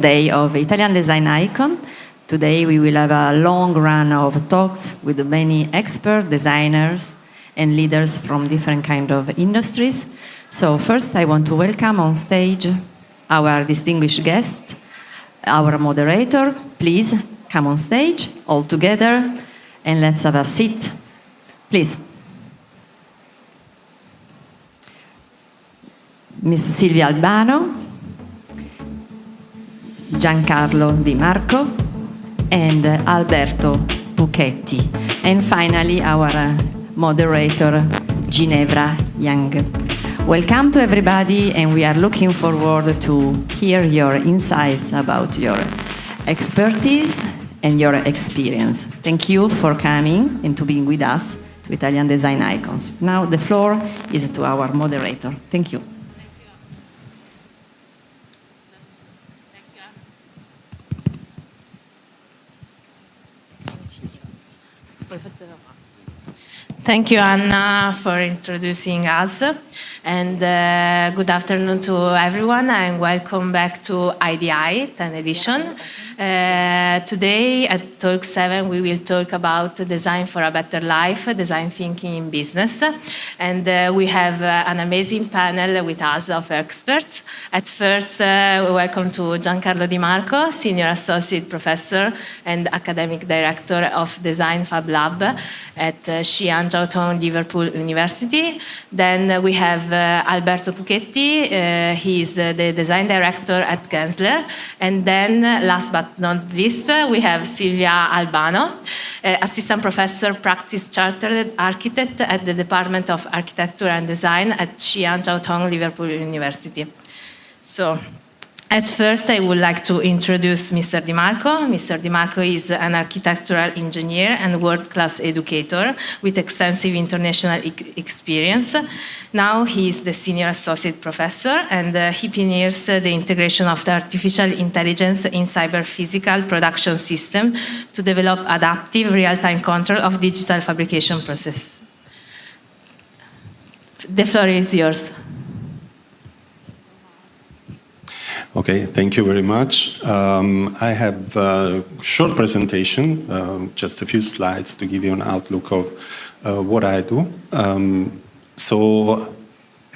Day of Italian Design Icon. Today we will have a long run of talks with many expert designers and leaders from different kind of industries. So first I want to welcome on stage our distinguished guest, our moderator. Please come on stage all together and let's have a seat. Please. Ms. Silvia Albano, Giancarlo Di Marco, and Alberto Pucchetti. And finally, our moderator, Ginevra Young. Welcome to everybody, and we are looking forward to hear your insights about your expertise and your experience. Thank you for coming and to being with us to Italian Design Icons. Now the floor is to our moderator. Thank you. Thank you, Anna, for introducing us. And good afternoon to everyone, and welcome back to IDI 10th edition. Today at Talk 7, we will talk about design for a better life, design thinking in business. And we have an amazing panel with us of experts. At first, welcome to Giancarlo Di Marco, Senior Associate Professor and Academic Director of Design Fab Lab at Xi'an Jiaotong Liverpool University. Then we have Alberto Pucchetti. He is the Design Director at Gensler. And then, last but not least, we have Silvia Albano, Assistant Professor, Practice Chartered Architect at the Department of Architecture and Design at Xi'an Jiaotong Liverpool University. So, at first, I would like to introduce Mr. Di Marco. Mr. Di Marco is an architectural engineer and world-class educator with extensive international experience. Now he is the Senior Associate Professor, and he pioneers the integration of the artificial intelligence in cyber-physical production system to develop adaptive real-time control of digital fabrication process. The floor is yours. Okay, thank you very much. I have a short presentation, just a few slides to give you an outlook of what I do. So,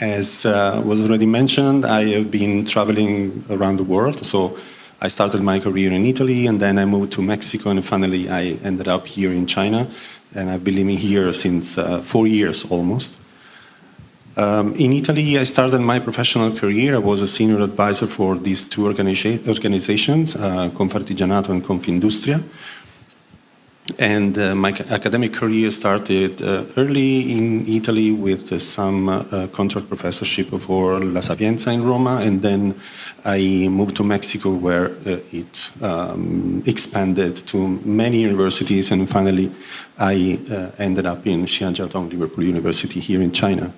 as was already mentioned, I have been traveling around the world. So I started my career in Italy, and then I moved to Mexico, and finally I ended up here in China. And I've been living here since 4 years almost. In Italy, I started my professional career. I was a senior advisor for these two organizations, Confartigianato and Confindustria. And my academic career started early in Italy with some contract professorship for La Sapienza in Roma, and then I moved to Mexico where it expanded to many universities, and finally I ended up in Xi'an Jiaotong Liverpool University here in China.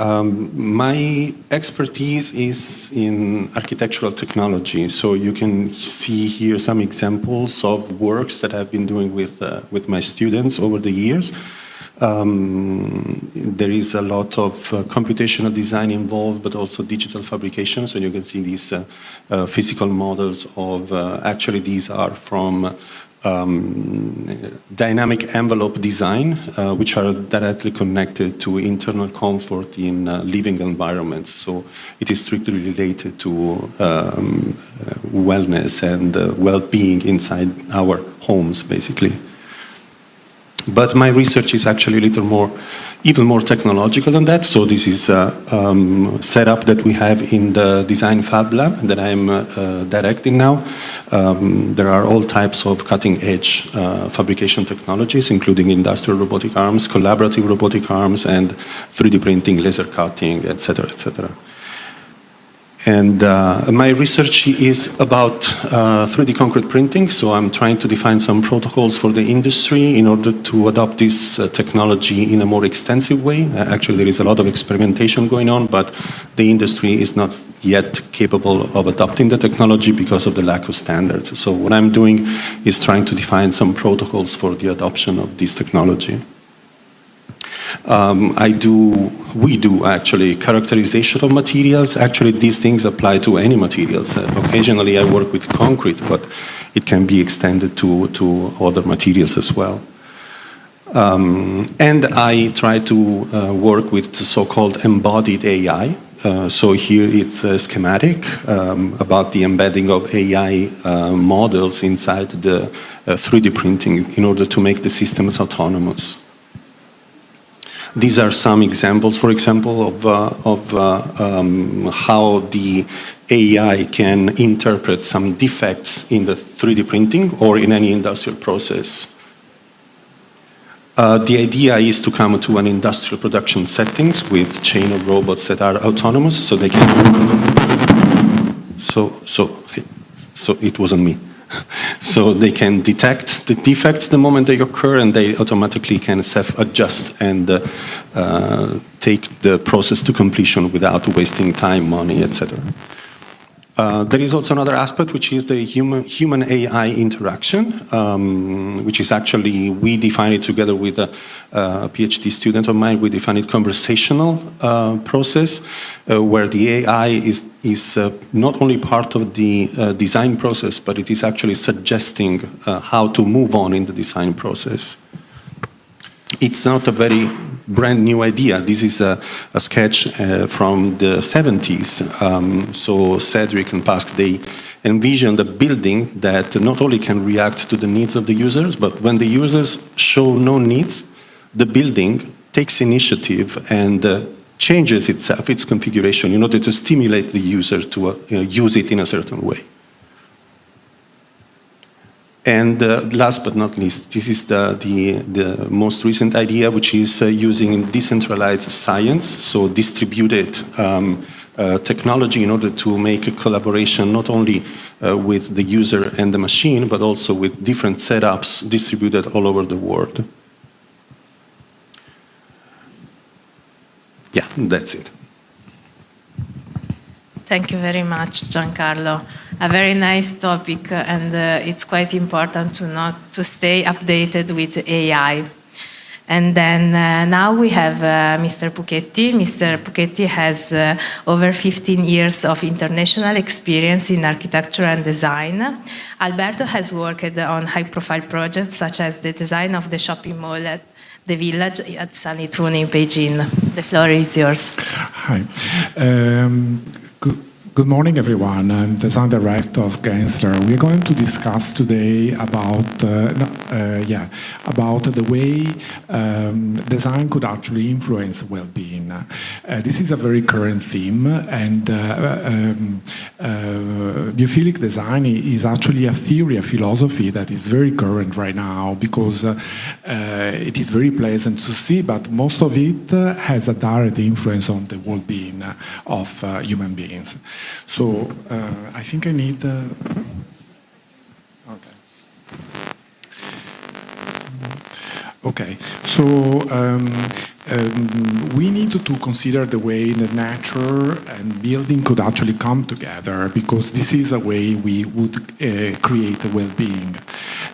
My expertise is in architectural technology, so you can see here some examples of works that I've been doing with my students over the years. There is a lot of computational design involved, but also digital fabrication, so you can see these physical models of, actually these are from dynamic envelope design, which are directly connected to internal comfort in living environments. So it is strictly related to wellness and well-being inside our homes, basically. But my research is actually a little more, even more technological than that. So this is a setup that we have in the Design Fab Lab that I'm directing now. There are all types of cutting-edge fabrication technologies, including industrial robotic arms, collaborative robotic arms, and 3D printing, laser cutting, etc., etc. And my research is about 3D concrete printing, so I'm trying to define some protocols for the industry in order to adopt this technology in a more extensive way. Actually, there is a lot of experimentation going on, but the industry is not yet capable of adopting the technology because of the lack of standards. So what I'm doing is trying to define some protocols for the adoption of this technology. I do we do actually characterization of materials. Actually, these things apply to any materials. Occasionally I work with concrete, but it can be extended to other materials as well. And I try to work with the so-called embodied AI. So here it's a schematic about the embedding of AI models inside the 3D printing in order to make the systems autonomous. These are some examples, for example, of how the AI can interpret some defects in the 3D printing or in any industrial process. The idea is to come to an industrial production settings with chain of robots that are autonomous, so they can. So it wasn't me. So they can detect the defects the moment they occur, and they automatically can self-adjust and take the process to completion without wasting time, money, etc. There is also another aspect, which is the human-AI interaction, which is actually, we define it together with a PhD student of mine, we define it conversational process, where the AI is not only part of the design process, but it is actually suggesting how to move on in the design process. It's not a very brand new idea. This is a sketch from the 70s. So Cedric and Pasque, they envisioned a building that not only can react to the needs of the users, but when the users show no needs, the building takes initiative and changes itself, its configuration, in order to stimulate the user to use it in a certain way. And last but not least, this is the most recent idea, which is using decentralized science, so distributed technology in order to make a collaboration not only with the user and the machine, but also with different setups distributed all over the world. Yeah, that's it. Thank you very much, Giancarlo. A very nice topic, and it's quite important to stay updated with AI. And then now we have Mr. Puchetti. Mr. Puchetti has over 15 years of international experience in architecture and design. Alberto has worked on high-profile projects such as the design of the shopping mall at the village at Sanlitun in Beijing. The floor is yours. Hi. Good morning, everyone. I'm the design director of Gensler. We're going to discuss today about the way design could actually influence well-being. This is a very current theme, and biophilic design is actually a theory, a philosophy that is very current right now because it is very pleasant to see, but most of it has a direct influence on the well-being of human beings. So I think I need. Okay. So we need to consider the way that nature and building could actually come together, because this is a way we would create well-being.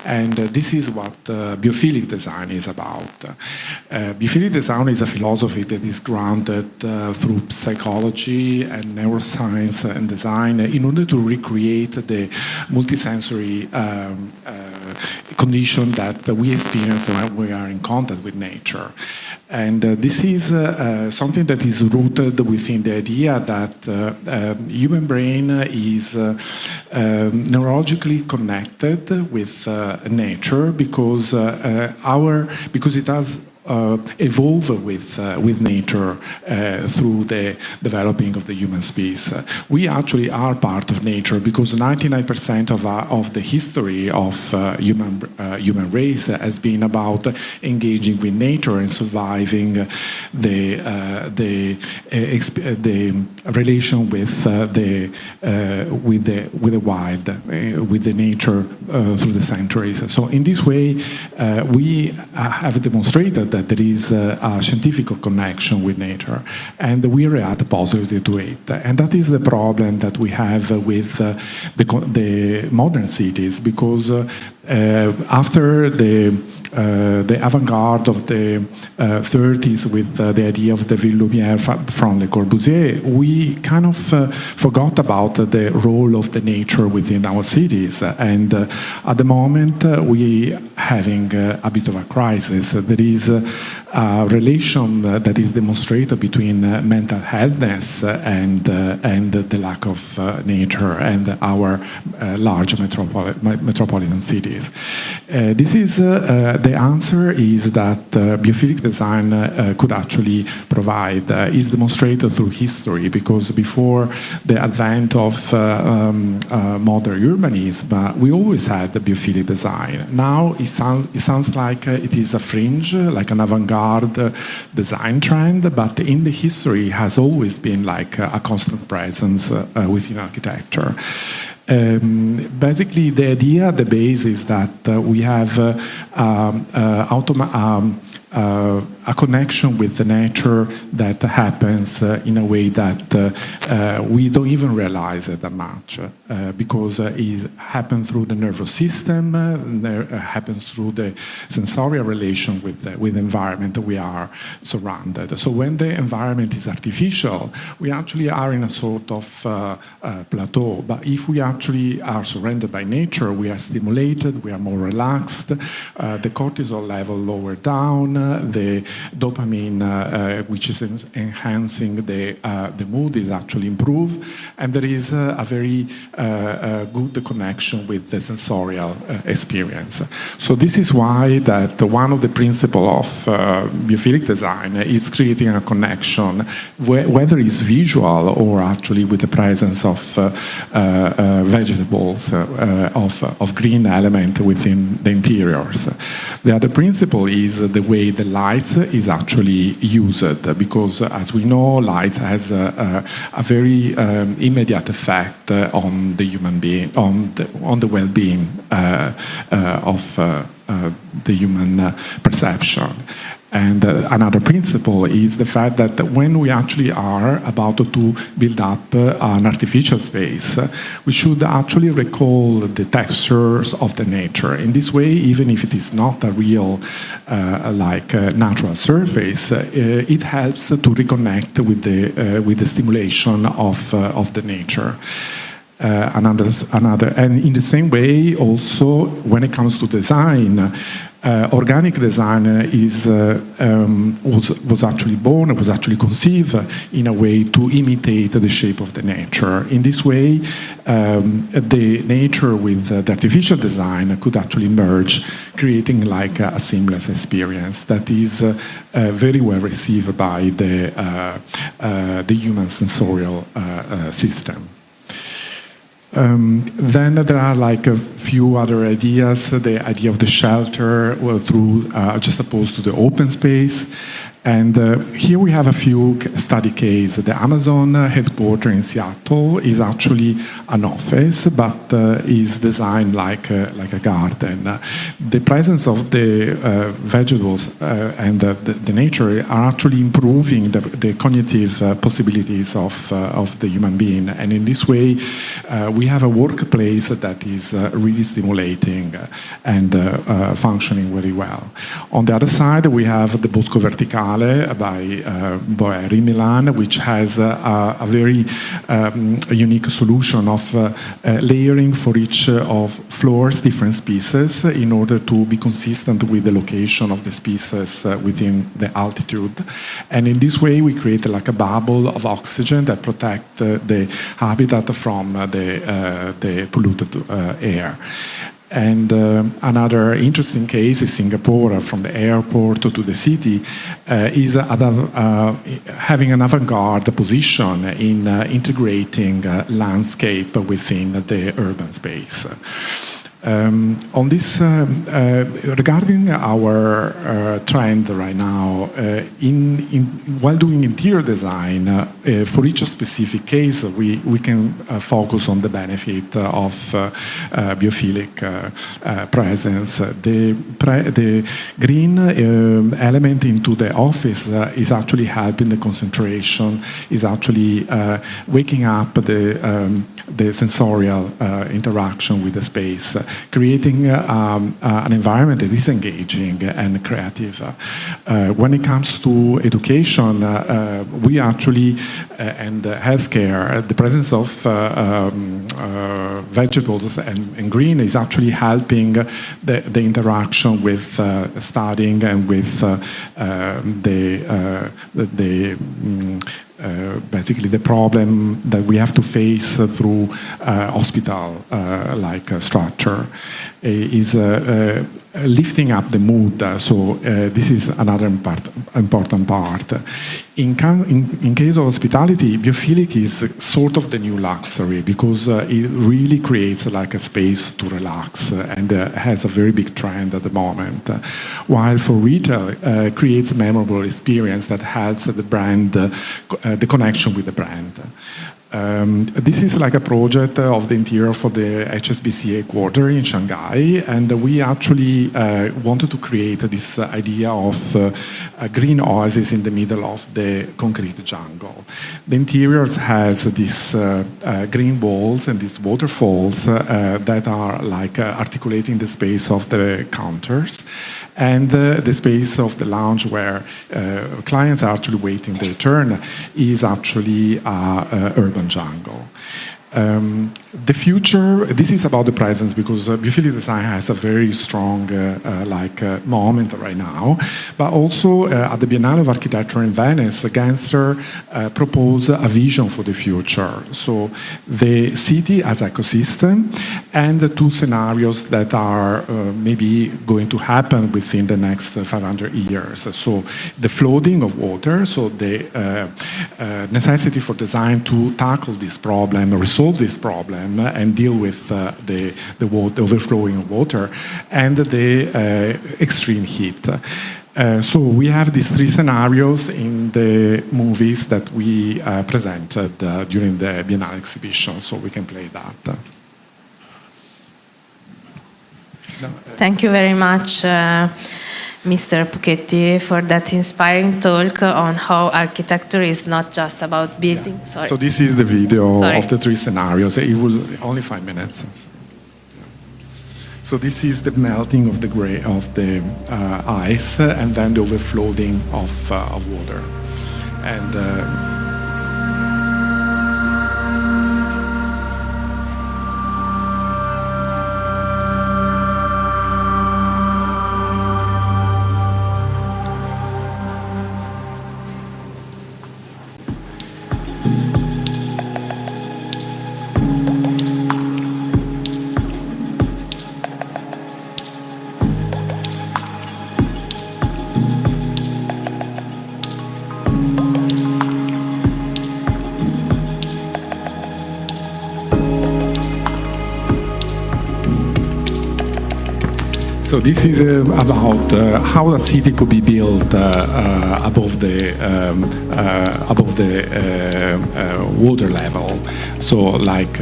And this is what biophilic design is about. Biophilic design is a philosophy that is grounded through psychology and neuroscience and design in order to recreate the multisensory condition that we experience when we are in contact with nature. And this is something that is rooted within the idea that human brain is neurologically connected with nature because it has evolve with nature through the developing of the human species. We actually are part of nature because 99% of the history of human race has been about engaging with nature and surviving the relation with the wild, with the nature through the centuries. So in this way, we have demonstrated that there is a scientific connection with nature, and we react positively to it. And that is the problem that we have with the modern cities, because After the avant-garde of the 30s with the idea of the Ville Lumière from Le Corbusier, we kind of forgot about the role of the nature within our cities. And at the moment, we having a bit of a crisis. There is a relation that is demonstrated between mental healthness and the lack of nature and our large metropolitan cities. This is the answer is that biophilic design could actually provide is demonstrated through history, because before the advent of modern urbanism, we always had the biophilic design. Now it sounds like it is a fringe, like an avant-garde design trend, but in the history has always been like a constant presence within architecture. Basically, the idea at the base is that we have a connection with the nature that happens in a way that we don't even realize it that much, because it happens through the nervous system, happens through the sensorial relation with the environment we are surrounded. So when the environment is artificial, we actually are in a sort of plateau. But if we actually are surrounded by nature, we are stimulated, we are more relaxed, the cortisol level lower down, the dopamine, which is enhancing the mood, is actually improved, and there is a very good connection with the sensorial experience. So this is why that one of the principles of biophilic design is creating a connection, whether it's visual or actually with the presence of vegetables, of green element within the interiors. The other principle is the way the light is actually used, because as we know, light has a very immediate effect on the human being, on the well-being of the human perception. And another principle is the fact that when we actually are about to build up an artificial space, we should actually recall the textures of the nature. In this way, even if it is not a real natural surface, it helps to reconnect with the stimulation of the nature. And in the same way, also when it comes to design, organic design was actually born, was actually conceived in a way to imitate the shape of the nature. In this way, the nature with the artificial design could actually merge, creating like a seamless experience that is very well received by the human sensorial system. Then there are like a few other ideas. The idea of the shelter through just opposed to the open space. And here we have a few study cases. The Amazon headquarters in Seattle is actually an office, but is designed like a garden. The presence of the vegetables and the nature are actually improving the cognitive possibilities of the human being. And in this way, we have a workplace that is really stimulating and functioning very well. On the other side, we have the Bosco Verticale by Boeri in Milan, which has a very unique solution of layering for each of floors different species in order to be consistent with the location of the species within the altitude. And in this way, we create like a bubble of oxygen that protect the habitat from the polluted air. And another interesting case is Singapore, from the airport to the city, is having an avant-garde position in integrating landscape within the urban space. On this, regarding our trend right now, while doing interior design, for each specific case, we can focus on the benefit of biophilic presence. The green element into the office is actually helping the concentration, is actually waking up the sensorial interaction with the space. creating an environment that is engaging and creative. When it comes to education, we actually, and healthcare, the presence of vegetables and green is actually helping the interaction with studying and with basically the problem that we have to face through hospital like structure is lifting up the mood. So this is another important part. In case of hospitality, biophilic is sort of the new luxury because it really creates like a space to relax and has a very big trend at the moment. While for retail, creates a memorable experience that helps the brand, the connection with the brand. This is like a project of the interior for the HSBC headquarters in Shanghai, and we actually wanted to create this idea of a green oasis in the middle of the concrete jungle. The interiors has these green walls and these waterfalls that are like articulating the space of the counters and the space of the lounge where clients are actually waiting their turn is actually urban jungle. The future, this is about the presence because biophilic design has a very strong moment right now, but also at the Biennale of Architecture in Venice, Gensler proposed a vision for the future. So the city as ecosystem and the two scenarios that are maybe going to happen within the next 500 years. So the flooding of water, so the necessity for design to tackle this problem, resolve this problem, and deal with the overflowing of water and the extreme heat. So we have these three scenarios in the movies that we presented during the Biennale exhibition, so we can play that. Thank you very much, Mr. Pucchetti, for that inspiring talk on how architecture is not just about building. Sorry. So this is the video of the three scenarios. It will only 5 minutes. So this is the melting of the ice, and then the overflowing of water, and. So this is about how a city could be built above the water level. So like.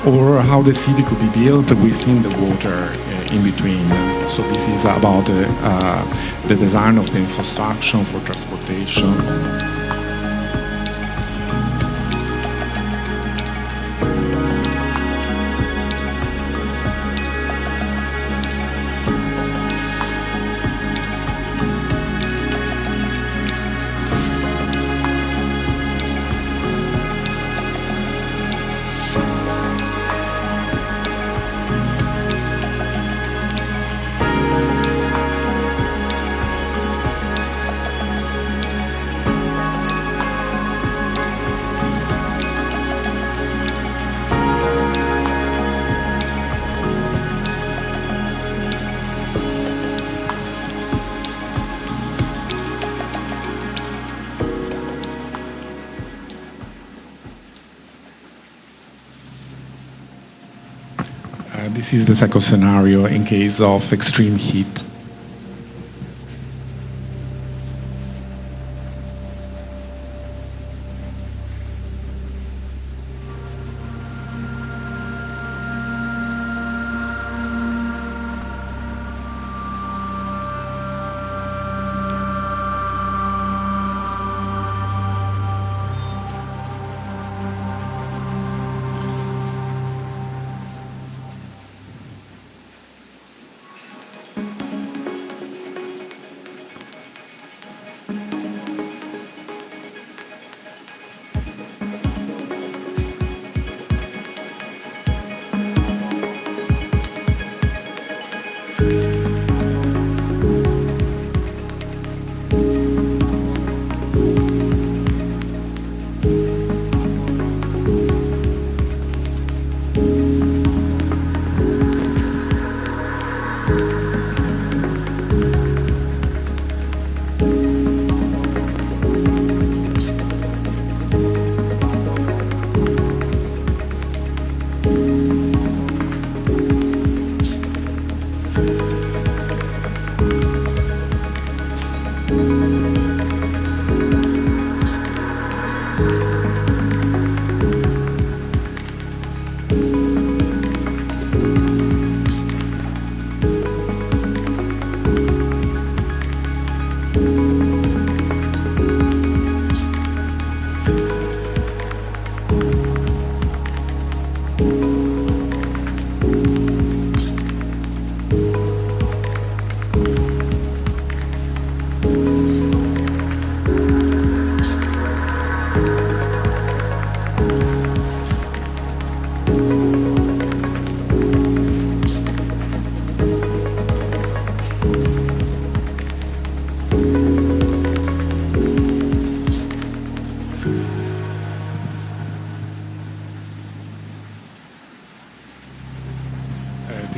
Or how the city could be built within the water in between. So this is about the design of the infrastructure for transportation. This is the second scenario in case of extreme heat.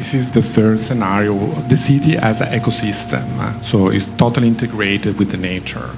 This is the third scenario. The city as an ecosystem, so it's totally integrated with the nature.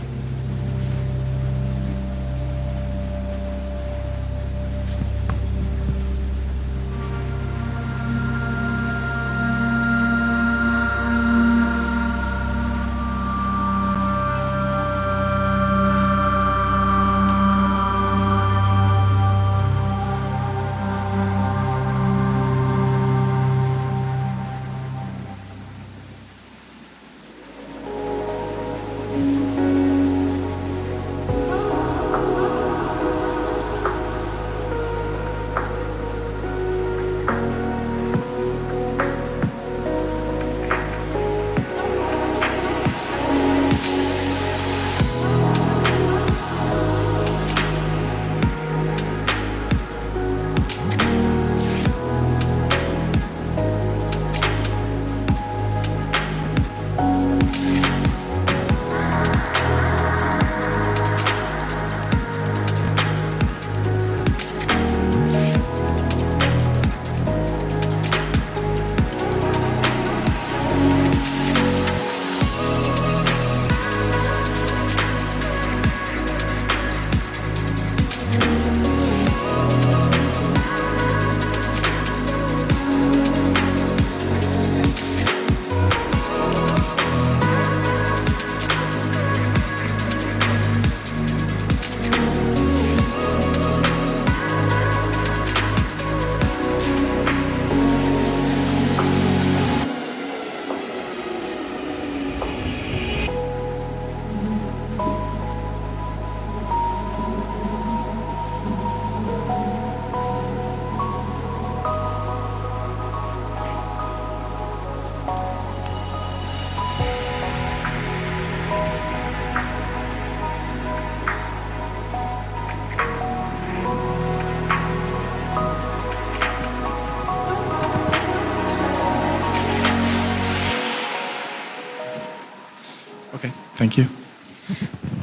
Thank you.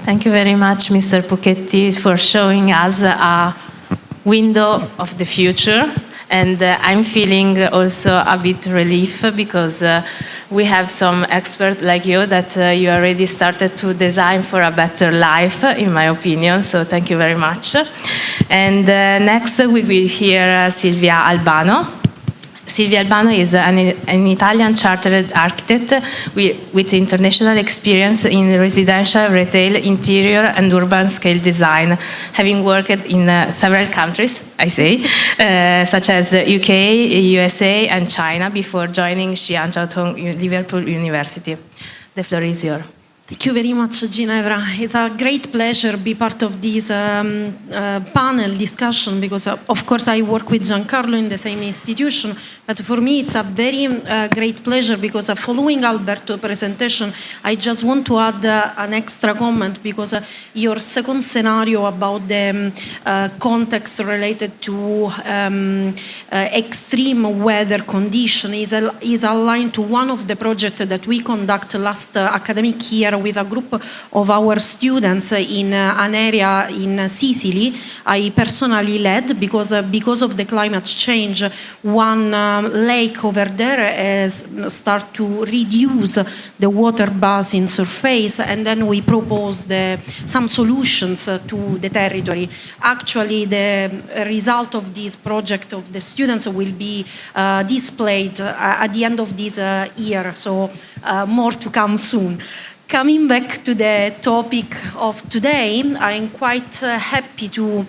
Thank you very much, Mr. Pucchetti, for showing us a window of the future. And I'm feeling also a bit relief because we have some experts like you that you already started to design for a better life, in my opinion. So thank you very much. And next we will hear Silvia Albano. Silvia Albano is an Italian chartered architect with international experience in residential, retail, interior, and urban scale design, having worked in several countries, I say, such as UK, USA, and China, before joining Xi'an Jiao Tong Liverpool University. The floor is yours. Thank you very much, Ginevra. It's a great pleasure to be part of this panel discussion because, of course, I work with Giancarlo in the same institution. But for me, it's a very great pleasure because following Alberto's presentation, I just want to add an extra comment because your second scenario about the context related to extreme weather condition is aligned to one of the projects that we conduct last academic year with a group of our students in an area in Sicily. I personally led because of the climate change, one lake over there has started to reduce the water basin surface, and then we proposed some solutions to the territory. Actually, the result of this project of the students will be displayed at the end of this year, so more to come soon. Coming back to the topic of today, I'm quite happy to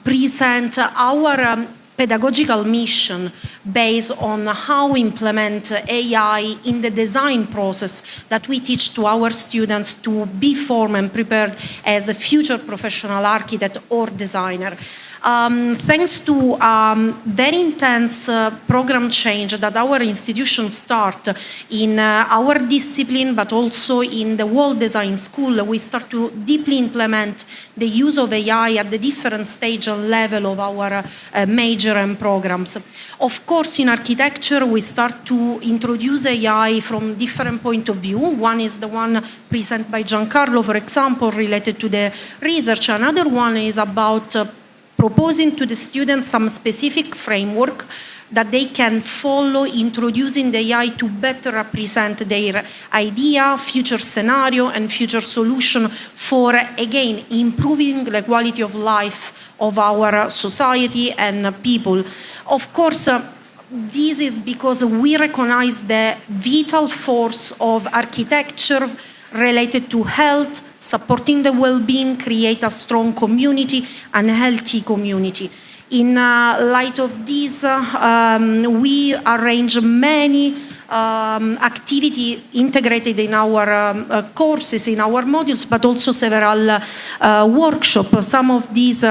present our pedagogical mission based on how we implement AI in the design process that we teach to our students to be formed and prepared as a future professional architect or designer. Thanks to very intense program change that our institution start in our discipline, but also in the World Design School, we start to deeply implement the use of AI at the different stage and level of our major and programs. Of course, in architecture, we start to introduce AI from different point of view. One is the one presented by Giancarlo, for example, related to the research. Another one is about proposing to the students some specific framework that they can follow, introducing the AI to better represent their idea, future scenario, and future solution for, again, improving the quality of life of our society and people. Of course, this is because we recognize the vital force of architecture related to health, supporting the well-being, create a strong community and healthy community. In light of this, we arrange many activity integrated in our courses, in our modules, but also several workshops. Some of these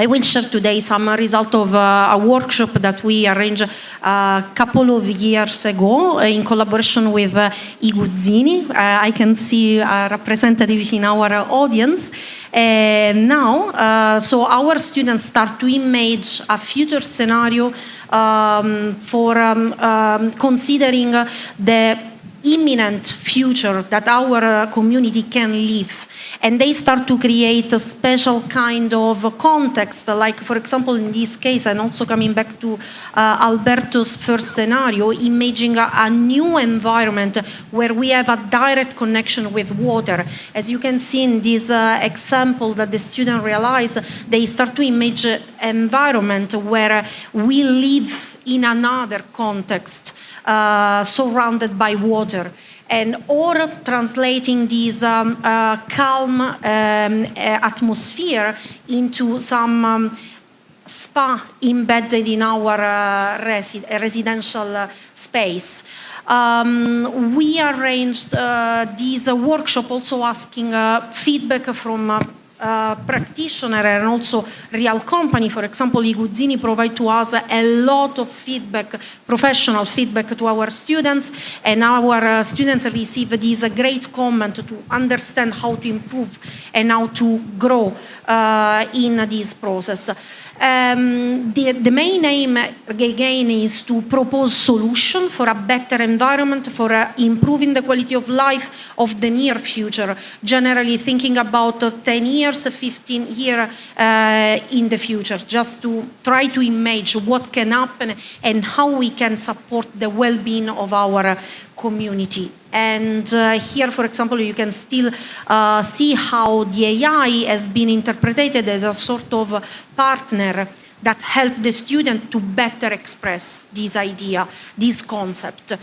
I will share today some result of a workshop that we arranged a couple of years ago in collaboration with Iguzzini. I can see a representative in our audience. Now, so our students start to imagine a future scenario for considering the imminent future that our community can live, and they start to create a special kind of context, like for example in this case, and also coming back to Alberto's first scenario, imagining a new environment where we have a direct connection with water. As you can see in this example that the student realized, they start to imagine an environment where we live in another context, surrounded by water, and or translating this calm atmosphere into some spa embedded in our residential space. We arranged this workshop also asking feedback from practitioner and also real company. For example, Iguzzini provide to us a lot of feedback, professional feedback to our students, and our students receive this great comment to understand how to improve and how to grow in this process. The main aim, again, is to propose solutions for a better environment, for improving the quality of life of the near future, generally thinking about 10 years, 15 years in the future, just to try to imagine what can happen and how we can support the well-being of our community. And here, for example, you can still see how the AI has been interpreted as a sort of partner that help the student to better express this idea, this concept.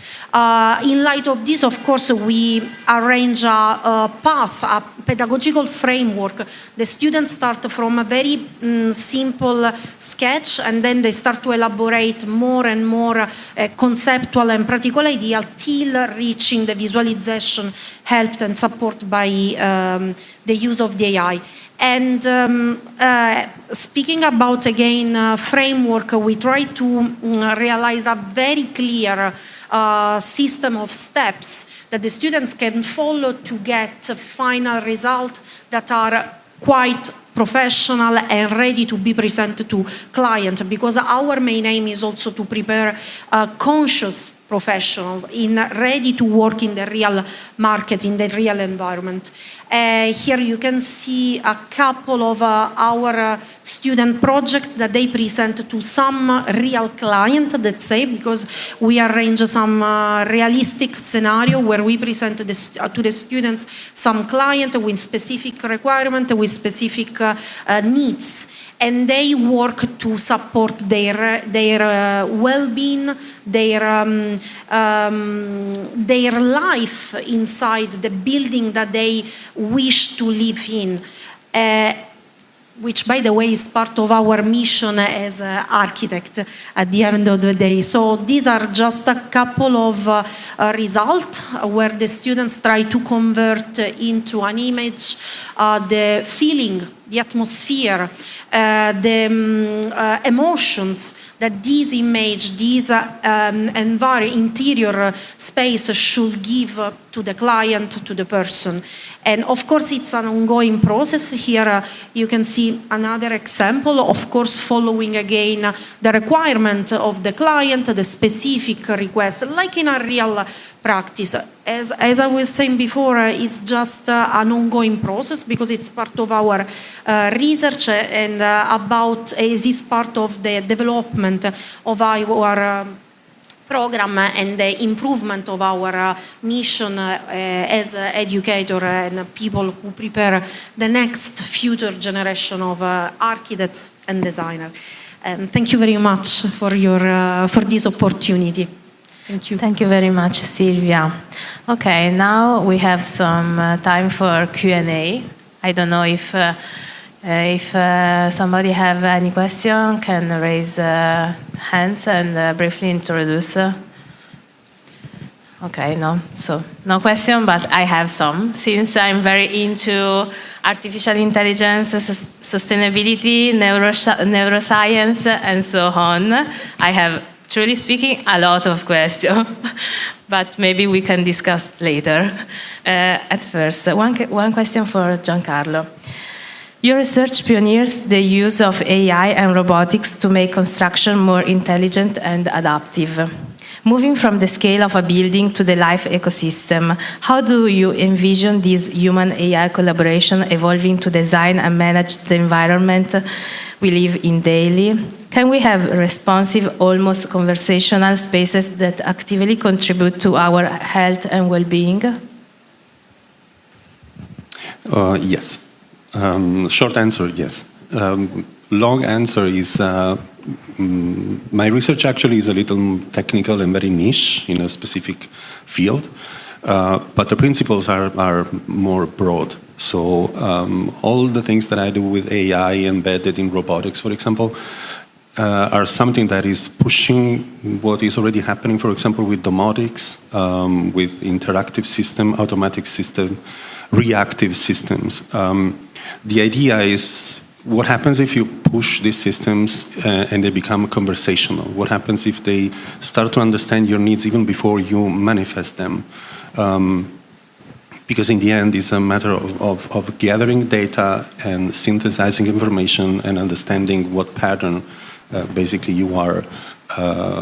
In light of this, of course, we arrange a path, a pedagogical framework. The students start from a very simple sketch, and then they start to elaborate more and more conceptual and practical idea till reaching the visualization helped and supported by the use of the AI. And speaking about, again, framework, we try to realize a very clear system of steps that the students can follow to get a final result that are quite professional and ready to be presented to clients, because our main aim is also to prepare conscious professionals ready to work in the real market, in the real environment. Here you can see a couple of our student projects that they present to some real client, let's say, because we arrange some realistic scenario where we present to the students some client with specific requirement, with specific needs, and they work to support their well-being, their life inside the building that they wish to live in, which, by the way, is part of our mission as architect at the end of the day. So these are just a couple of results where the students try to convert into an image the feeling, the atmosphere, the emotions that this image, this interior space should give to the client, to the person. And of course, it's an ongoing process. Here you can see another example, of course, following again the requirement of the client, the specific request, like in a real practice. as I was saying before, it's just an ongoing process because it's part of our research and it is part of the development of our program and the improvement of our mission as educator and people who prepare the next future generation of architects and designers. And thank you very much for this opportunity. Thank you. Thank you very much, Silvia. Okay, now we have some time for Q&A. I don't know if somebody have any question, can raise hands and briefly introduce. Okay, no, so no question, but I have some. Since I'm very into artificial intelligence, sustainability, neuroscience, and so on, I have, truly speaking, a lot of questions, but maybe we can discuss later. At first, one question for Giancarlo. Your research pioneers the use of AI and robotics to make construction more intelligent and adaptive. Moving from the scale of a building to the life ecosystem, how do you envision this human-AI collaboration evolving to design and manage the environment we live in daily? Can we have responsive, almost conversational spaces that actively contribute to our health and well-being? Yes. Short answer, yes. Long answer is my research actually is a little technical and very niche in a specific field, but the principles are more broad. So all the things that I do with AI embedded in robotics, for example, are something that is pushing what is already happening, for example, with domotics, with interactive system, automatic system, reactive systems. The idea is, what happens if you push these systems and they become conversational? What happens if they start to understand your needs even before you manifest them? Because in the end, it's a matter of gathering data and synthesizing information and understanding what pattern basically you are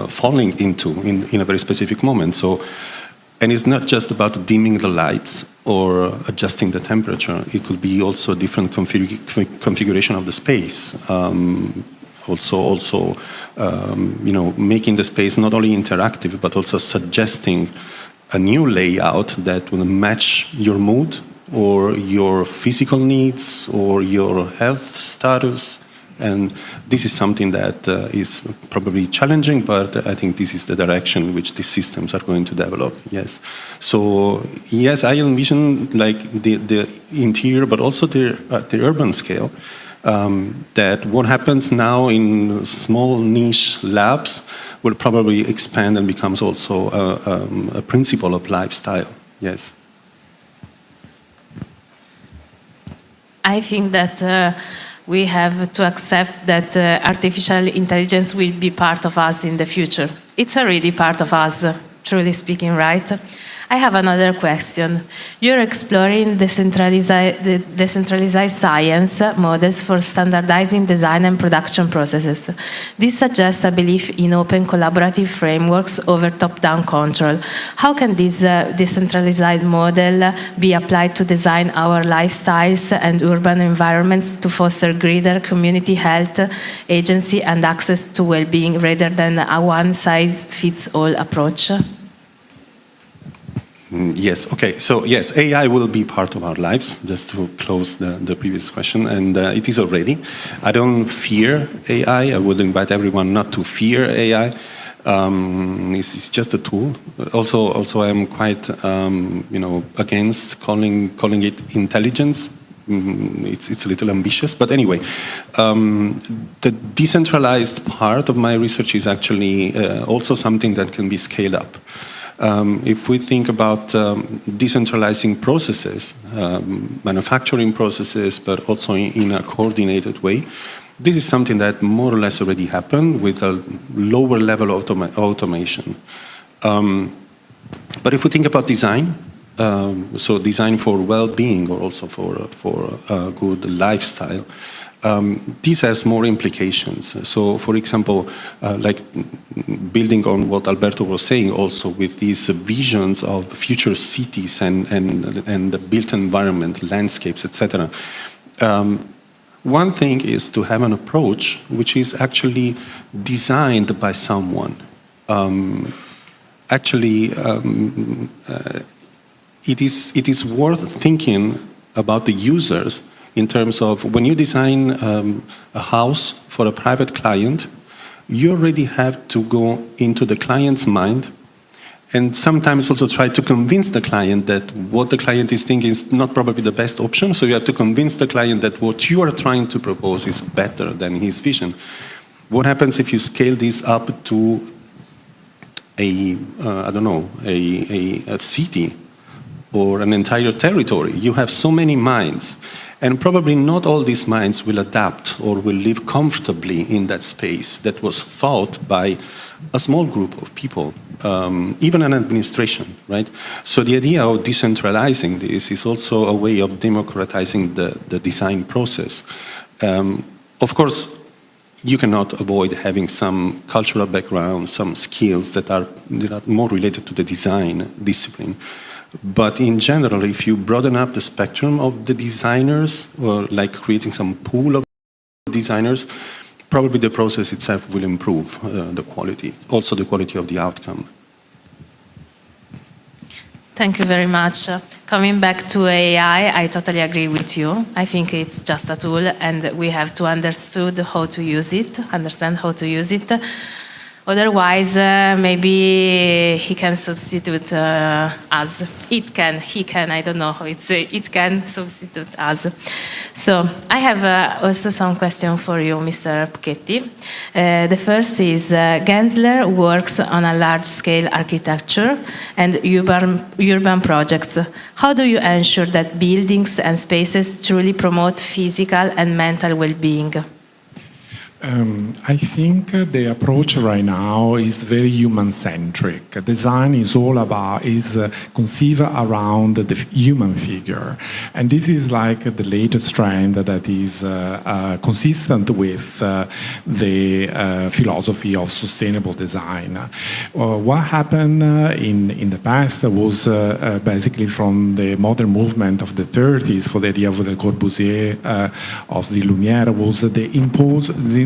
falling into in a very specific moment. So, and it's not just about dimming the lights or adjusting the temperature. It could be also a different configuration of the space. Also, making the space not only interactive but also suggesting a new layout that will match your mood or your physical needs or your health status. And this is something that is probably challenging, but I think this is the direction in which these systems are going to develop, yes. So, yes, I envision like the interior, but also the urban scale, that what happens now in small niche labs will probably expand and becomes also a principle of lifestyle, yes. I think that we have to accept that artificial intelligence will be part of us in the future. It's already part of us, truly speaking, right? I have another question. You're exploring decentralized science models for standardizing design and production processes. This suggests a belief in open collaborative frameworks over top-down control. How can this decentralized model be applied to design our lifestyles and urban environments to foster greater community health, agency, and access to well-being rather than a one-size-fits-all approach? Yes, okay. So yes, AI will be part of our lives, just to close the previous question, and it is already. I don't fear AI. I would invite everyone not to fear AI. It's just a tool. Also, I'm quite, against calling it intelligence. It's a little ambitious, but anyway, the decentralized part of my research is actually also something that can be scaled up. If we think about decentralizing processes, manufacturing processes, but also in a coordinated way, this is something that more or less already happened with a lower level of automation. But if we think about design, so design for well-being or also for a good lifestyle, this has more implications. So, for example, like building on what Alberto was saying also with these visions of future cities and the built environment, landscapes, etc. One thing is to have an approach which is actually designed by someone. It is worth thinking about the users in terms of when you design a house for a private client, you already have to go into the client's mind and sometimes also try to convince the client that what the client is thinking is not probably the best option. So you have to convince the client that what you are trying to propose is better than his vision. What happens if you scale this up to a city or an entire territory? You have so many minds, and probably not all these minds will adapt or will live comfortably in that space that was thought by a small group of people, even an administration, right? So the idea of decentralizing this is also a way of democratizing the design process. Of course, you cannot avoid having some cultural background, some skills that are more related to the design discipline. But in general, if you broaden up the spectrum of the designers, or like creating some pool of designers, probably the process itself will improve the quality, also the quality of the outcome. Thank you very much. Coming back to AI, I totally agree with you. I think it's just a tool, and we have to understand how to use it. Otherwise, maybe he can substitute us. He can, I don't know how it's, it can substitute us. So I have also some questions for you, Mr. Pucchetti. The first is, Gensler works on a large-scale architecture and urban projects. How do you ensure that buildings and spaces truly promote physical and mental well-being? I think the approach right now is very human-centric. Design is all about, conceived around the human figure. And this is like the latest trend that is consistent with the philosophy of sustainable design. What happened in the past was basically from the modern movement of the 30s for the idea of the Corbusier, of the Lumière, was the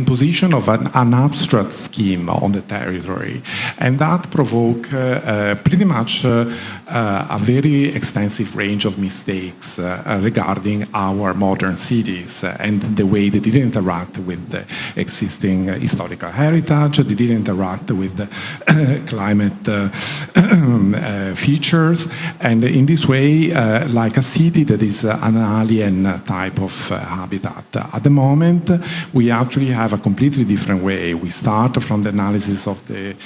imposition of an abstract scheme on the territory, and that provoked pretty much a very extensive range of mistakes regarding our modern cities and the way they didn't interact with the existing historical heritage, they didn't interact with the climate features, and in this way, like a city that is an alien type of habitat. At the moment, we actually have a completely different way. We start from the analysis of the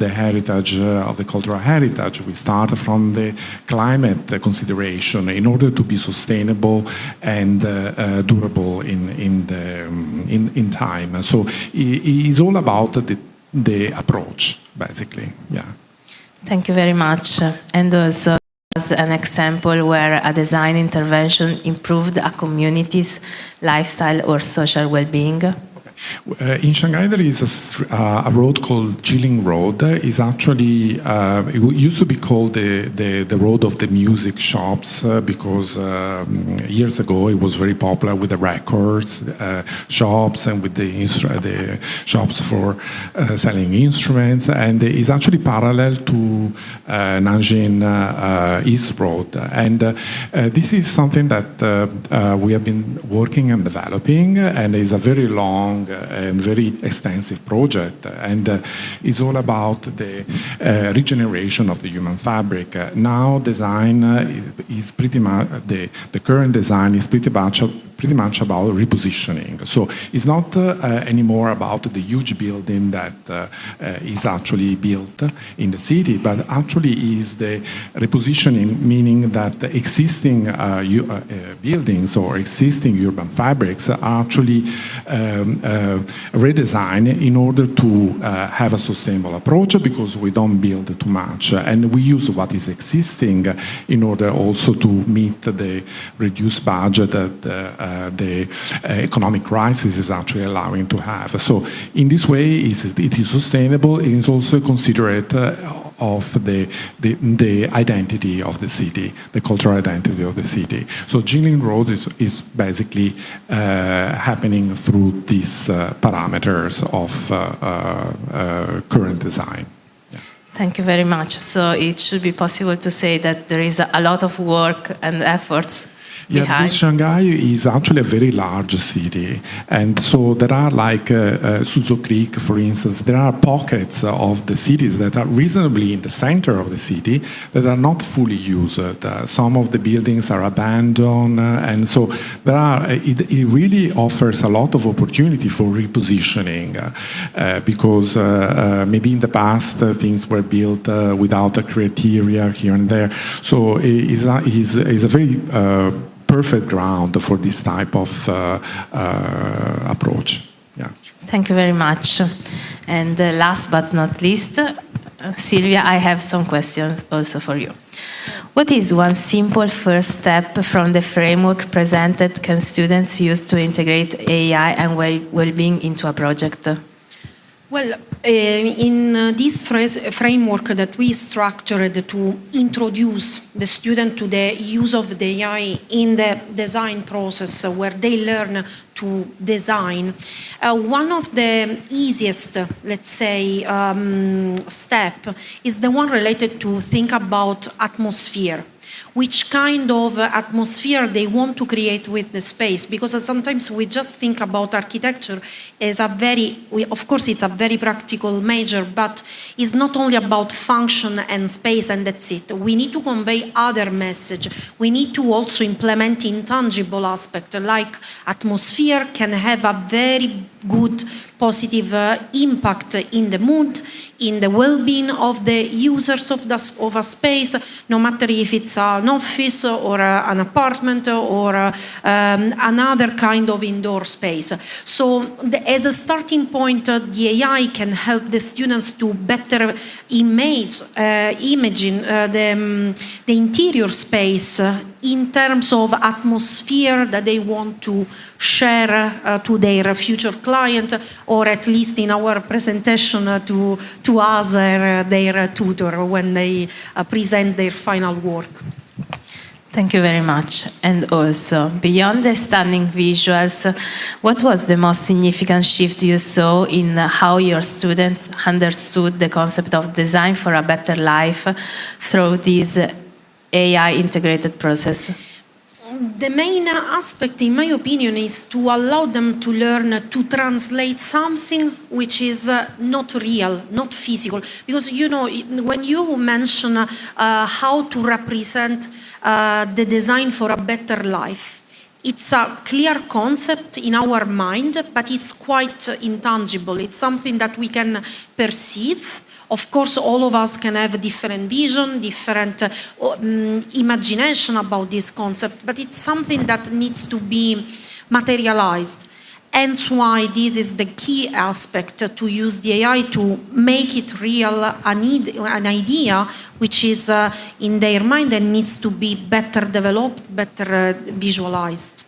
heritage, of the cultural heritage. We start from the climate consideration in order to be sustainable and durable in time. So it's all about the approach, basically. Yeah. Thank you very much. And also, as an example where a design intervention improved a community's lifestyle or social well-being? In Shanghai, there is a road called Jilin Road. It's actually, it used to be called the road of the music shops because years ago it was very popular with the records shops and with the shops for selling instruments. And it's actually parallel to Nanjing East Road. And this is something that we have been working and developing, and is a very long and very extensive project, and it's all about the regeneration of the human fabric. Now design is pretty much, the current design is pretty much about repositioning. So it's not anymore about the huge building that is actually built in the city, but actually is the repositioning, meaning that the existing buildings or existing urban fabrics are actually redesigned in order to have a sustainable approach, because we don't build too much, and we use what is existing in order also to meet the reduced budget that the economic crisis is actually allowing to have. So in this way, it is sustainable. It is also considerate of the identity of the city, the cultural identity of the city. So Jingling Road is basically happening through these parameters of current design. Yeah. Thank you very much. So it should be possible to say that there is a lot of work and efforts Yeah, behind. because Shanghai is actually a very large city, and so there are like Suzhou Creek, for instance. There are pockets of the cities that are reasonably in the center of the city that are not fully used. Some of the buildings are abandoned, and so there are. It really offers a lot of opportunity for repositioning, because maybe in the past things were built without a criteria here and there. So it is a very perfect ground for this type of approach. Yeah. Thank you very much. And last but not least, Silvia, I have some questions also for you. What is one simple first step from the framework presented can students use to integrate AI and well-being into a project? Well, in this framework that we structured to introduce the student to the use of the AI in the design process where they learn to design, one of the easiest, let's say, step is the one related to think about atmosphere. Which kind of atmosphere they want to create with the space, because sometimes we just think about architecture as of course it's a very practical measure, but it's not only about function and space and that's it. We need to convey other message. We need to also implement intangible aspect, like atmosphere can have a very good positive impact in the mood, in the well-being of the users of a space, no matter if it's an office or an apartment or another kind of indoor space. So as a starting point, the AI can help the students to better imagine the interior space in terms of atmosphere that they want to share to their future client, or at least in our presentation to us, their tutor, when they present their final work. Thank you very much. And also, beyond the stunning visuals, what was the most significant shift you saw in how your students understood the concept of design for a better life through this AI integrated process? The main aspect, in my opinion, is to allow them to learn to translate something which is not real, not physical. Because, you know, when you mention how to represent the design for a better life, it's a clear concept in our mind, but it's quite intangible. It's something that we can perceive. Of course, all of us can have a different vision, different imagination about this concept, but it's something that needs to be materialized. Hence why this is the key aspect, to use the AI to make it real, an idea which is in their mind and needs to be better developed, better visualized.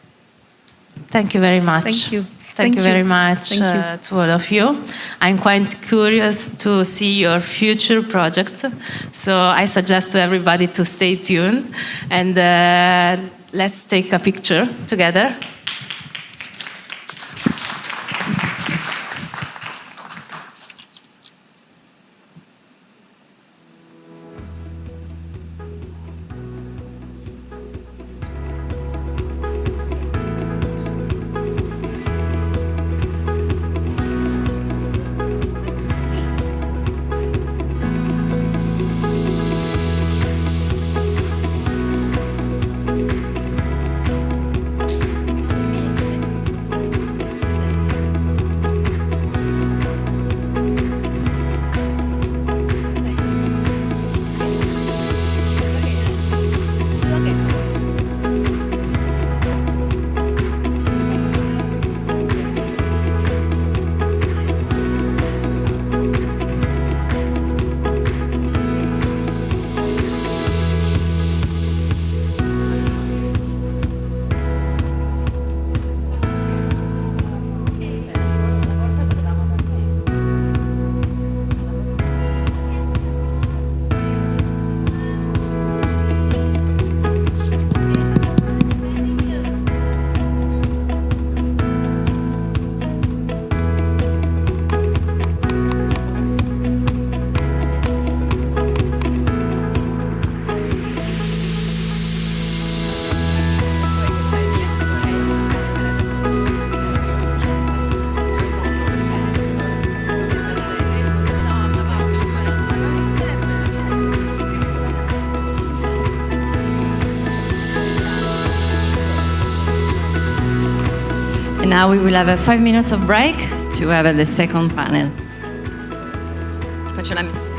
Thank you very much. Thank you. Thank you very much to all of you. I'm quite curious to see your future project, so I suggest to everybody to stay tuned, and let's take a picture together. now we will have a 5 minutes of break to have the second panel. Faccio la missione.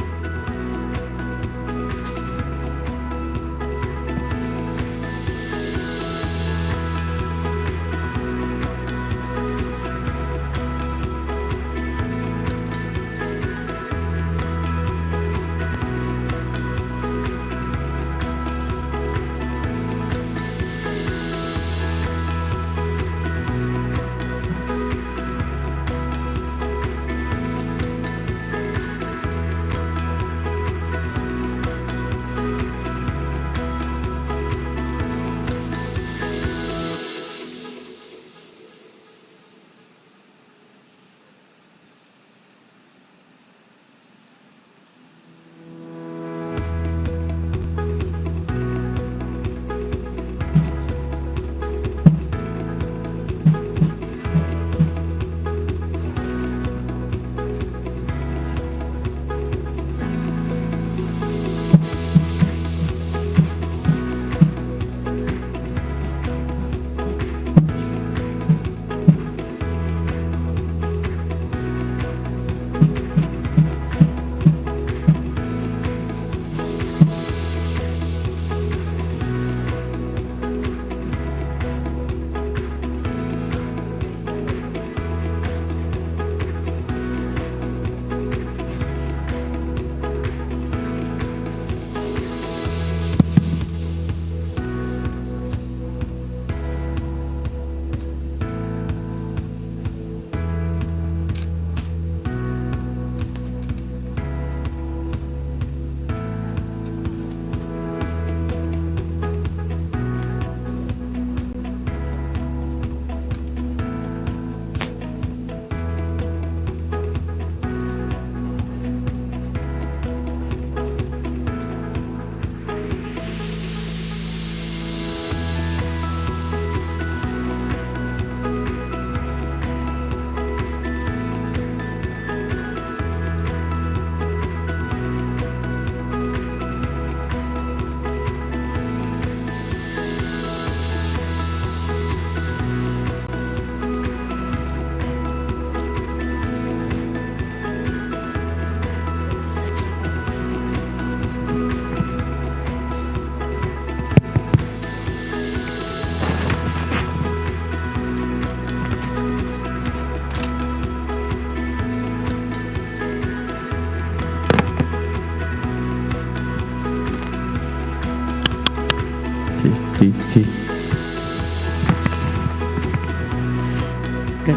Good.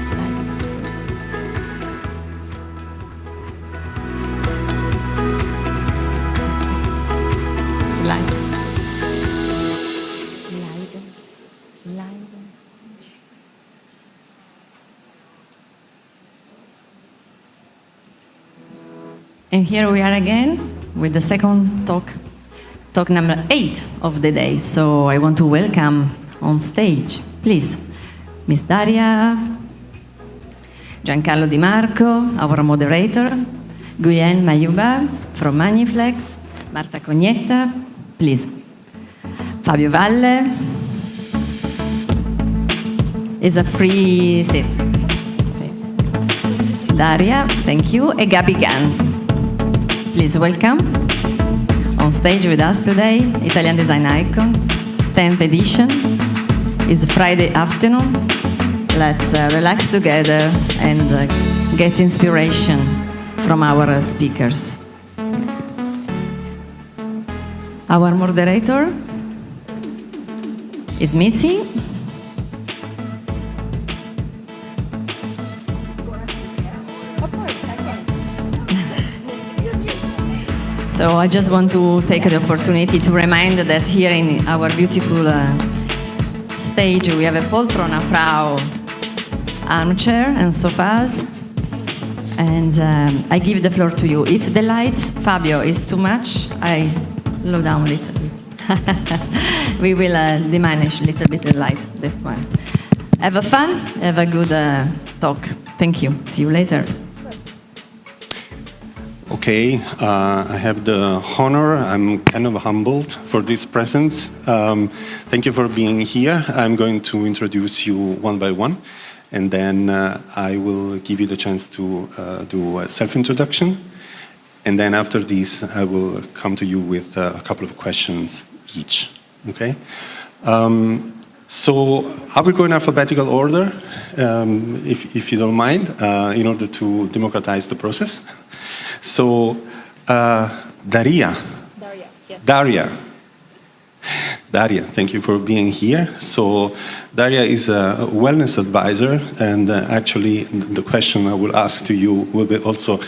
Slide. Slide. Slide. Slide. And here we are again with the second talk number 8 of the day. So I want to welcome on stage, please, Miss Daria, Giancarlo Di Marco, our moderator, Guyenne Mayuba from Maniflex, Marta Cognetta, please, Fabio Valle is a free seat. Daria, thank you, and Gabi Gan, please welcome. On stage with us today, Italian Design Icon, 10th edition. It's Friday afternoon. Let's relax together and get inspiration from our speakers. Our moderator is missing. So I just want to take the opportunity to remind that here in our beautiful stage we have a poltrona Frau armchair and sofas. And I give the floor to you. If the light, Fabio, is too much, I low down a little bit. We will diminish a little bit the light, that one. Have a fun, have a good talk. Thank you. See you later. Ok, okay. I have the honor, I'm kind of humbled for this presence. Thank you for being here. I'm going to introduce you one by one, and then I will give you the chance to do a self-introduction. And then after this, I will come to you with a couple of questions each, okay? So I will go in alphabetical order, if you don't mind, in order to democratize the process. So, Daria. Yes. Daria, thank you for being here. So, Daria is a wellness advisor, and actually the question I will ask to you will be also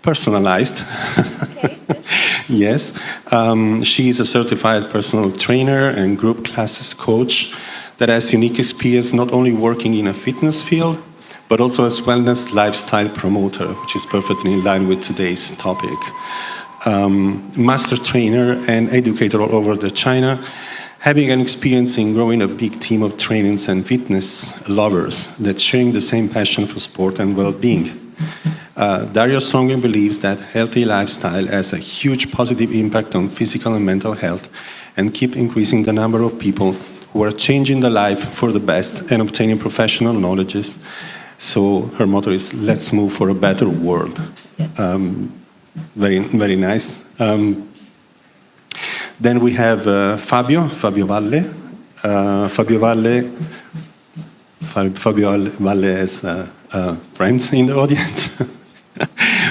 personalized. Okay. Yes. She is a certified personal trainer and group classes coach that has unique experience not only working in a fitness field, but also as wellness lifestyle promoter, which is perfectly in line with today's topic. Master trainer and educator all over China, having an experience in growing a big team of trainings and fitness lovers that sharing the same passion for sport and well-being. Daria strongly believes that healthy lifestyle has a huge positive impact on physical and mental health and keep increasing the number of people who are changing their life for the best and obtaining professional knowledges. So her motto is, let's move for a better world. Yes. Very, very nice. Then we have Fabio Valle. Fabio Valle has friends in the audience.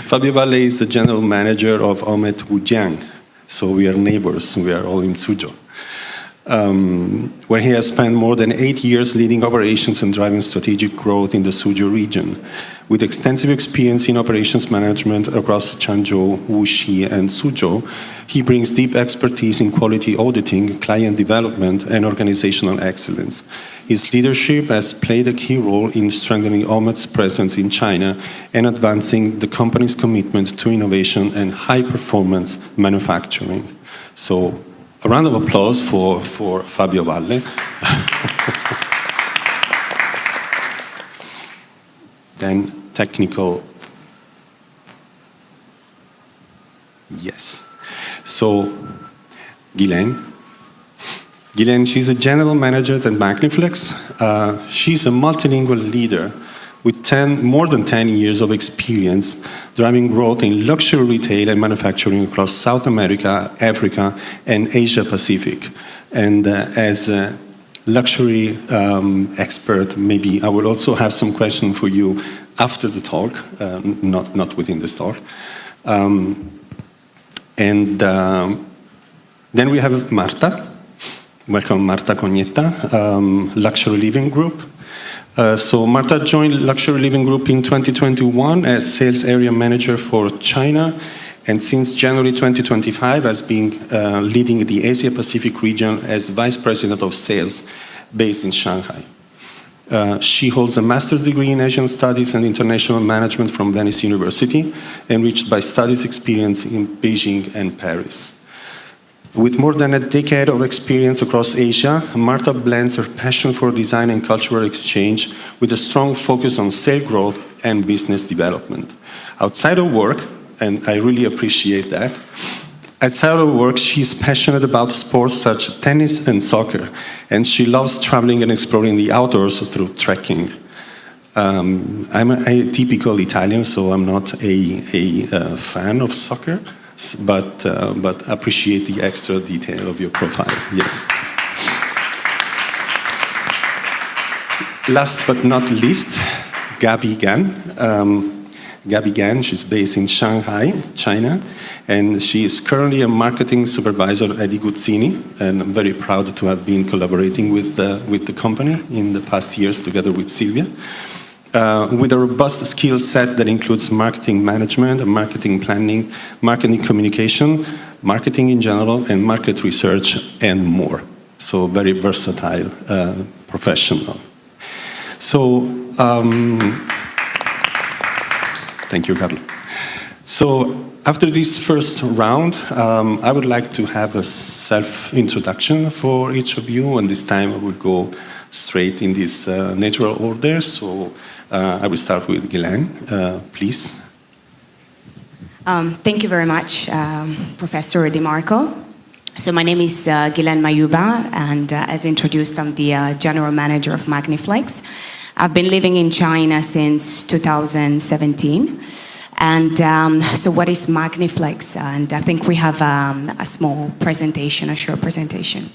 Fabio Valle is the general manager of Omet Wujiang. So we are neighbors, we are all in Suzhou. Where he has spent more than 8 years leading operations and driving strategic growth in the Suzhou region. With extensive experience in operations management across Changzhou, Wuxi, and Suzhou, he brings deep expertise in quality auditing, client development, and organizational excellence. His leadership has played a key role in strengthening Omet's presence in China and advancing the company's commitment to innovation and high-performance manufacturing. So, a round of applause for Fabio Valle. Then technical. Yes. So, Guylaine, she's a general manager at Magniflex. She's a multilingual leader with more than 10 years of experience driving growth in luxury retail and manufacturing across South America, Africa, and Asia Pacific. And as a luxury expert, maybe I will also have some questions for you after the talk, not within this talk. Then we have Marta. Welcome, Marta Cognetta, Luxury Living Group. So Marta joined Luxury Living Group in 2021 as sales area manager for China, and since January 2025 has been leading the Asia Pacific region as vice president of sales based in Shanghai. She holds a master's degree in Asian studies and international management from Venice University, enriched by studies experience in Beijing and Paris. With more than a decade of experience across Asia, Marta blends her passion for design and cultural exchange with a strong focus on sales growth and business development. Outside of work, and I really appreciate that, outside of work, she's passionate about sports such as tennis and soccer, and she loves traveling and exploring the outdoors through trekking. I'm a typical Italian, so I'm not a fan of soccer. But appreciate the extra detail of your profile, yes. Last but not least, Gabi Gan. Gabi Gan, she's based in Shanghai, China, and she is currently a marketing supervisor at Iguzzini, and I'm very proud to have been collaborating with the company in the past years together with Silvia. With a robust skill set that includes marketing management, marketing planning, marketing communication, marketing in general, and market research, and more. So very versatile professional. So, thank you, Carlo. So after this first round, I would like to have a self-introduction for each of you, and this time I will go straight in this natural order. So I will start with Guylaine, please. Thank you very much, Professor Di Marco. So my name is Ghislaine Mayuba, and as introduced, I'm the General Manager of Magniflex. I've been living in China since 2017. And so what is Magniflex? And I think we have a small presentation, a short presentation.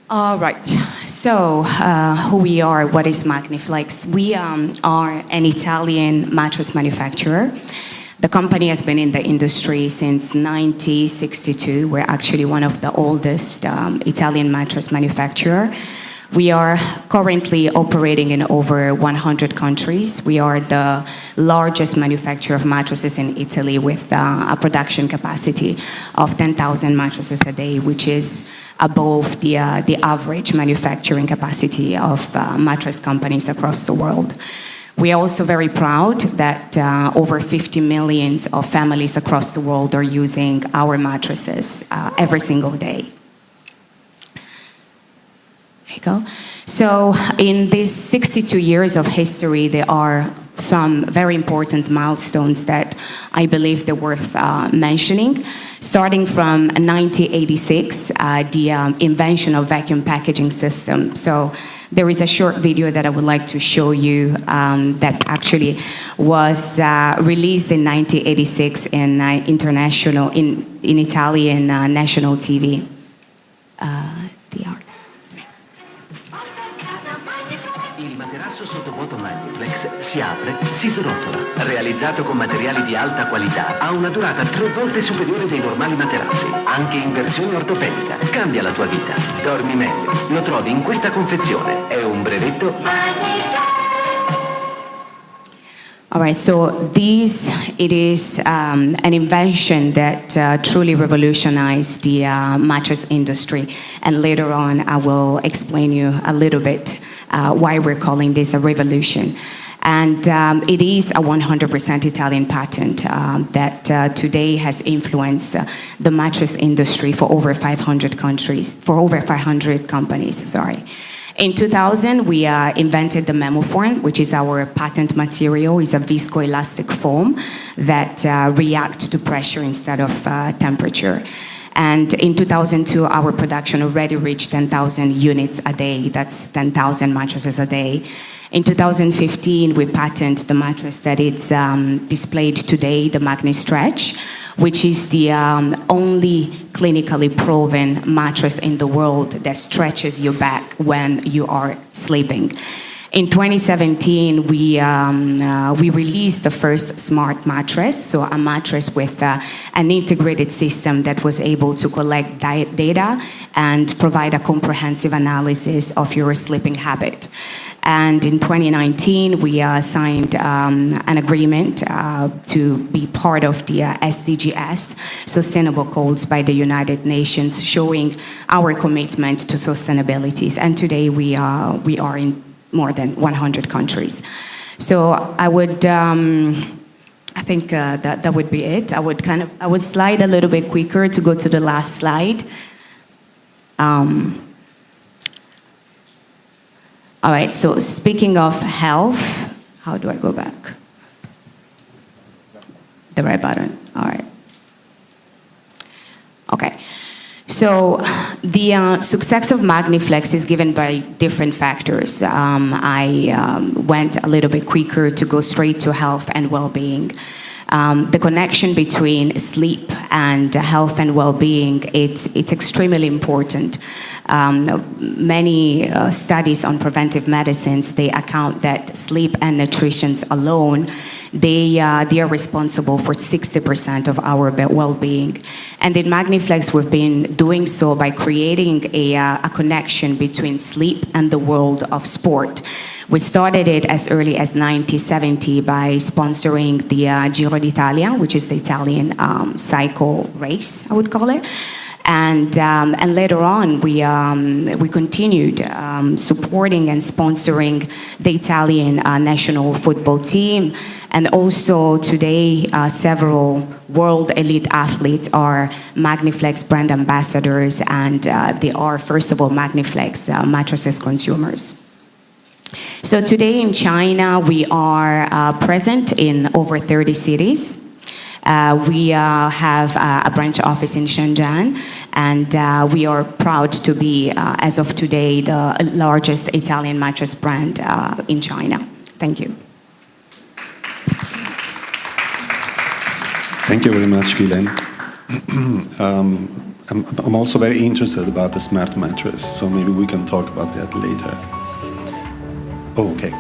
All right, so who we are, what is Magniflex? We are an Italian mattress manufacturer. The company has been in the industry since 1962. We're actually one of the oldest Italian mattress manufacturer. We are currently operating in over 100 countries. We are the largest manufacturer of mattresses in Italy with a production capacity of 10,000 mattresses a day, which is above the average manufacturing capacity of mattress companies across the world. We are also very proud that over 50 million of families across the world are using our mattresses every single day. There you go. So in these 62 years of history, there are some very important milestones that I believe they're worth mentioning. Starting from 1986, the invention of vacuum packaging system. So there is a short video that I would like to show you that actually was released in 1986 in in Italian national TV. Il materasso sottovuoto Magniflex si apre, si srotola. Realizzato con materiali di alta qualità, ha una durata 3 volte superiore dei normali materassi, anche in versione ortopedica. Cambia la tua vita. Dormi meglio. Lo trovi in questa confezione. È un brevetto All right, so it is an invention that truly revolutionized the mattress industry. And later on, I will explain you a little bit why we're calling this a revolution. And it is a 100% Italian patent that today has influenced the mattress industry for over 500 countries, for over 500 companies, sorry. In 2000, we invented the Memoform, which is our patent material. It's a viscoelastic foam that reacts to pressure instead of temperature. And in 2002, our production already reached 10,000 units a day. That's 10,000 mattresses a day. In 2015, we patented the mattress that is displayed today, the MagniStretch, which is the only clinically proven mattress in the world that stretches your back when you are sleeping. In 2017, we released the first smart mattress, so a mattress with an integrated system that was able to collect data and provide a comprehensive analysis of your sleeping habit. And in 2019, we signed an agreement to be part of the SDGs, Sustainable Goals by the United Nations, showing our commitment to sustainability. And today we are in more than 100 countries. So I would, I think that would be it. I would slide a little bit quicker to go to the last slide. All right, so speaking of health, how do I go back? The right button, all right. Okay, so the success of Magniflex is given by different factors. I went a little bit quicker to go straight to health and well-being. The connection between sleep and health and well-being, it's extremely important. Many studies on preventive medicines, they account that sleep and nutrition alone, they are responsible for 60% of our well-being. And in Magniflex, we've been doing so by creating a connection between sleep and the world of sport. We started it as early as 1970 by sponsoring the Giro d'Italia, which is the Italian cycle race, I would call it. And later on, we continued supporting and sponsoring the Italian national football team. And also today, several world elite athletes are Magniflex brand ambassadors, and they are, first of all, Magniflex mattresses consumers. So today in China, we are present in over 30 cities. We have a branch office in Shenzhen, and we are proud to be, as of today, the largest Italian mattress brand in China. Thank you. Thank you very much, Guylaine. I'm also very interested about the smart mattress, so maybe we can talk about that later. Oh, okay.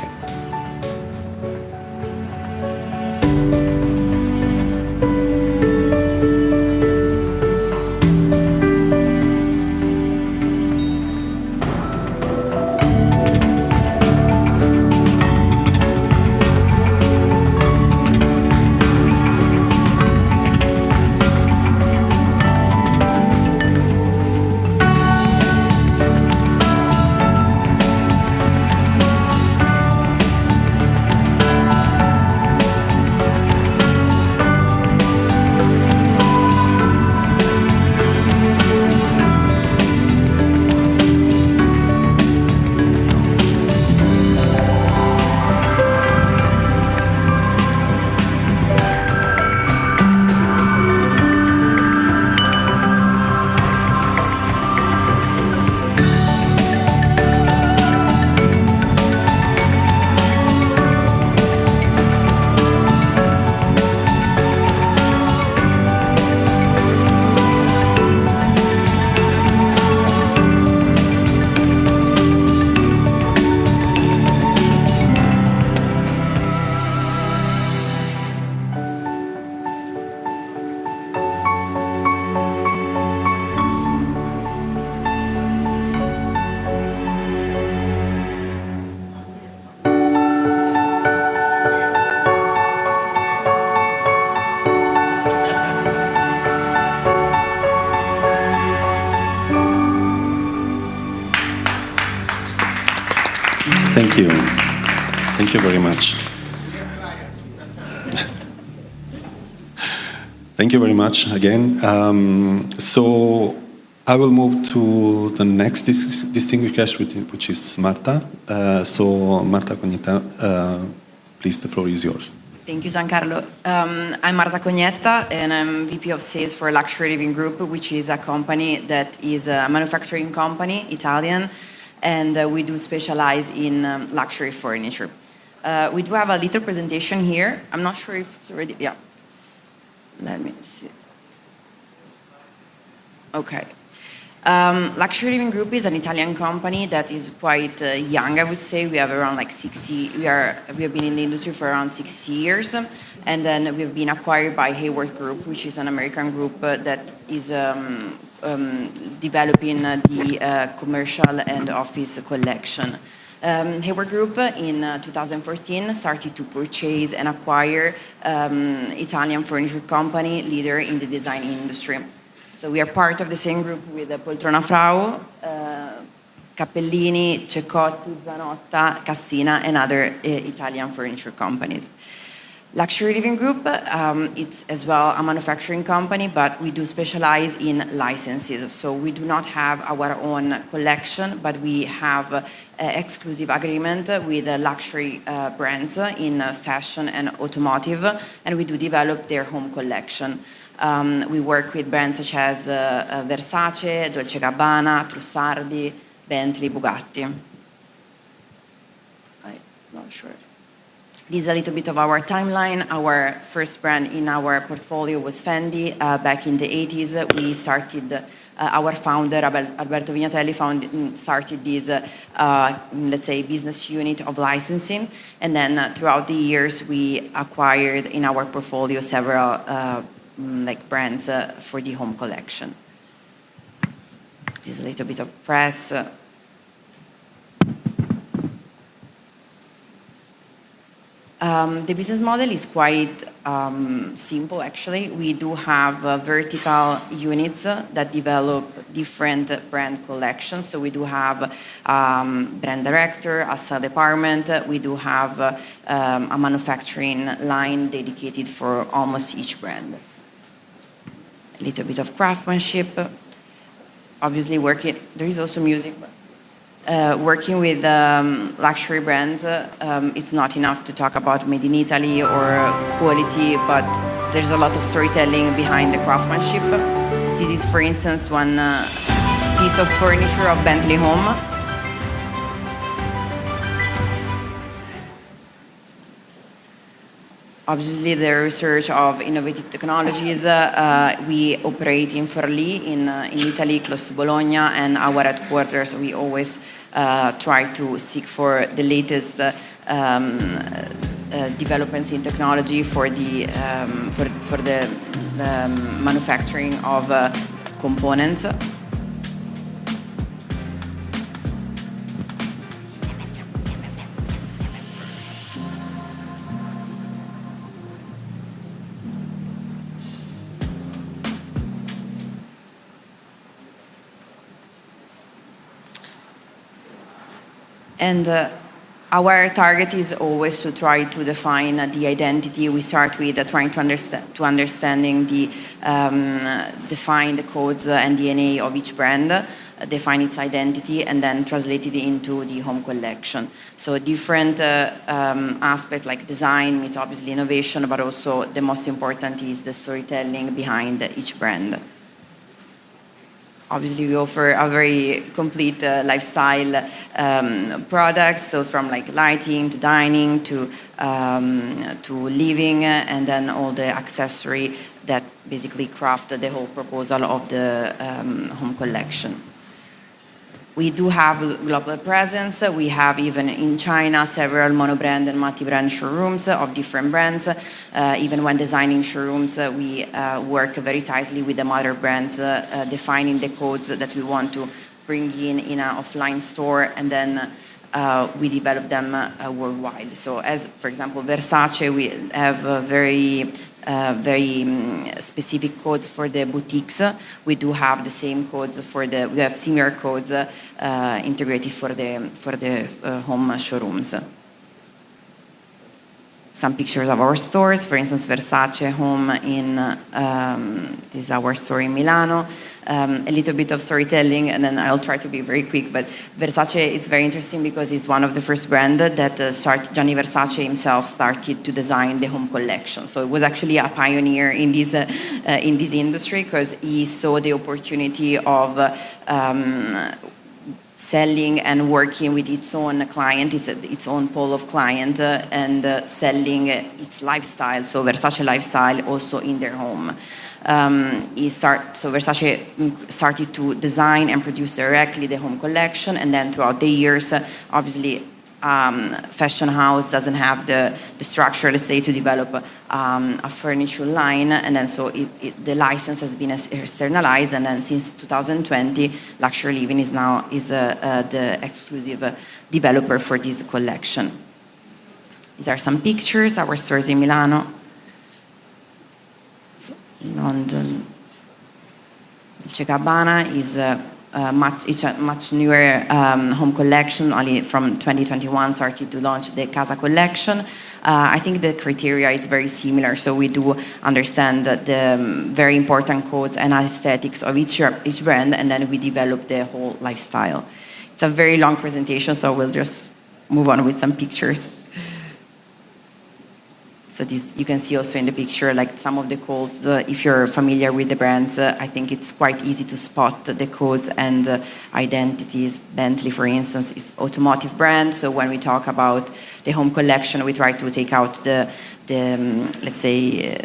Thank you. Thank you very much. Thank you very much again. So I will move to the next distinguished guest, which is Marta. So Marta Cognetta, please, the floor is yours. Thank you, Giancarlo. I'm Marta Cognetta, and I'm VP of Sales for Luxury Living Group, which is a company that is a manufacturing company, Italian, and we do specialize in luxury furniture. We do have a little presentation here. I'm not sure if it's already, yeah. Let me see. Okay. Luxury Living Group is an Italian company that is quite young, I would say. We have around like 60, we have been in the industry for around 60 years. And then we've been acquired by Hayward Group, which is an American group that is developing the commercial and office collection. Hayward Group in 2014 started to purchase and acquire Italian furniture company leader in the design industry. So we are part of the same group with Poltrona Frau, Cappellini, Ceccotti, Zanotta, Cassina, and other Italian furniture companies. Luxury Living Group, it's as well a manufacturing company, but we do specialize in licenses. So we do not have our own collection, but we have exclusive agreement with luxury brands in fashion and automotive, and we do develop their home collection. We work with brands such as Versace, Dolce & Gabbana, Trussardi, Bentley, Bugatti. I'm not sure. This is a little bit of our timeline. Our first brand in our portfolio was Fendi. Back in the 80s, we started, our founder, Alberto Vignatelli, started this, let's say, business unit of licensing. And then throughout the years, we acquired in our portfolio several like brands for the home collection. This is a little bit of press. The business model is quite simple, actually. We do have vertical units that develop different brand collections. So we do have brand director, a sales department. We do have a manufacturing line dedicated for almost each brand. A little bit of craftsmanship. Obviously, there is also music. Working with luxury brands, it's not enough to talk about made in Italy or quality, but there's a lot of storytelling behind the craftsmanship. This is, for instance, one piece of furniture of Bentley Home. Obviously, the research of innovative technologies. We operate in Forlì, in Italy, close to Bologna, and our headquarters, we always try to seek for the latest developments in technology for the manufacturing of components. And our target is always to try to define the identity. We start with trying to understanding the define the codes and DNA of each brand, define its identity, and then translate it into the home collection. So different aspects like design meets obviously innovation, but also the most important is the storytelling behind each brand. Obviously, we offer a very complete lifestyle products, so from like lighting to dining to living, and then all the accessory that basically craft the whole proposal of the home collection. We do have global presence. We have even in China several monobrand and multi-brand showrooms of different brands. Even when designing showrooms, we work very tightly with the mother brands, defining the codes that we want to bring in an offline store, and then we develop them worldwide. So as, for example, Versace, we have very specific codes for the boutiques. We do have the same codes we have similar codes integrated for the home showrooms. Some pictures of our stores, for instance, Versace Home this is our store in Milano. A little bit of storytelling, and then I'll try to be very quick, but Versace is very interesting because it's one of the first brands that Gianni Versace himself started to design the home collection. So it was actually a pioneer in this industry because he saw the opportunity of selling and working with its own client, its own pool of client, and selling its lifestyle, so Versace lifestyle, also in their home. So Versace started to design and produce directly the home collection, and then throughout the years, obviously fashion house doesn't have the structure, let's say, to develop a furniture line, and then so the license has been externalized, and then since 2020, Luxury Living is the exclusive developer for this collection. These are some pictures, our stores in Milano, London. Dolce & Gabbana is it's a much newer home collection, only from 2021 started to launch the Casa collection. I think the criteria is very similar, so we do understand the very important codes and aesthetics of each brand, and then we develop the whole lifestyle. It's a very long presentation, so we'll just move on with some pictures. So this, you can see also in the picture, like some of the codes. If you're familiar with the brands, I think it's quite easy to spot the codes and identities. Bentley, for instance, is automotive brand. So when we talk about the home collection, we try to take out the let's say,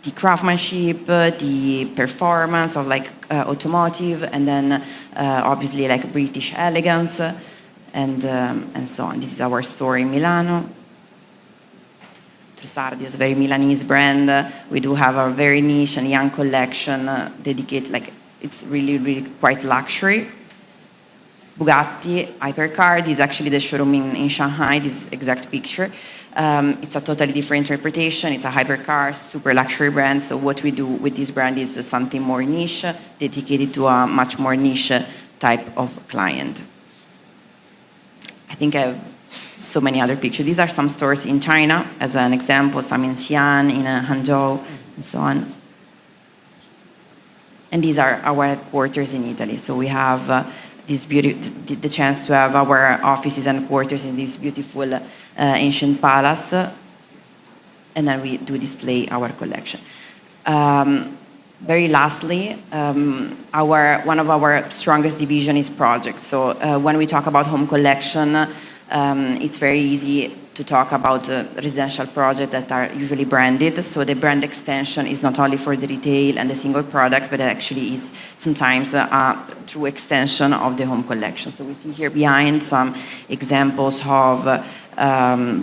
the craftsmanship, the performance of like automotive, and then obviously like British elegance, and so on. This is our store in Milano. Sardi is a very Milanese brand. We do have a very niche and young collection dedicated, like it's really, really quite luxury. Bugatti, Hypercar, this is actually the showroom in Shanghai, this exact picture. It's a totally different interpretation. It's a hypercar, super luxury brand. So what we do with this brand is something more niche, dedicated to a much more niche type of client. I think I have so many other pictures. These are some stores in China, as an example, some in Xi'an, in Hangzhou, and so on. And these are our headquarters in Italy. So we have the chance to have our offices and quarters in this beautiful ancient palace, and then we do display our collection. Very lastly, one of our strongest division is projects. So when we talk about home collection, it's very easy to talk about residential projects that are usually branded. So the brand extension is not only for the retail and the single product, but it actually is sometimes a true extension of the home collection. So we see here behind some examples of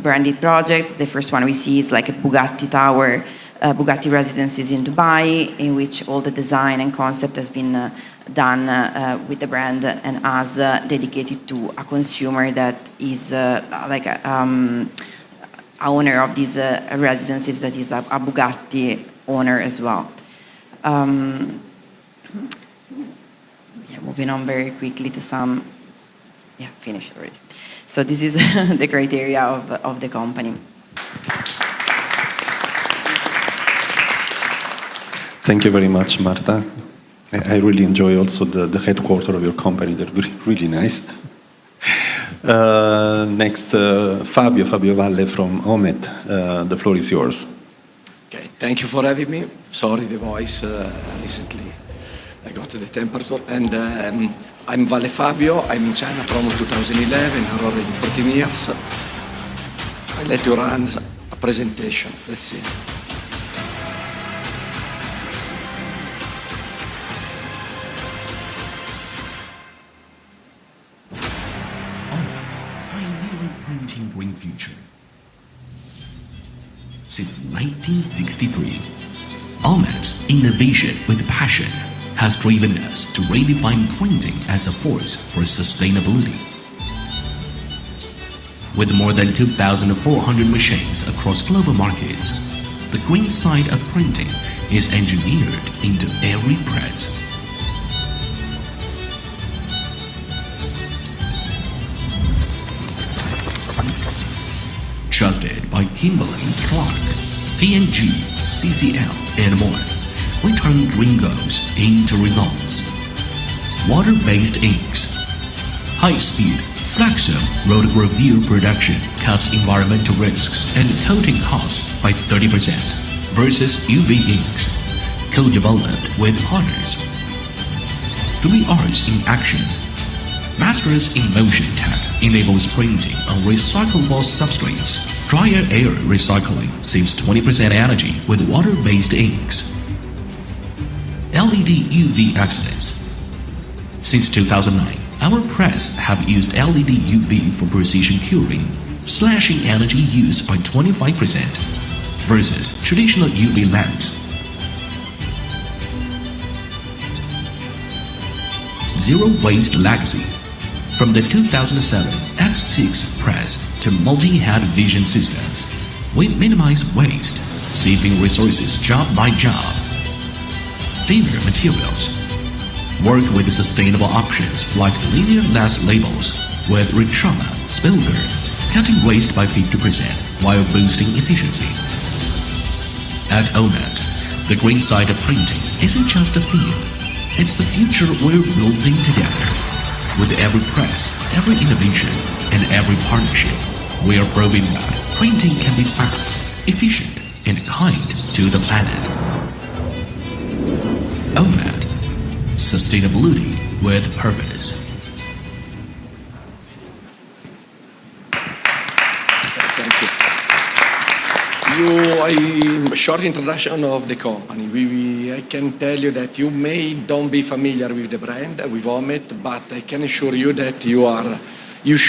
branded projects. The first one we see is like a Bugatti Tower, Bugatti Residences in Dubai, in which all the design and concept has been done with the brand and as dedicated to a consumer that is like a owner of these residences, that is a Bugatti owner as well. Moving on very quickly to some, finished already. So this is the criteria of the company. Thank you very much, Marta. I really enjoy also the headquarters of your company. They're really nice. Next, Fabio Valle from Omet. The floor is yours. Okay, thank you for having me. Sorry, the voice recently. I got the temperature. And I'm Valle Fabio. I'm in China from 2011. I'm already 14 years. I'll let you run a presentation. Let's see. Green future. Since 1963, Omet's innovation with passion has driven us to redefine printing as a force for sustainability. With more than 2,400 machines across global markets, the green side of printing is engineered into every press. Trusted by Kimberly-Clark, P&G, CCL, and more, we turn green goals into results. Water-based inks. High-speed, flexible rotogravure production cuts environmental risks and coating costs by 30% versus UV inks, co-developed with partners. 3Rs in action. Masters in Motion Tech enables printing on recyclable substrates. Dryer air recycling saves 20% energy with water-based inks. LED UV excellence. Since 2009, Our press have used LED UV for precision curing, slashing energy use by 25% versus traditional UV lamps. Zero waste legacy. From the 2007 X6 press to multi-head vision systems, we minimize waste, saving resources job by job. Thinner materials. Work with sustainable options like linear-less labels with retrauma, spilger, cutting waste by 50% while boosting efficiency. At OMAT, the green side of printing isn't just a theme, it's the future we're building together. With every press, every innovation, and every partnership, we are proving that printing can be fast, efficient, and kind to the planet. OMAT, sustainability with purpose. Thank you. A short introduction of the company. I can tell you that you don't be familiar with the brand, with Omet, but I can assure you that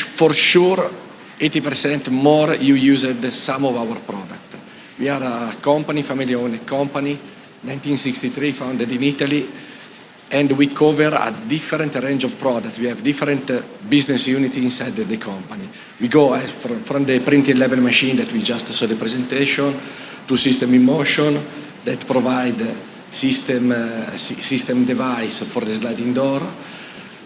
for sure 80% more you used some of our product. We are a company, family-owned company, 1963, founded in Italy, and we cover a different range of products. We have different business units inside the company. We go from the printing level machine that we just saw the presentation to system in motion that provide system device for the sliding door,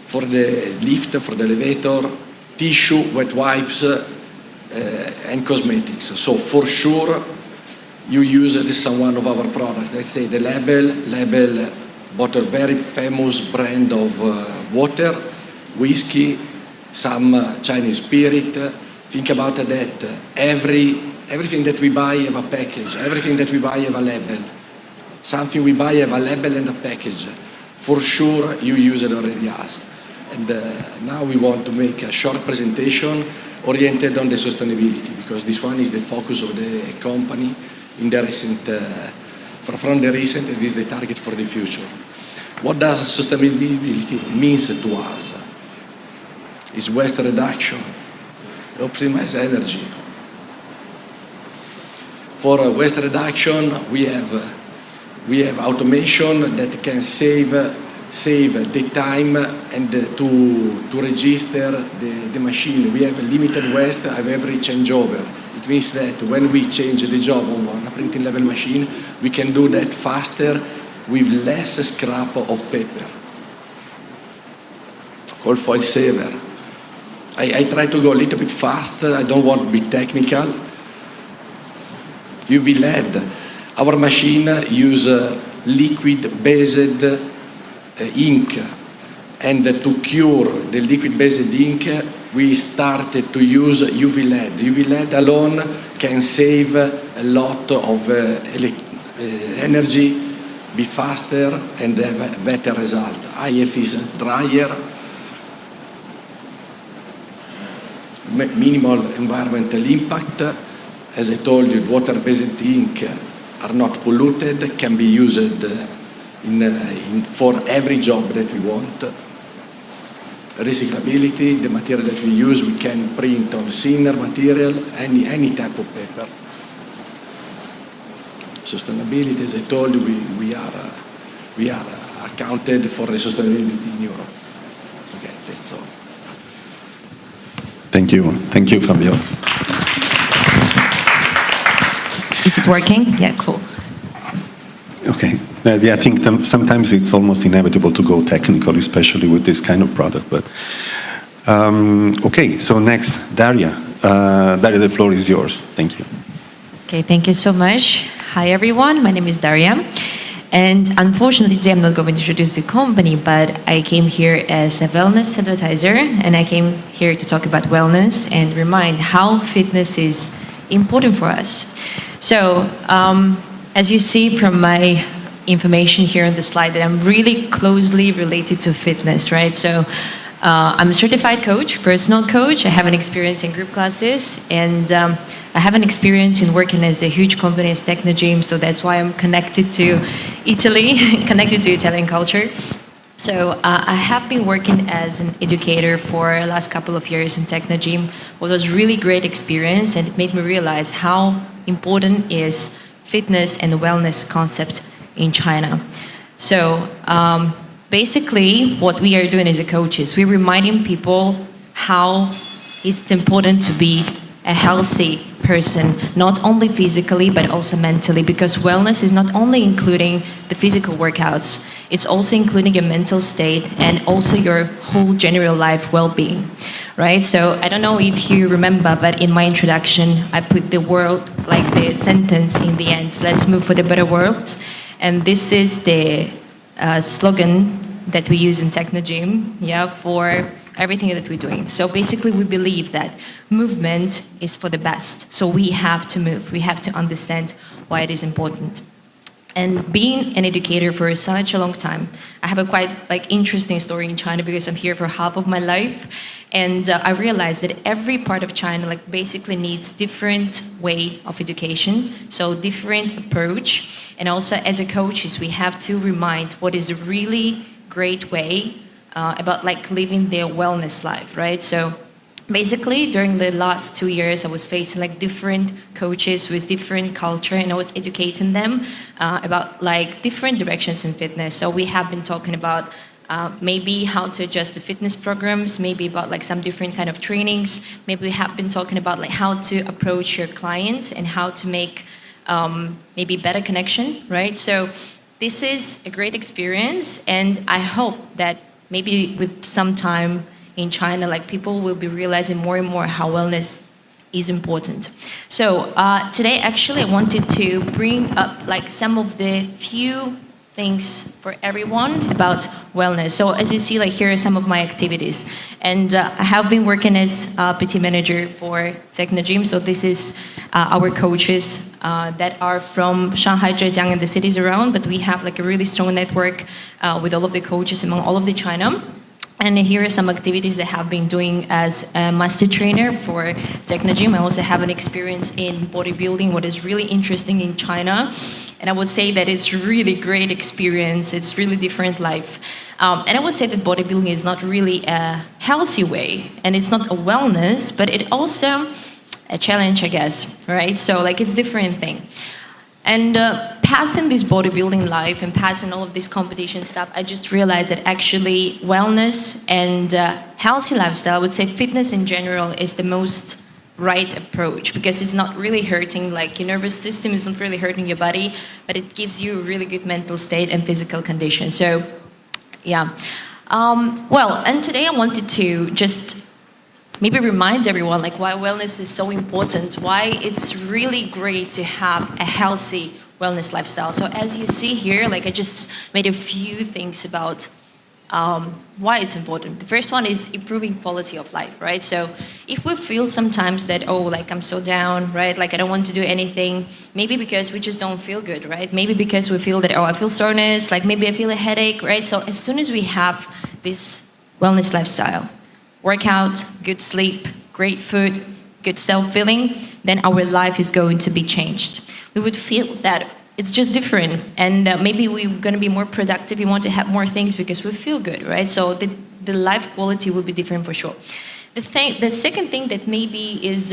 for the lift, for the elevator, tissue, wet wipes, and cosmetics. So for sure, you use some one of our products. Let's say the Label bought a very famous brand of water, whiskey, some Chinese spirit. Think about that. Everything that we buy have a package. Everything that we buy have a label. Something we buy have a label and a package. For sure, you use it already as. And now we want to make a short presentation oriented on the sustainability, because this one is the focus of the company in the recent, from the recent, it is the target for the future. What does sustainability means to us? It's waste reduction, optimize energy. For waste reduction, we have automation that can save the time and to register the machine. We have a limited waste of every changeover. It means that when we change the job on a printing level machine, we can do that faster with less scrap of paper. Called foil saver. I try to go a little bit faster. I don't want to be technical. UV LED. Our machine use liquid-based ink, and to cure the liquid-based ink, we started to use UV LED. UV LED alone can save a lot of energy, be faster, and have a better result. IF is drier, minimal environmental impact. As I told you, water-based ink are not polluted, can be used for every job that we want. Recyclability, the material that we use, we can print on thinner material, any type of paper. Sustainability, as I told you, we are accounted for the sustainability in Europe. Okay, that's all. Thank you, Fabio. Is it working? Yeah, cool. Okay. Yeah, I think sometimes it's almost inevitable to go technical, especially with this kind of product. But okay, so next, Daria. Daria, the floor is yours. Thank you. Okay, thank you so much. Hi, everyone. My name is Daria. And unfortunately, today I'm not going to introduce the company, but I came here as a wellness advertiser, and I came here to talk about wellness and remind how fitness is important for us. So, as you see from my information here on the slide, that I'm really closely related to fitness, right? So I'm a certified coach, personal coach. I have an experience in group classes, and I have an experience in working as a huge company as Technogym, so that's why I'm connected to Italy, connected to Italian culture. So I have been working as an educator for the last couple of years in Technogym. It was really great experience, and it made me realize how important is fitness and wellness concept in China. So basically, what we are doing as a coaches, we're reminding people how it's important to be a healthy person, not only physically but also mentally, because wellness is not only including the physical workouts, it's also including your mental state and also your whole general life well-being, right? So I don't know if you remember, but in my introduction, I put the world, like the sentence in the end, let's move for the better world. And this is the slogan that we use in Technogym, yeah, for everything that we're doing. So basically, we believe that movement is for the best. So we have to move. We have to understand why it is important. And being an educator for such a long time, I have a quite interesting story in China because I'm here for half of my life, and I realized that every part of China basically needs different way of education, so different approach. And also as a coaches, we have to remind what is a really great way about living their wellness life, right? So basically, during the last 2 years, I was facing different coaches with different culture, and I was educating them about different directions in fitness. So we have been talking about maybe how to adjust the fitness programs, maybe about some different kind of trainings. Maybe we have been talking about how to approach your client and how to make maybe better connection, right? So this is a great experience, and I hope that maybe with some time in China, people will be realizing more and more how wellness is important. So today, actually, I wanted to bring up some of the few things for everyone about wellness. So as you see, here are some of my activities. And I have been working as a PT manager for Technogym. So this is our coaches that are from Shanghai, Zhejiang, and the cities around. But we have a really strong network with all of the coaches among all of the China. And here are some activities that I have been doing as a master trainer for Technogym. I also have an experience in bodybuilding, what is really interesting in China. And I would say that it's really great experience. It's really different life. And I would say that bodybuilding is not really a healthy way, and it's not a wellness, but it also a challenge, I guess, right? So it's different thing. And passing this bodybuilding life and passing all of this competition stuff, I just realized that actually wellness and healthy lifestyle, I would say fitness in general, is the most right approach, because it's not really hurting your nervous system, is not really hurting your body, but it gives you a really good mental state and physical condition. So, yeah. And today I wanted to just maybe remind everyone why wellness is so important, why it's really great to have a healthy wellness lifestyle. So as you see here, I just made a few things about why it's important. The first one is improving quality of life, right? So if we feel sometimes that, I'm so down, right? I don't want to do anything, maybe because we just don't feel good, right? Maybe because we feel that, I feel soreness, maybe I feel a headache, right? So as soon as we have this wellness lifestyle, workout, good sleep, great food, good self-feeling, then our life is going to be changed. We would feel that it's just different, and maybe we're going to be more productive. We want to have more things because we feel good, right? So the life quality will be different for sure. The second thing that maybe is,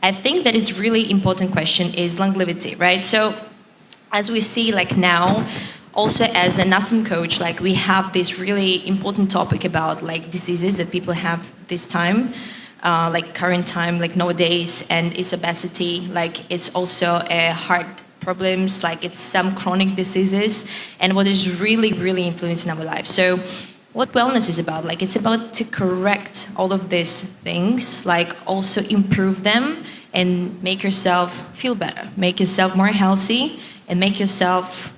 I think that is really important question is longevity, right? So as we see now, also as an awesome coach, we have this really important topic about diseases that people have this time, current time, nowadays, and it's obesity, it's also heart problems, it's some chronic diseases, and what is really, really influencing our life. So what wellness is about, it's about to correct all of these things, also improve them and make yourself feel better, make yourself more healthy, and make yourself,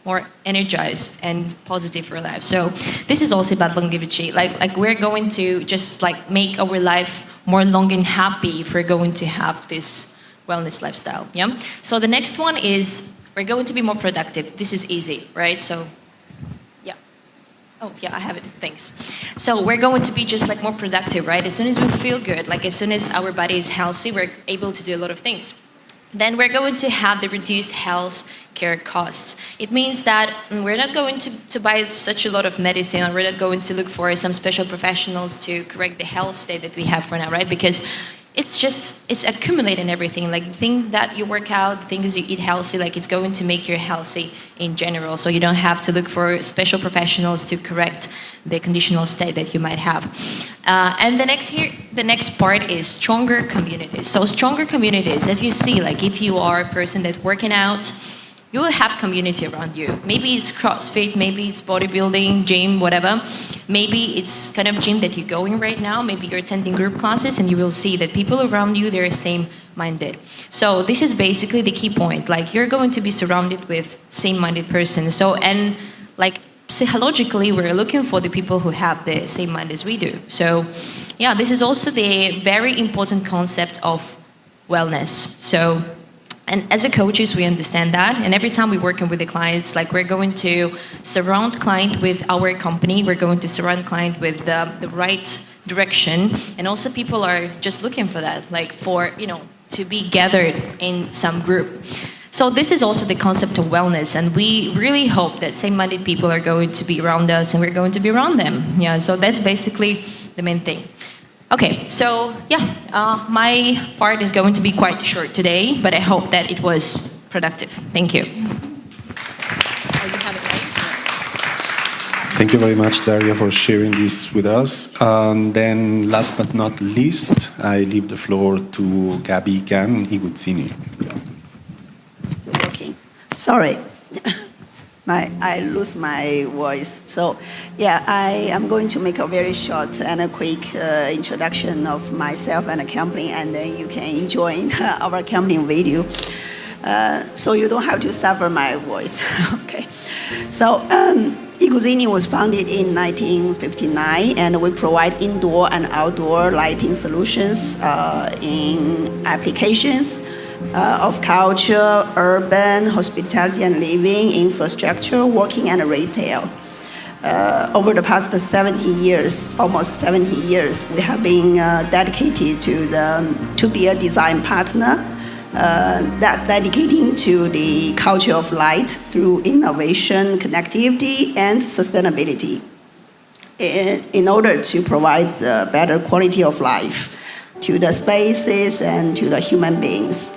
more energized and positive for life. So this is also about longevity. We're going to just make our life more long and happy if we're going to have this wellness lifestyle. Yeah. So the next one is we're going to be more productive. This is easy, right? So yeah. Oh yeah, I have it. Thanks. So we're going to be just more productive, right? As soon as we feel good, as soon as our body is healthy, we're able to do a lot of things. Then we're going to have the reduced health care costs. It means that we're not going to buy such a lot of medicine, or we're not going to look for some special professionals to correct the health state that we have for now, right? Because it's accumulating everything. Like, the thing that you work out, the things you eat healthy, like, it's going to make you healthy in general. So you don't have to look for special professionals to correct the conditional state that you might have. And the next part is stronger communities. So stronger communities, as you see, like, if you are a person that's working out, you will have community around you. Maybe it's CrossFit, maybe it's bodybuilding, gym, whatever. Maybe it's kind of gym that you're going right now. Maybe you're attending group classes, and you will see that people around you, they're same-minded. So this is basically the key point. Like, you're going to be surrounded with same-minded persons. So, and like, psychologically, we're looking for the people who have the same mind as we do. So yeah, this is also the very important concept of wellness. So, and as a coaches, we understand that. And every time we're working with the clients, like, we're going to surround client with our company. We're going to surround client with the right direction. And also people are just looking for that, like, for, to be gathered in some group. So this is also the concept of wellness. And we really hope that same-minded people are going to be around us, and we're going to be around them. Yeah, so that's basically the main thing. Okay, so yeah, my part is going to be quite short today, but I hope that it was productive. Thank you. Thank you very much, Daria, for sharing this with us. Then, last but not least, I leave the floor to Gabi Gan Iguzzini. It's working. Sorry. I lose my voice. So, yeah, I am going to make a very short and a quick introduction of myself and the company, and then you can join our company video. So you don't have to suffer my voice. Okay. So, Iguzzini was founded in 1959, and we provide indoor and outdoor lighting solutions in applications of culture, urban, hospitality and living, infrastructure, working and retail. Over the past 70 years, almost 70 years, we have been dedicated to be a design partner, dedicating to the culture of light through innovation, connectivity, and sustainability in order to provide the better quality of life to the spaces and to the human beings.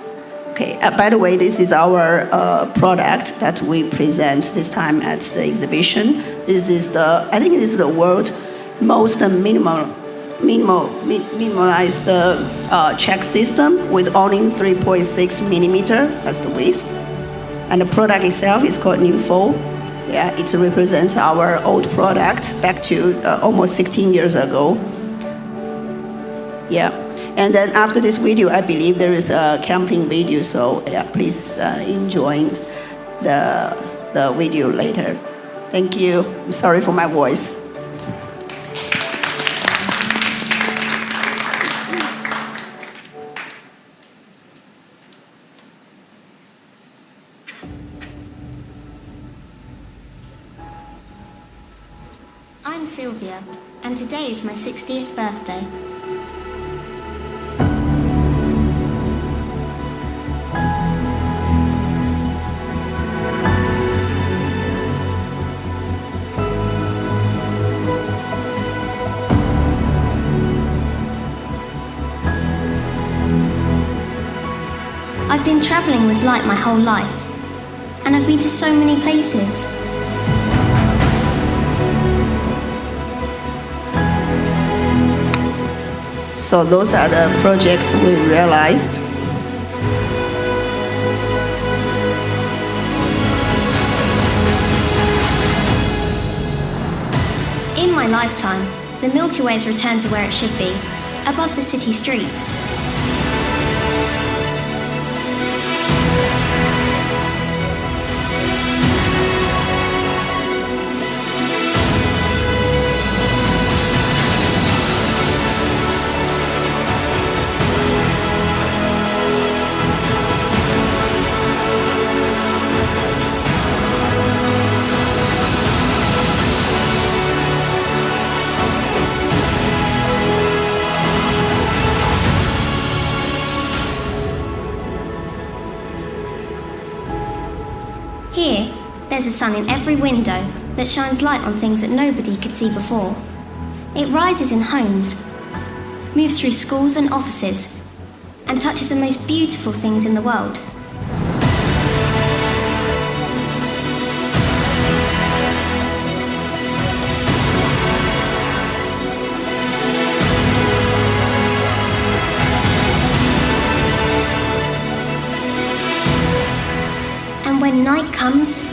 Okay. By the way, this is our product that we present this time at the exhibition. This is I think this is the world's most minimalized check system with only 3.6 millimeter as the width. And the product itself is called Newfo. Yeah, it represents our old product back to almost 16 years ago. Yeah. And then after this video, I believe there is a camping video, so yeah, please enjoy the video later. Thank you. I'm sorry for my voice. I'm Sylvia, and today is my 60th birthday. I've been travelling with light my whole life, and I've been to so many places. So those are the projects we realized. In my lifetime, the Milky Way has returned to where it should be, above the city streets. Here, there's a sun in every window that shines light on things that nobody could see before. It rises in homes, moves through schools and offices, and touches the most beautiful things in the world. And when night comes,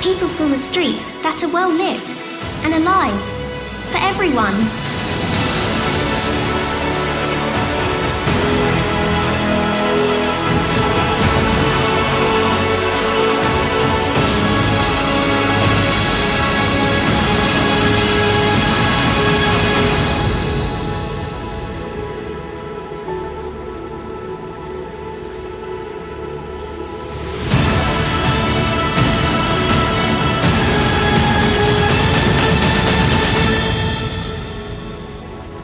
people fill the streets that are well lit and alive for everyone.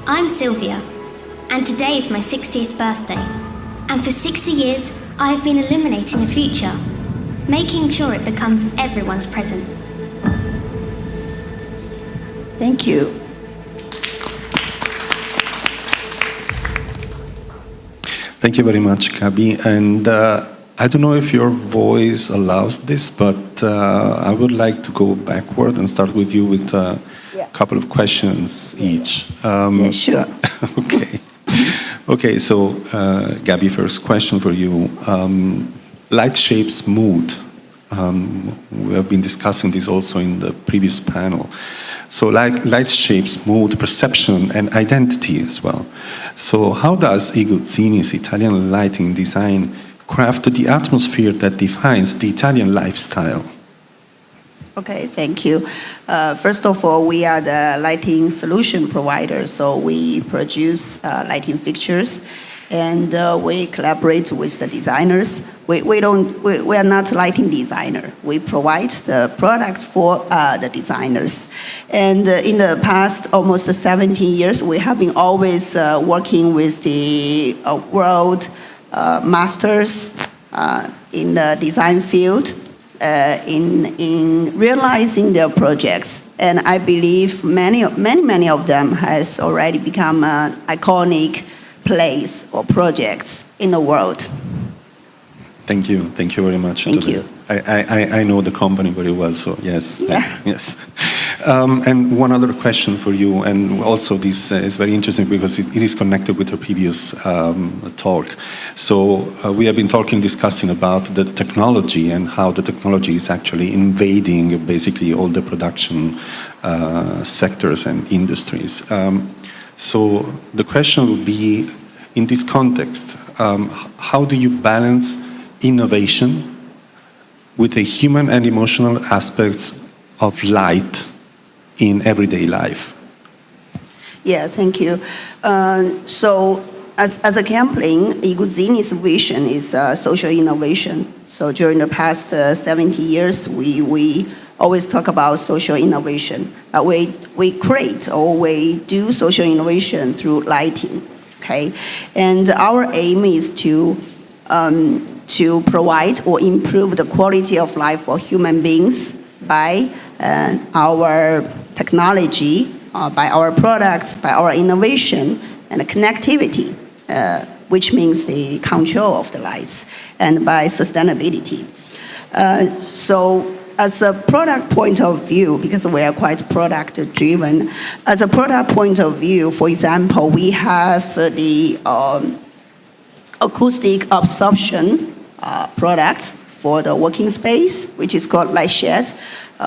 I'm Sylvia, and today is my 60th birthday. And for 60 years, I have been illuminating the future, making sure it becomes everyone's present. Thank you. Thank you very much, Gabi. And I don't know if your voice allows this, but I would like to go backward and start with you with a couple of questions each. Sure. Okay. Okay, so Gabi, first question for you. Light shapes mood. We have been discussing this also in the previous panel. So light shapes mood, perception, and identity as well. So how does Iguzzini's Italian lighting design craft the atmosphere that defines the Italian lifestyle? Okay, thank you. First of all, we are the lighting solution provider, so we produce lighting fixtures, and we collaborate with the designers. We are not lighting designer. We provide the products for the designers. And in the past almost 17 years, we have been always working with the world masters in the design field. In realizing their projects, and I believe many of them has already become an iconic place or projects in the world. Thank you very much. Thank you. I know the company very well, so yes. Yeah. Yes. And one other question for you, and also this is very interesting because it is connected with the previous talk. So we have been discussing about the technology and how the technology is actually invading basically all the production sectors and industries. So the question would be, in this context, how do you balance innovation with the human and emotional aspects of light in everyday life? Yeah, thank you. So as a company, Iguzzini's vision is social innovation. So during the past 70 years, we always talk about social innovation. We create or we do social innovation through lighting, okay? And our aim is to provide or improve the quality of life for human beings by our technology, by our products, by our innovation and connectivity, which means the control of the lights, and by sustainability. So as a product point of view, because we are quite product driven, as a product point of view, for example, we have the acoustic absorption products for the working space, which is called Light Shed,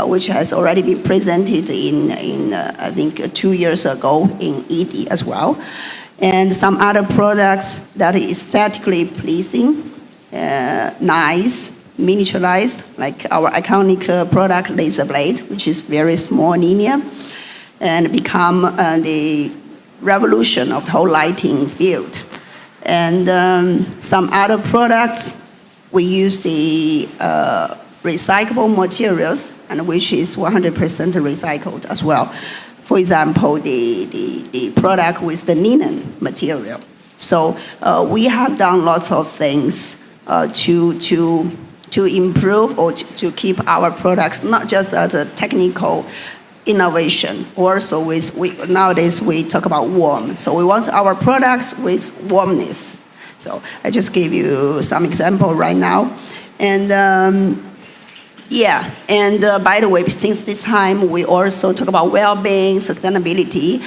which has already been presented in I think 2 years ago in ED as well. And some other products that is aesthetically pleasing, nice, miniaturized, like our iconic product Laser Blade, which is very small, linear, and become the revolution of the whole lighting field. And some other products, we use the recyclable materials, and which is 100% recycled as well. For example, the product with the linen material. So we have done lots of things to to improve or to keep our products not just as a technical innovation. Also, nowadays we talk about warm. So we want our products with warmness. So I just gave you some example right now, and by the way, since this time we also talk about well-being, sustainability.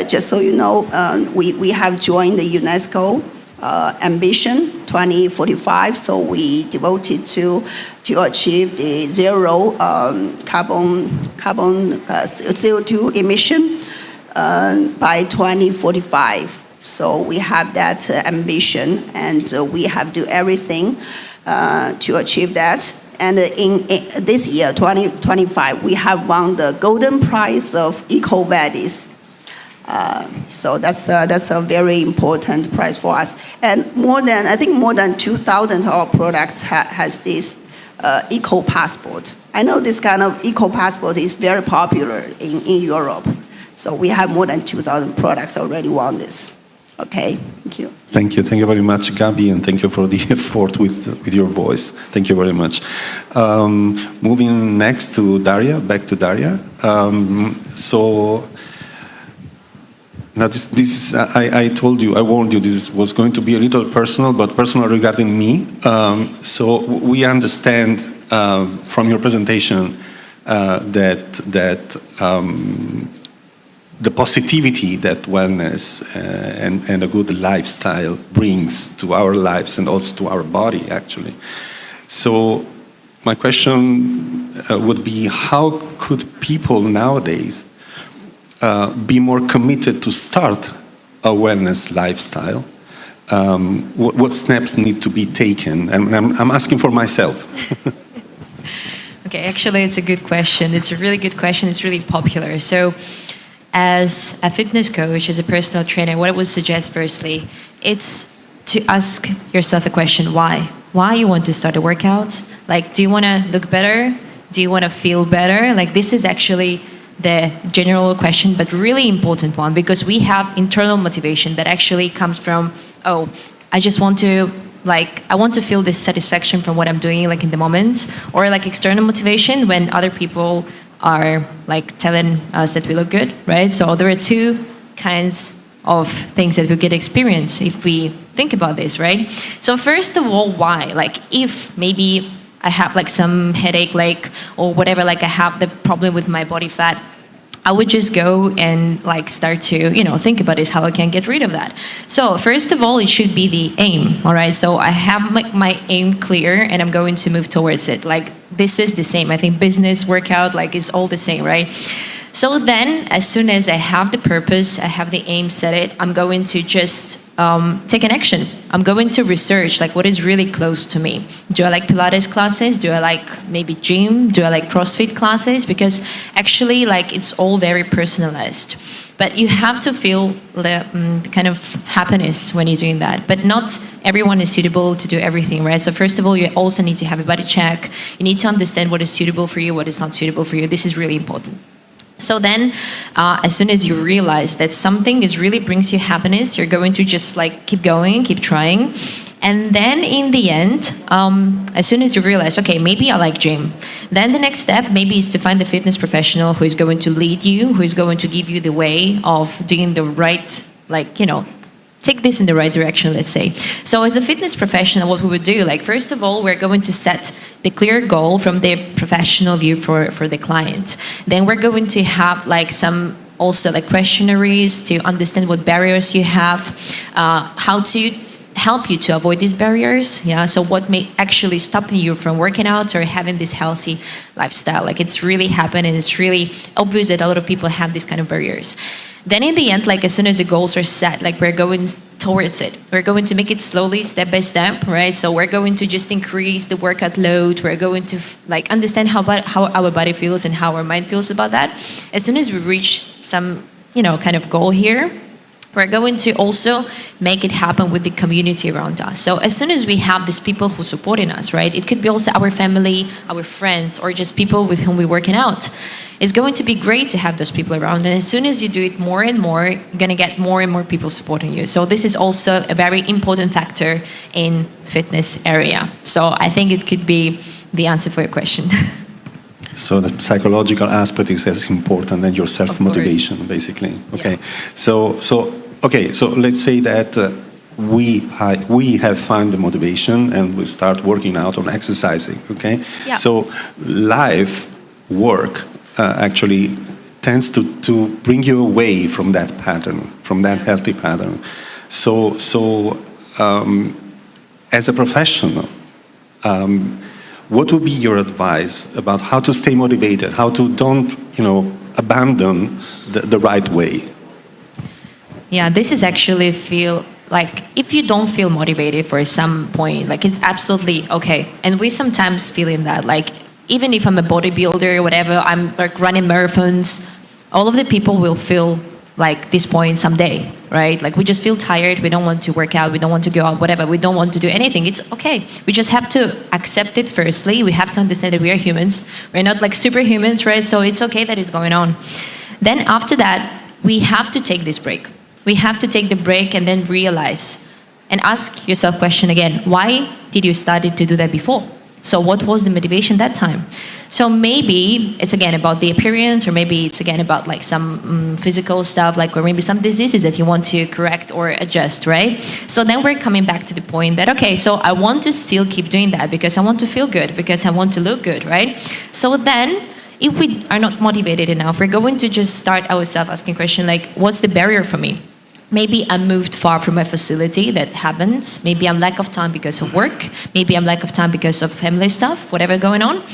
Just so you know, we have joined the UNESCO ambition 2045. So we devoted to achieve the zero carbon CO2 emission by 2045. So we have that ambition, and we have to do everything to achieve that. And in this year, 2025, we have won the Golden Prize of Eco-Vadis. So that's a very important prize for us. And more than 2,000 of our products has this eco passport. I know this kind of eco passport is very popular in Europe. So we have more than 2,000 products already won this. Okay, thank you. Thank you very much, Gabi, and thank you for the effort with your voice. Thank you very much. Moving next to Daria, back to Daria. So now this is, I told you, I warned you, this was going to be a little personal, but personal regarding me. So we understand from your presentation that the positivity that wellness and a good lifestyle brings to our lives and also to our body, actually. So my question would be, how could people nowadays be more committed to start a wellness lifestyle? What steps need to be taken? And I'm asking for myself. Okay, actually, it's a good question. It's a really good question. It's really popular. So, as a fitness coach, as a personal trainer, what I would suggest firstly, it's to ask yourself a question, why? Why you want to start a workout? Like, do you want to look better? Do you want to feel better? Like, this is actually the general question, but really important one, because we have internal motivation that actually comes from, oh, I just want to, like, I want to feel this satisfaction from what I'm doing, like in the moment, or like external motivation when other people are like telling us that we look good, right? So there are two kinds of things that we could experience if we think about this, right? So first of all, why? Like, if maybe I have like some headache, like, or whatever, like I have the problem with my body fat, I would just go and like start to, think about is how I can get rid of that. So first of all, it should be the aim, all right? So I have my aim clear and I'm going to move towards it. Like, this is the same. I think business, workout, like it's all the same, right? So then, as soon as I have the purpose, I have the aim set it, I'm going to just take an action. I'm going to research, like, what is really close to me. Do I like Pilates classes? Do I like maybe gym? Do I like CrossFit classes? Because actually, like, it's all very personalized. But you have to feel the kind of happiness when you're doing that. But not everyone is suitable to do everything, right? So first of all, you also need to have a body check. You need to understand what is suitable for you, what is not suitable for you. This is really important. So then, as soon as you realize that something is really brings you happiness, you're going to just like keep going, keep trying. And then in the end, as soon as you realize, okay, maybe I like gym, then the next step maybe is to find a fitness professional who is going to lead you, who is going to give you the way of doing the right, like, take this in the right direction, let's say. So as a fitness professional, what we would do, like, first of all, we're going to set the clear goal from the professional view for the client. Then we're going to have like some also like questionnaires to understand what barriers you have, how to help you to avoid these barriers. Yeah, so what may actually stop you from working out or having this healthy lifestyle. Like, it's really happened, and it's really obvious that a lot of people have these kind of barriers. Then in the end, like, as soon as the goals are set, like, we're going towards it. We're going to make it slowly, step by step, right? So we're going to just increase the workout load. We're going to like understand how our body feels and how our mind feels about that. As soon as we reach some, kind of goal here, we're going to also make it happen with the community around us. So as soon as we have these people who are supporting us, right? It could be also our family, our friends, or just people with whom we're working out. it's going to be great to have those people around. And as soon as you do it more and more, you're going to get more and more people supporting you. So this is also a very important factor in fitness area. So I think it could be the answer for your question. So the psychological aspect is as important than your self-motivation, basically. Okay. Yeah. So let's say that we have found the motivation and we start working out on exercising. Okay. Yeah. So life work actually tends to bring you away from that pattern, from that healthy pattern. So as a professional, what would be your advice about how to stay motivated, how to don't, abandon the right way? Yeah, this is actually feel like if you don't feel motivated for some point, like it's absolutely okay. And we sometimes feel in that, like even if I'm a bodybuilder or whatever, I'm like running marathons, all of the people will feel like this point someday, right? Like we just feel tired, we don't want to work out, we don't want to go out, whatever, we don't want to do anything. It's okay. We just have to accept it firstly. We have to understand that we are humans. We're not like superhumans, right? So it's okay that it's going on. Then after that, we have to take this break. We have to take the break and then realize and ask yourself question again, why did you start to do that before? So what was the motivation that time? So maybe it's again about the appearance, or maybe it's again about like some physical stuff, like or maybe some diseases that you want to correct or adjust, right? So then we're coming back to the point that, okay, so I want to still keep doing that because I want to feel good, because I want to look good, right? So then if we are not motivated enough, we're going to just start ourselves asking question like, what's the barrier for me? Maybe I'm moved far from my facility, that happens. Maybe I'm lack of time because of work. Maybe I'm lack of time because of family stuff, whatever going on.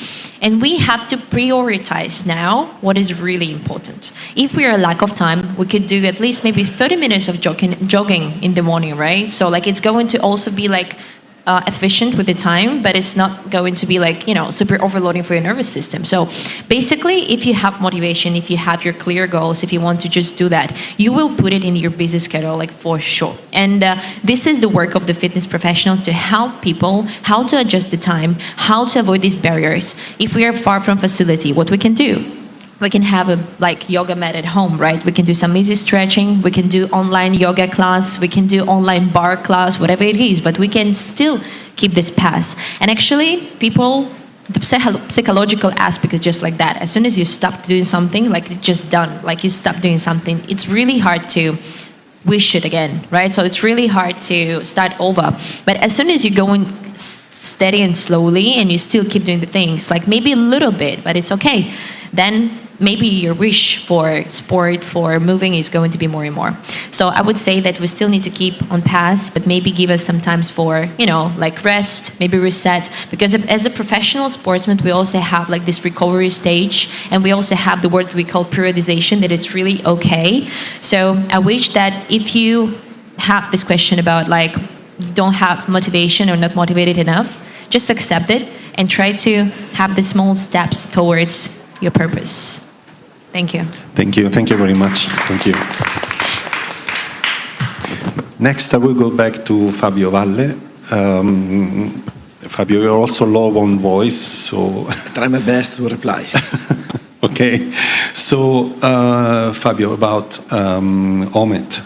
And we have to prioritize now what is really important. If we are lack of time, we could do at least maybe 30 minutes of jogging in the morning, right? So like it's going to also be like efficient with the time, but it's not going to be like, super overloading for your nervous system. So basically, if you have motivation, if you have your clear goals, if you want to just do that, you will put it in your busy schedule, like for sure. And this is the work of the fitness professional, to help people how to adjust the time, how to avoid these barriers. If we are far from facility, what we can do? We can have a yoga mat at home, right? We can do some easy stretching. We can do online yoga class. We can do online bar class, whatever it is. But we can still keep this path. And actually, people, the psychological aspect is just like that. As soon as you stop doing something, like it's just done. Like you stop doing something, it's really hard to wish it again, right? So it's really hard to start over. But as soon as you go in steady and slowly, and you still keep doing the things, like maybe a little bit, but it's okay, then maybe your wish for sport, for moving is going to be more and more. So I would say that we still need to keep on path, but maybe give us some times for, like rest, maybe reset. Because as a professional sportsman, we also have like this recovery stage, and we also have the word we call periodization, that it's really okay. So I wish that if you have this question about like, you don't have motivation or not motivated enough, just accept it and try to have the small steps towards your purpose. Thank you. Thank you. Thank you very much. Thank you. Next, I will go back to Fabio Valle. Fabio, you're also low on voice, so... I try my best to reply. Okay. So, Fabio, about Omet.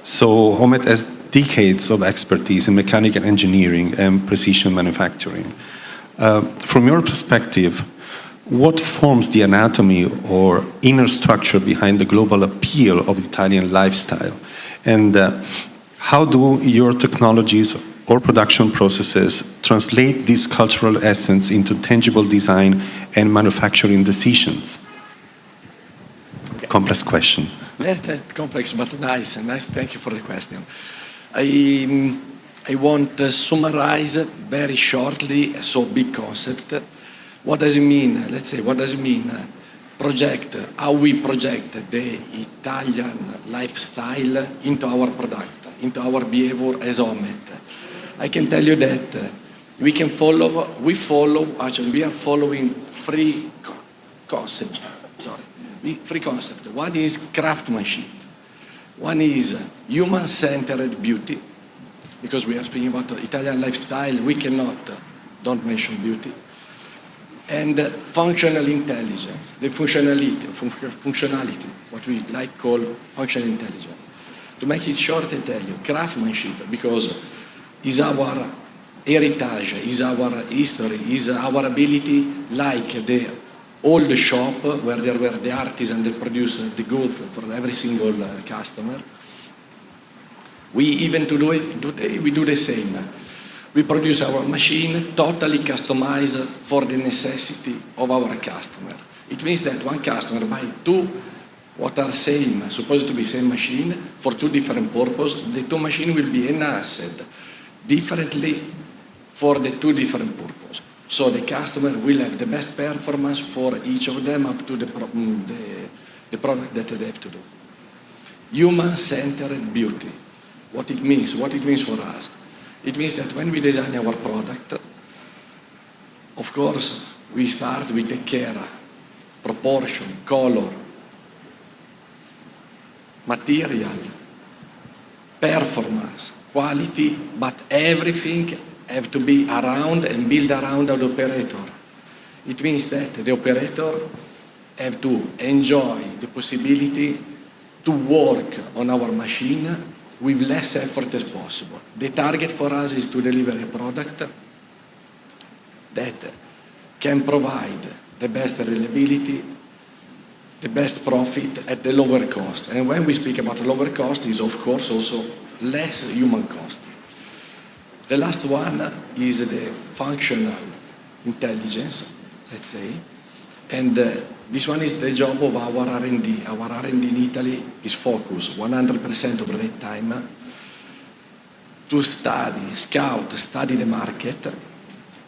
So, Omet has decades of expertise in mechanical engineering and precision manufacturing. From your perspective, what forms the anatomy or inner structure behind the global appeal of Italian lifestyle? And how do your technologies or production processes translate this cultural essence into tangible design and manufacturing decisions? Okay. Complex question. Yeah, complex but nice. Thank you for the question. I want to summarize very shortly, so big concept. What does it mean? Let's say, what does it mean? How we project the Italian lifestyle into our product, into our behavior as Omet. I can tell you that we are following three concepts. Three concepts. One is craftsmanship. One is human-centered beauty, because we are speaking about Italian lifestyle, we cannot don't mention beauty. and functional intelligence, the functionality, what we like call functional intelligence. To make it short, I tell you, craftsmanship, because is our heritage, is our history, is our ability, like the old shop where there were the artisans that produced the goods for every single customer. We even today we do the same. We produce our machine totally customized for the necessity of our customer. It means that one customer buy two what are same, supposed to be same machine for two different purposes. The two machines will be enhanced differently for the two different purposes. So the customer will have the best performance for each of them up to the product that they have to do. Human-centered beauty. What it means for us. It means that when we design our product, of course, we take care, proportion, color, material, performance, quality, but everything have to be around and build around the operator. It means that the operator have to enjoy the possibility to work on our machine with less effort as possible. The target for us is to deliver a product that can provide the best reliability, the best profit at the lower cost. And when we speak about lower cost, is of course also less human cost. The last one is the functional intelligence, let's say. And this one is the job of our R&D. Our R&D in Italy is focused 100% of the time to study the market,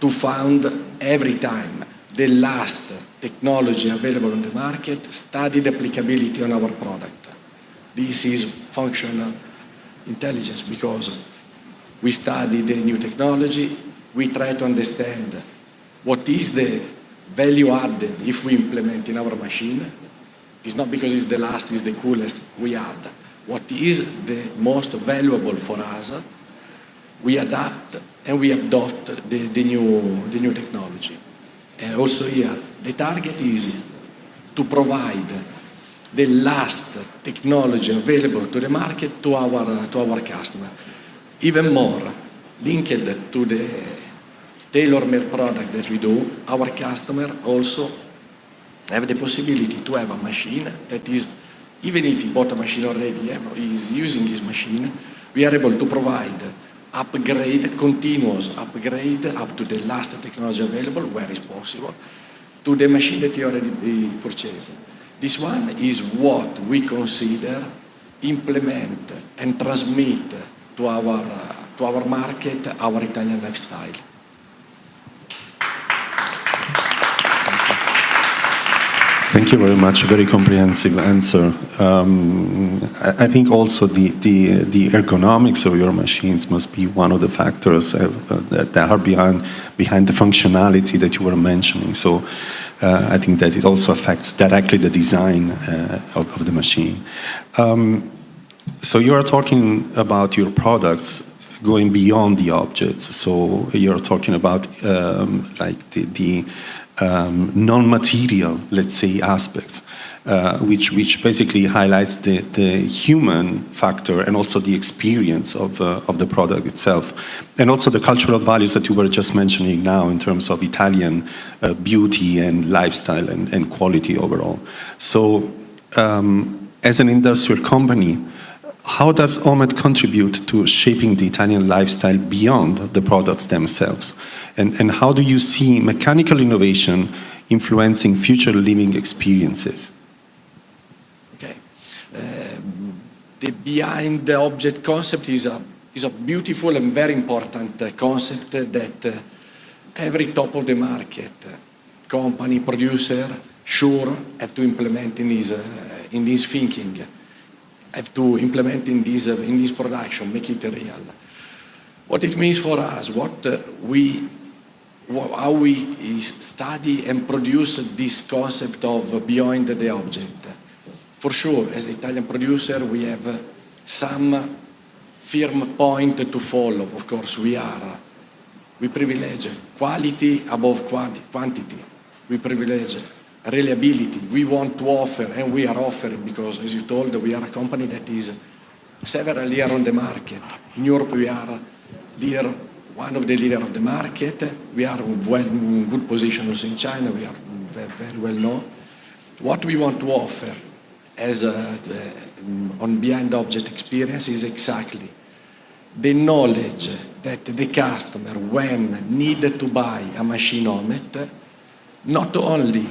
to find every time the last technology available on the market, study the applicability on our product. This is functional intelligence because we study the new technology, we try to understand what is the value added if we implement in our machine. It's not because it's the last, it's the coolest, we add. What is the most valuable for us, we adapt and we adopt the new technology. And also here, the target is to provide the last technology available to the market to our customer. Even more, linked to the tailor-made product that we do, our customer also have the possibility to have a machine that is, even if he bought a machine already, is using his machine, we are able to provide continuous upgrade up to the last technology available, where is possible, to the machine that he already purchased. This one is what we consider implement and transmit to our market, our Italian lifestyle. Thank you very much. Very comprehensive answer. I think also the ergonomics of your machines must be one of the factors that are behind the functionality that you were mentioning. So I think that it also affects directly the design of the machine. So you are talking about your products going beyond the objects. So you're talking about like the non-material, let's say, aspects, which basically highlights the human factor and also the experience of the product itself, and also the cultural values that you were just mentioning now in terms of Italian beauty and lifestyle and quality overall. So as an industrial company, how does Omet contribute to shaping the Italian lifestyle beyond the products themselves? And how do you see mechanical innovation influencing future living experiences? Okay. The behind the object concept is a beautiful and very important concept that every top of the market, company, producer, sure have to implement in his thinking. Have to implement in this production, make it real. What it means for us, how we study and produce this concept of beyond the object. For sure, as an Italian producer, we have some firm point to follow. Of course, we privilege quality above quantity. we privilege reliability. We want to offer, and we are offering, because as you told, we are a company that is several years on the market. In Europe, we are one of the leaders of the market. We are in good position also in China. We are very, very well known. What we want to offer as on behind object experience is exactly the knowledge that the customer, when needed to buy a machine omet, not only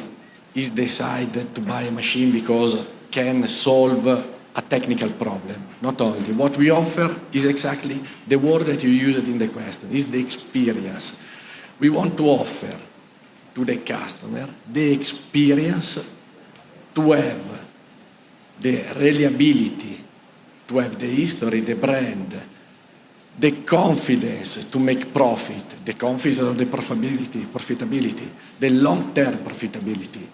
is decided to buy a machine because can solve a technical problem. Not only. What we offer is exactly the word that you used in the question, is the experience. We want to offer to the customer the experience to have the reliability, to have the history, the brand, the confidence to make profit, the confidence of the profitability, the long-term profitability.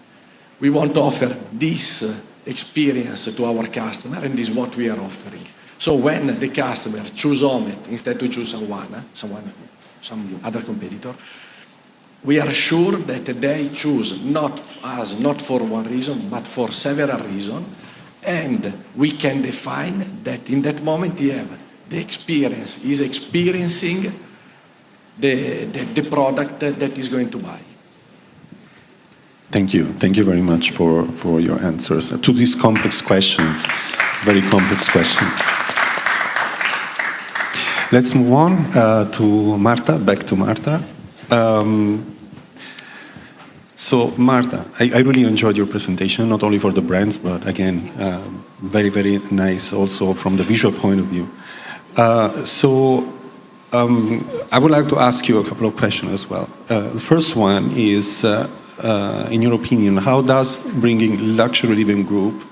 We want to offer this experience to our customer, and this is what we are offering. So when the customer choose Omet instead to choose some other competitor, we are sure that they choose not us, not for one reason, but for several reasons, and we can define that in that moment you have the experience, is experiencing the product that is going to buy. Thank you. Thank you very much for your answers to these complex questions, very complex questions. Let's move on to Marta, back to Marta. So Marta, I really enjoyed your presentation, not only for the brands, but again, very, very nice also from the visual point of view. I would like to ask you a couple of questions as well. The first one is, in your opinion, how does bringing luxury living group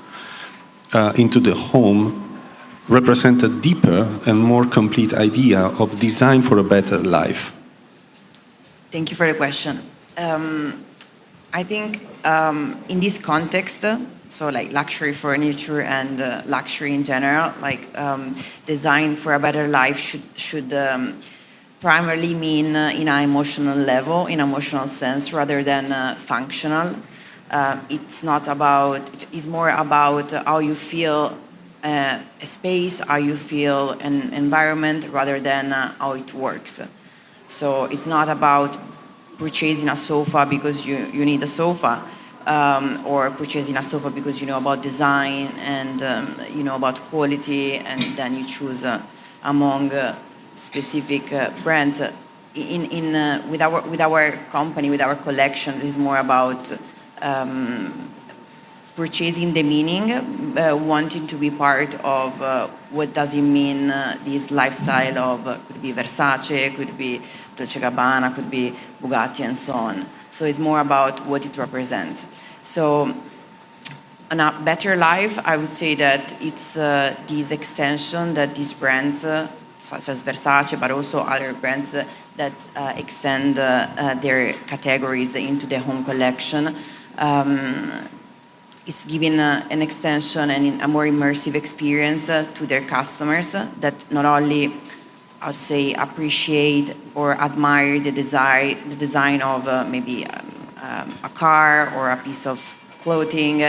into the home represent a deeper and more complete idea of design for a better life? Thank you for the question. I think in this context, so like luxury furniture and luxury in general, like design for a better life should primarily mean in an emotional level, in an emotional sense, rather than functional. It's more about how you feel a space, how you feel an environment, rather than how it works. So it's not about purchasing a sofa because you need a sofa, or purchasing a sofa because you know about design and you know about quality, and then you choose among specific brands. With our company, with our collections, is more about purchasing the meaning, wanting to be part of what does it mean, this lifestyle of, could be Versace, could be Dolce & Gabbana, could be Bugatti, and so on. So it's more about what it represents. So on a better life, I would say that it's this extension that these brands, such as Versace, but also other brands that extend their categories into the home collection, is giving an extension and a more immersive experience to their customers that not only, I would say, appreciate or admire the design of maybe a car or a piece of clothing,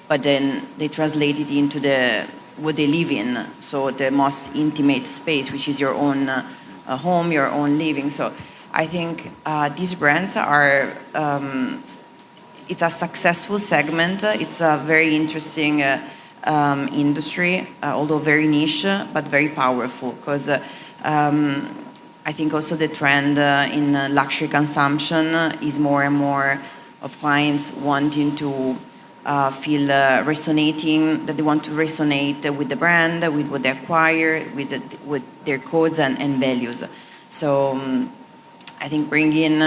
but then they translate it into what they live in, so the most intimate space, which is your own home, your own living. So I think these brands are, it's a successful segment. It's a very interesting industry, although very niche, but very powerful, because I think also the trend in luxury consumption is more and more of clients wanting to feel resonating, that they want to resonate with the brand, with what they acquire, with their codes and values. So I think bringing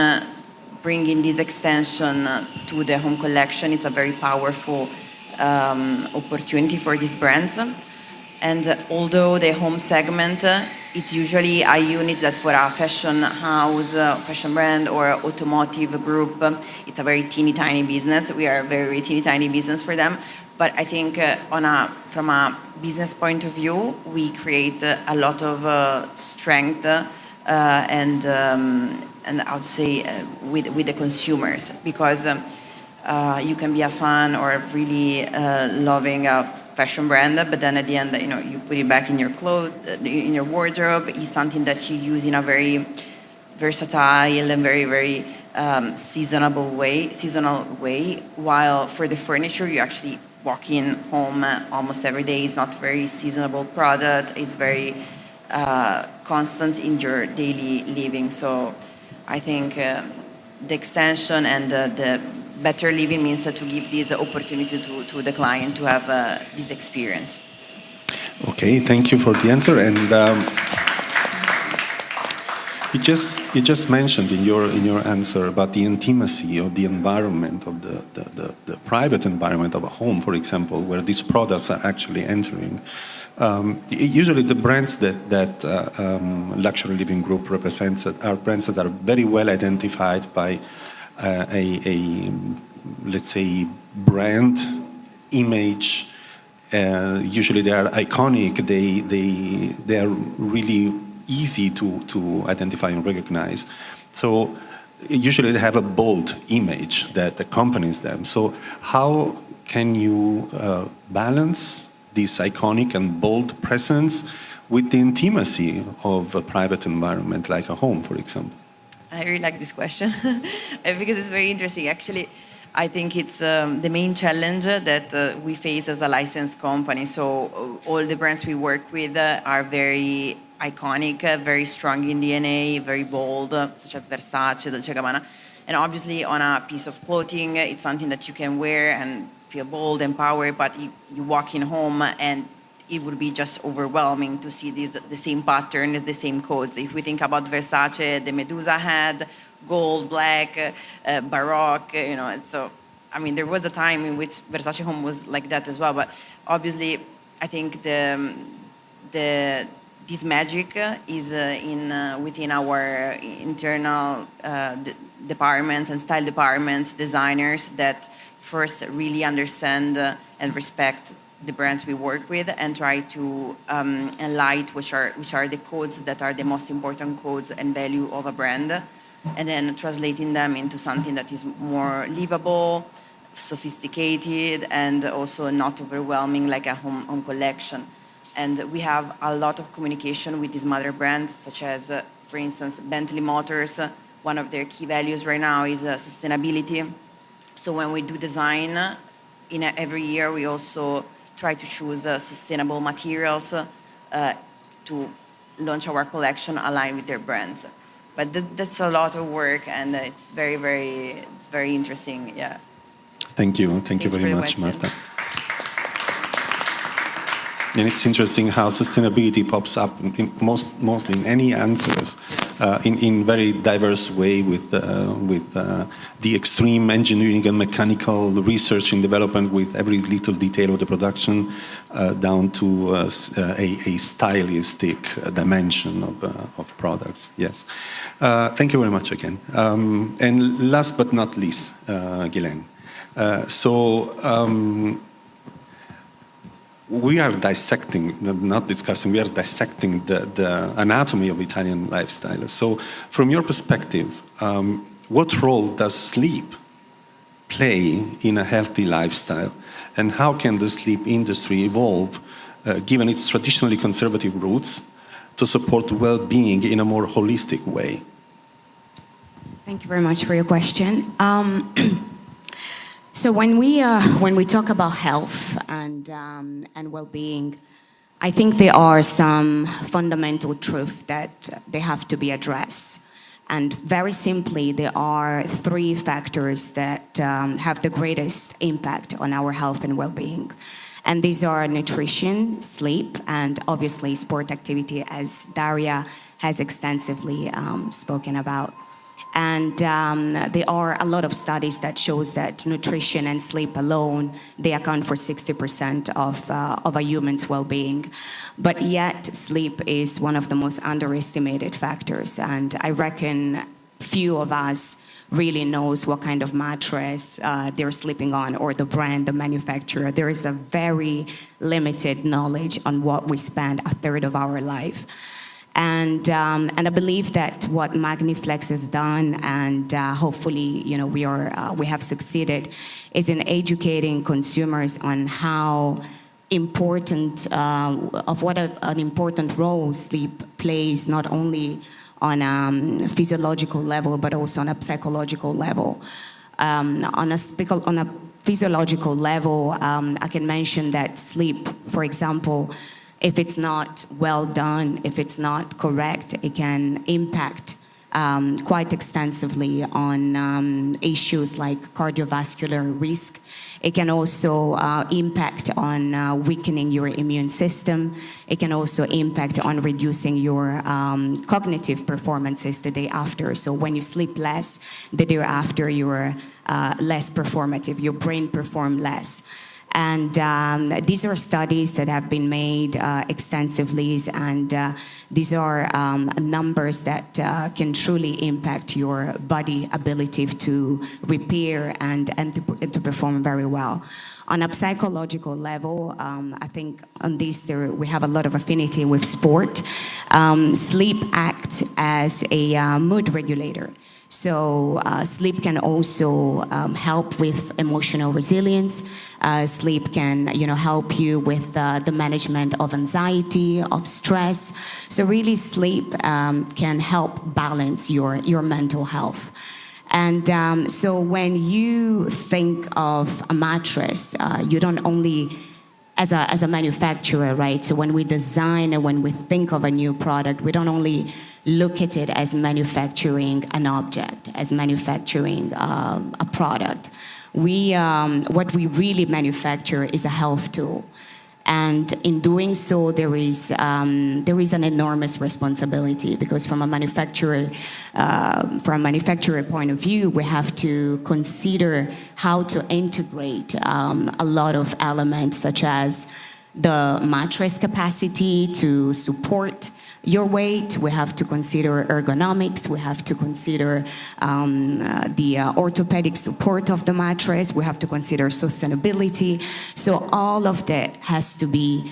this extension to the home collection, it's a very powerful opportunity for these brands. And although the home segment, it's usually a unit that's for a fashion house, fashion brand, or automotive group. It's a very teeny tiny business. We are a very teeny tiny business for them. But I think from a business point of view, we create a lot of strength and I would say with the consumers, because You can be a fan or really loving a fashion brand, but then at the end, you put it back in your clothes, in your wardrobe. It's something that you use in a very versatile and very, very seasonal way. While for the furniture, you actually walk in home almost every day. It's not very seasonable product. It's very constant in your daily living. So I think the extension and the better living means to give this opportunity to the client to have this experience. Okay, thank you for the answer. And you just mentioned in your answer about the intimacy of the environment, of the private environment of a home, for example, where these products are actually entering. Usually the brands that Luxury Living Group represents are brands that are very well identified by let's say, brand image. Usually they are iconic. They are really easy to identify and recognize. So usually they have a bold image that accompanies them. So how can you balance this iconic and bold presence with the intimacy of a private environment like a home, for example? I really like this question because it's very interesting. Actually, I think it's the main challenge that we face as a licensed company. So all the brands we work with are very iconic, very strong in DNA, very bold, such as Versace, Dolce & Gabbana. And obviously on a piece of clothing, it's something that you can wear and feel bold, empowered, but you walk in home and it would be just overwhelming to see the same pattern, the same codes. If we think about Versace, the Medusa head, gold, black, Baroque, so, I mean, there was a time in which Versace home was like that as well, but obviously, I think this magic is within our internal departments and style departments, designers that first really understand and respect the brands we work with and try to enlight which are the codes that are the most important codes and value of a brand, and then translating them into something that is more livable, sophisticated, and also not overwhelming like a home collection. And we have a lot of communication with these mother brands, such as, for instance, Bentley Motors. One of their key values right now is sustainability. So when we do design, every year we also try to choose sustainable materials to launch our collection aligned with their brands. But that's a lot of work, and it's very interesting. Yeah. Thank you very much, Marta. And it's interesting how sustainability pops up mostly in any answers in very diverse way with the extreme engineering and mechanical research and development with every little detail of the production down to a stylistic dimension of products. Yes. Thank you very much again. And last but not least, Ghislaine. We are dissecting, not discussing, we are dissecting the anatomy of Italian lifestyle. So from your perspective, what role does sleep play in a healthy lifestyle? And how can the sleep industry evolve, given its traditionally conservative roots, to support well-being in a more holistic way? Thank you very much for your question. So when we talk about health and well-being, I think there are some fundamental truths that they have to be addressed. And very simply, there are three factors that have the greatest impact on our health and well-being. And these are nutrition, sleep, and obviously sport activity, as Daria has extensively spoken about. And there are a lot of studies that shows that nutrition and sleep alone, they account for 60% of a human's well-being. But yet, sleep is one of the most underestimated factors. And I reckon few of us really knows what kind of mattress they're sleeping on, or the brand, the manufacturer. There is a very limited knowledge on what we spend a third of our life. And I believe that what Magniflex has done, and hopefully, we have succeeded, is in educating consumers on how important what an important role sleep plays, not only on a physiological level but also on a psychological level. On a physiological level, I can mention that sleep, for example, if it's not well done, if it's not correct, it can impact quite extensively on issues like cardiovascular risk. It can also impact on weakening your immune system. It can also impact on reducing your cognitive performances the day after. So when you sleep less, the day after you're less performative, your brain performs less. And these are studies that have been made extensively, and these are numbers that can truly impact your body ability to repair and to perform very well. On a psychological level, I think on this we have a lot of affinity with sport. Sleep acts as a mood regulator. So sleep can also help with emotional resilience. Sleep can, help you with the management of anxiety, of stress. So really, sleep can help balance your mental health. And so when you think of a mattress, you don't only as a manufacturer, right? So when we design and when we think of a new product, we don't only look at it as manufacturing an object, as manufacturing a product. What we really manufacture is a health tool. And in doing so, there is an enormous responsibility, because from a manufacturer point of view, we have to consider how to integrate a lot of elements, such as the mattress capacity to support your weight. We have to consider ergonomics. We have to consider the orthopedic support of the mattress. We have to consider sustainability. So all of that has to be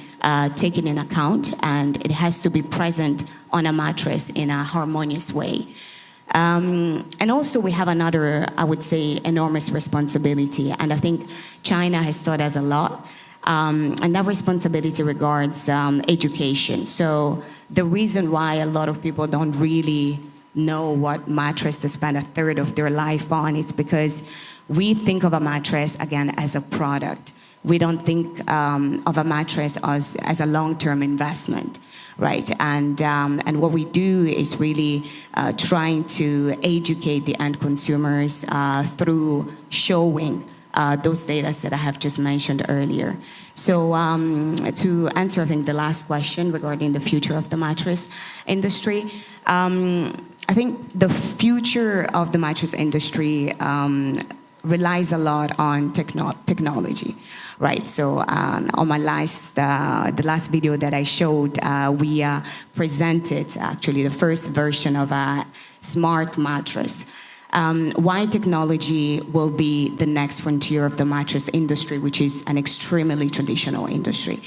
taken in account, and it has to be present on a mattress in a harmonious way. And also we have another, I would say, enormous responsibility, and I think China has taught us a lot. And that responsibility regards education. So the reason why a lot of people don't really know what mattress to spend a third of their life on, it's because we think of a mattress, again, as a product. We don't think of a mattress as a long-term investment, right? And what we do is really trying to educate the end consumers through showing those data that I have just mentioned earlier. So to answer, I think, the last question regarding the future of the mattress industry, I think the future of the mattress industry relies a lot on technology, right? So on my the last video that I showed, we presented actually the first version of a smart mattress. Why technology will be the next frontier of the mattress industry, which is an extremely traditional industry.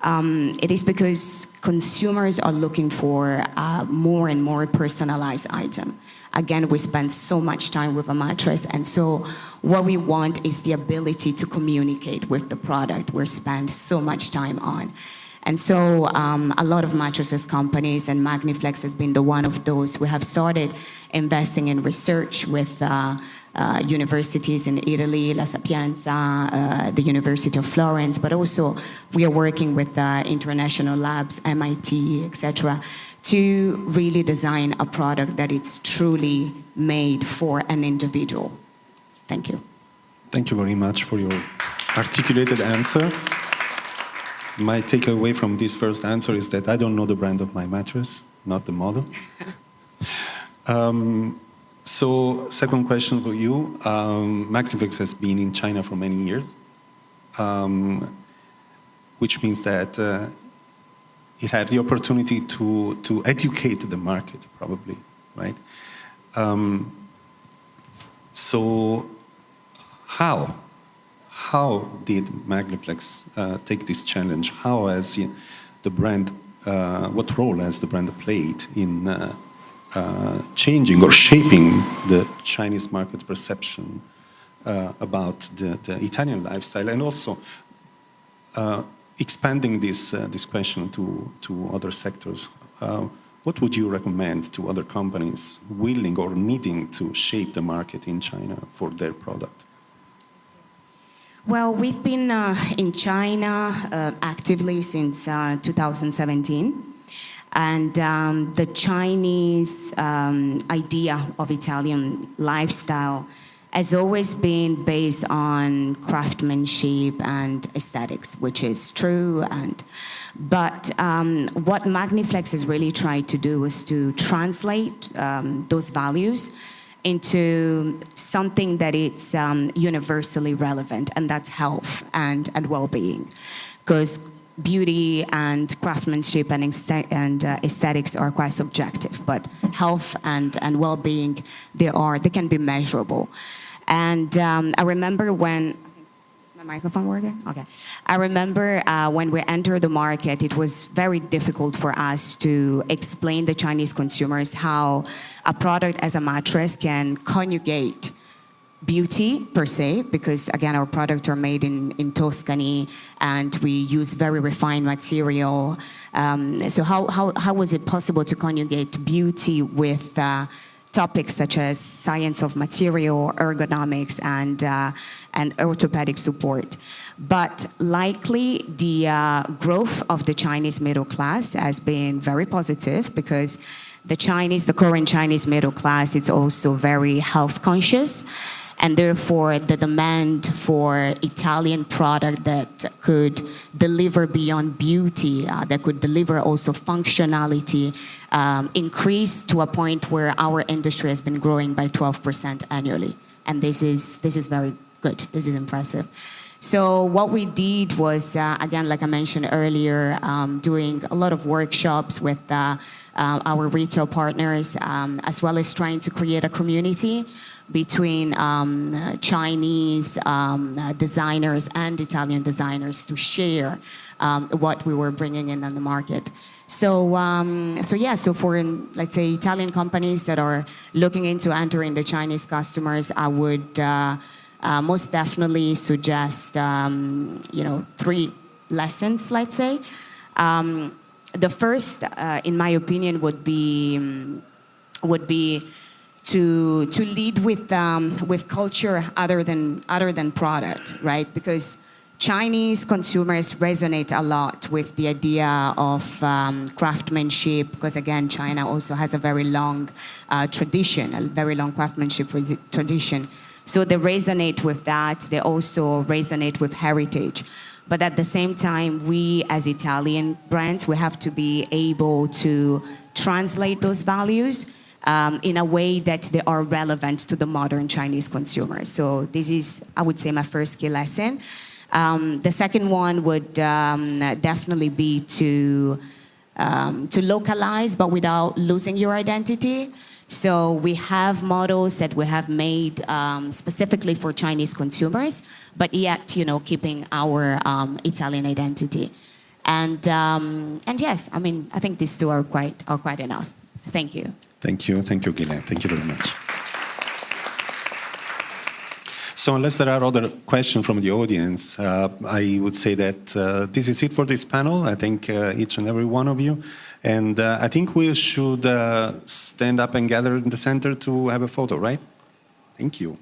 It is because consumers are looking for more and more personalized item. Again, we spend so much time with a mattress, and so what we want is the ability to communicate with the product we spend so much time on. And so a lot of mattresses companies, and Magniflex has been the one of those. We have started investing in research with universities in Italy, La Sapienza, the University of Florence, but also we are working with international labs, MIT, etc., to really design a product that is truly made for an individual. Thank you. Thank you very much for your articulated answer. My takeaway from this first answer is that I don't know the brand of my mattress, not the model. So, second question for you. Magniflex has been in China for many years, which means that it had the opportunity to educate the market, probably, right? So, how did Magniflex take this challenge? How has the brand what role has the brand played in changing or shaping the Chinese market perception about the Italian lifestyle, and also expanding this question to other sectors? What would you recommend to other companies willing or needing to shape the market in China for their product? Well, we've been in China actively since 2017. And the Chinese idea of Italian lifestyle has always been based on craftsmanship and aesthetics, which is true. But what Magniflex has really tried to do is to translate those values into something that it's universally relevant, and that's health and well-being. Because beauty and craftsmanship and aesthetics are quite subjective, but health and well-being, they can be measurable. And I remember when, is my microphone working? Okay. I remember when we entered the market, it was very difficult for us to explain to Chinese consumers how a product as a mattress can conjugate beauty per se, because again, our products are made in Tuscany and we use very refined material. So how was it possible to conjugate beauty with topics such as science of material, ergonomics, and orthopedic support? But likely the growth of the Chinese middle class has been very positive, because the current Chinese middle class is also very health conscious. And therefore, the demand for Italian product that could deliver beyond beauty, that could deliver also functionality, increased to a point where our industry has been growing by 12% annually. And this is very good. This is impressive. So what we did was, again, like I mentioned earlier, doing a lot of workshops with our retail partners, as well as trying to create a community between Chinese designers and Italian designers to share what we were bringing in on the market. So for, let's say, Italian companies that are looking into entering the Chinese customers, I would most definitely suggest, 3 lessons, let's say. The first, in my opinion, would be to lead with culture other than product, right? Because Chinese consumers resonate a lot with the idea of craftsmanship, because again, China also has a very long tradition, a very long craftsmanship tradition. So they resonate with that. They also resonate with heritage. But at the same time, we as Italian brands, we have to be able to translate those values in a way that they are relevant to the modern Chinese consumer. So this is, I would say, my first key lesson. The second one would definitely be to localize, but without losing your identity. So we have models that we have made specifically for Chinese consumers, but yet, keeping our Italian identity. And yes, I think these two are quite enough. Thank you. Thank you, Ghislaine. Thank you very much. So unless there are other questions from the audience, I would say that this is it for this panel. I thank each and every one of you. And I think we should stand up and gather in the center to have a photo, right? Thank you.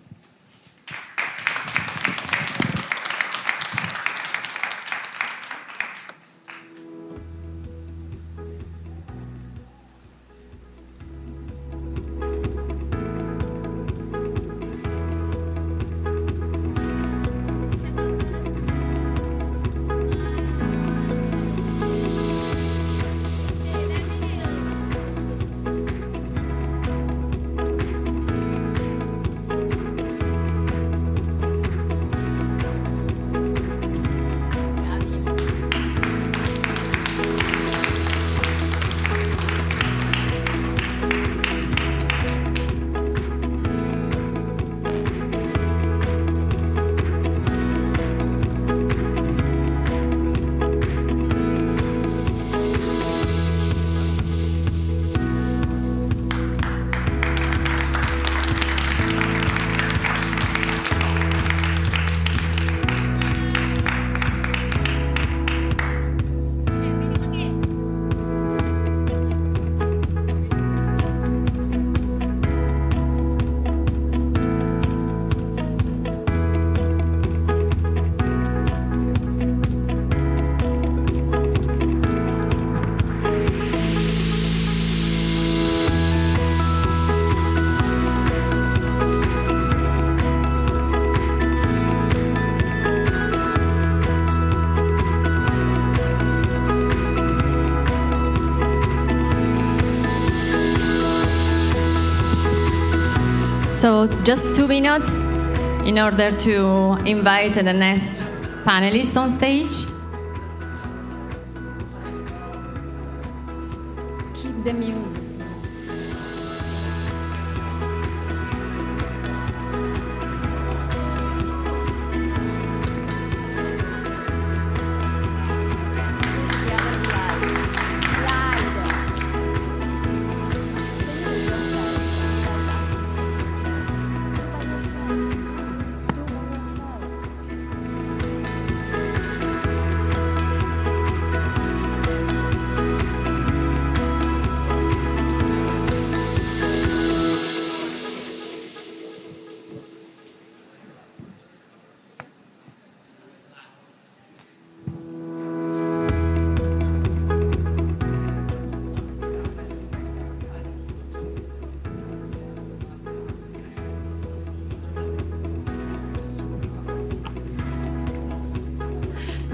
So just 2 minutes in order to invite the next panelists on stage. Keep the music.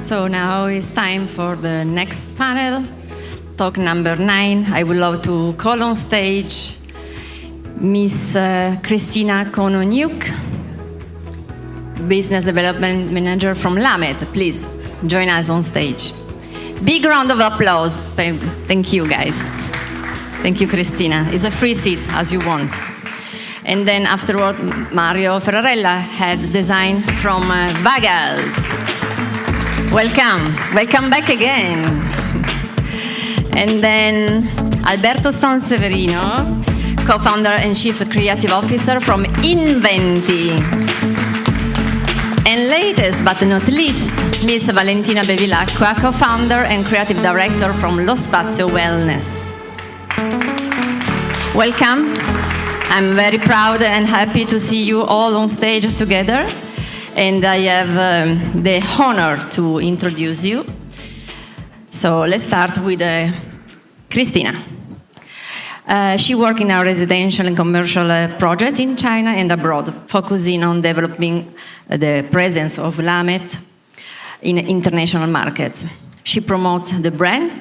So now it's time for the next panel, talk number 9. I would love to call on stage Miss Christina Kononyuk, Business Development Manager from Lamet. Please join us on stage. Big round of applause. Thank you, guys. Thank you, Christina. It's a free seat, as you want. And then afterward, Mario Ferrarella, Head Design from Vagas. Welcome back again. And then Alberto Sanseverino, co-founder and chief creative officer from Inventi. And latest but not least, Miss Valentina Bevilacqua, co-founder and creative director from Lo Spazio Wellness. Welcome. I'm very proud and happy to see you all on stage together. And I have the honor to introduce you. So let's start with Christina. She worked in a residential and commercial project in China and abroad, focusing on developing the presence of Lamet in international markets. She promotes the brand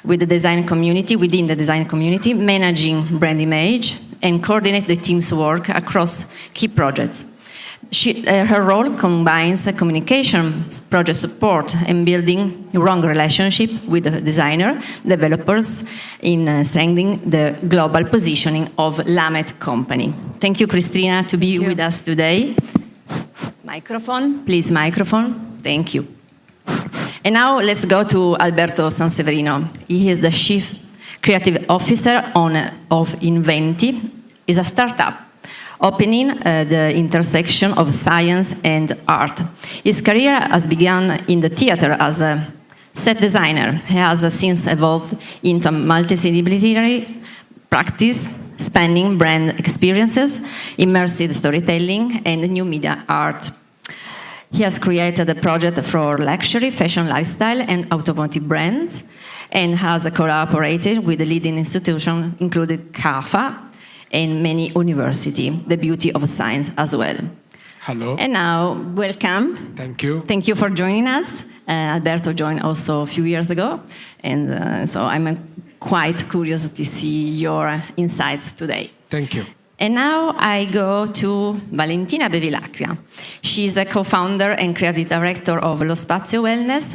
with the design community, within the design community, managing brand image, and coordinate the team's work across key projects. Her role combines communication, project support, and building a strong relationship with the designer, developers, in strengthening the global positioning of Lamet company. Thank you, Christina, to be with us today. Microphone, please, microphone. Thank you. And now let's go to Alberto Sanseverino. He is the Chief Creative Officer of Inventi. It's a startup opening the intersection of science and art. His career has begun in the theater as a set designer. He has since evolved into multidisciplinary practice, spanning brand experiences, immersive storytelling, and new media art. He has created a project for luxury, fashion, lifestyle, and automotive brands, and has collaborated with the leading institutions, including CAFA, and many universities, the beauty of science as well. Hello. And now, welcome. Thank you. Thank you for joining us. Alberto joined also a few years ago, and so I'm quite curious to see your insights today. Thank you. And now I go to Valentina Bevilacqua. She's a co-founder and creative director of Lo Spazio Wellness,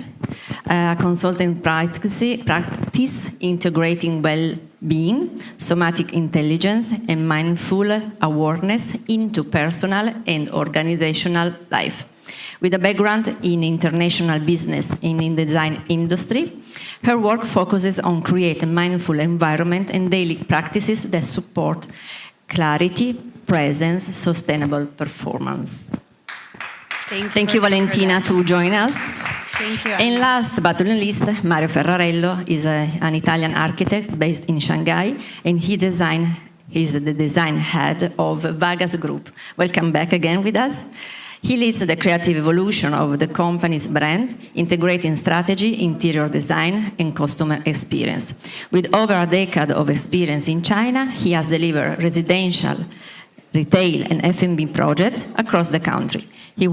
a consulting practice integrating well-being, somatic intelligence, and mindful awareness into personal and organizational life. With a background in international business and in the design industry, her work focuses on creating mindful environment and daily practices that support clarity, presence, sustainable performance. Thank you, Valentina, to join us. Thank you. And last but not least, Mario Ferrarello is an Italian architect based in Shanghai, and he's the design head of Vagas Group. Welcome back again with us. He leads the creative evolution of the company's brand, integrating strategy, interior design, and customer experience. With over a decade of experience in China, he has delivered residential, retail, and F&B projects across the country. He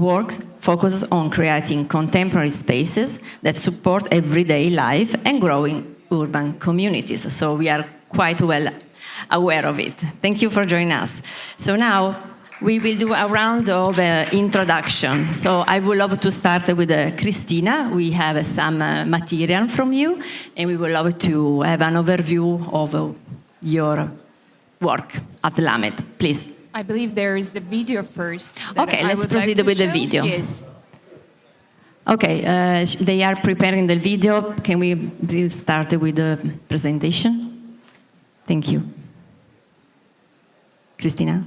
focuses on creating contemporary spaces that support everyday life and growing urban communities. So we are quite well aware of it. Thank you for joining us. So now, we will do a round of introduction. So I would love to start with Christina. We have some material from you, and we would love to have an overview of your work at Lamet. Please. I believe there is the video first. Okay, let's proceed with the video. Yes. Okay, they are preparing the video. Can we please start with the presentation? Thank you. Christina?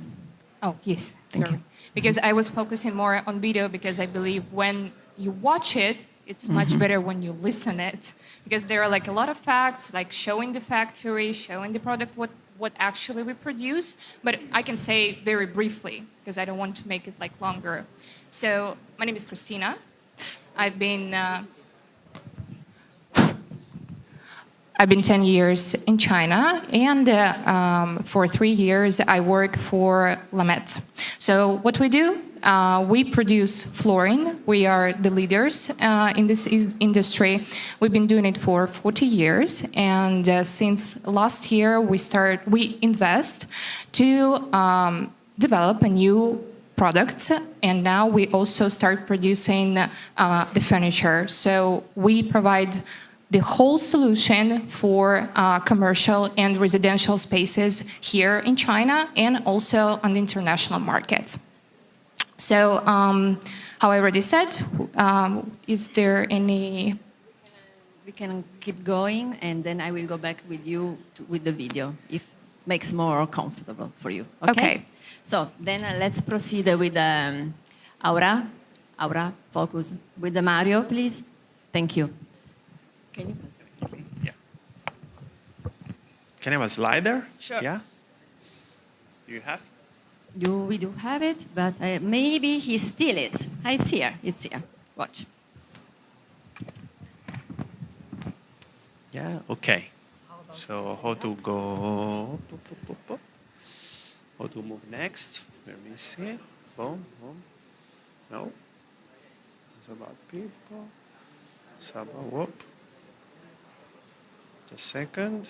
Oh, yes, Thank sorry. you. Because I was focusing more on video because I believe when you watch it, it's much better when you listen it. Because there are like a lot of facts, like showing the factory, showing the product, what actually we produce. But I can say very briefly, because I don't want to make it like longer. So my name is Christina. I've been 10 years in China, and for 3 years I work for Lamet. So what we do, we produce flooring. We are the leaders in this industry. We've been doing it for 40 years, and since last year we invest to develop a new products, and now we also start producing the furniture. So we provide the whole solution for commercial and residential spaces here in China and also on the international market. So, how I already said, is there any... We can keep going, and then I will go back with you with the video, if makes more comfortable for you. Okay. So then let's proceed with Aura. Aura, focus. With the Mario, please. Thank you. Can you pass it? Yeah. Can I have a slider? Sure. Yeah. Do you have? We do have it, but maybe he steal it. It's here. It's here. Watch. Yeah. Okay. So how to go? How to move next? Let me see. Boom, boom. No. It's about people. It's about whoop. Just a second.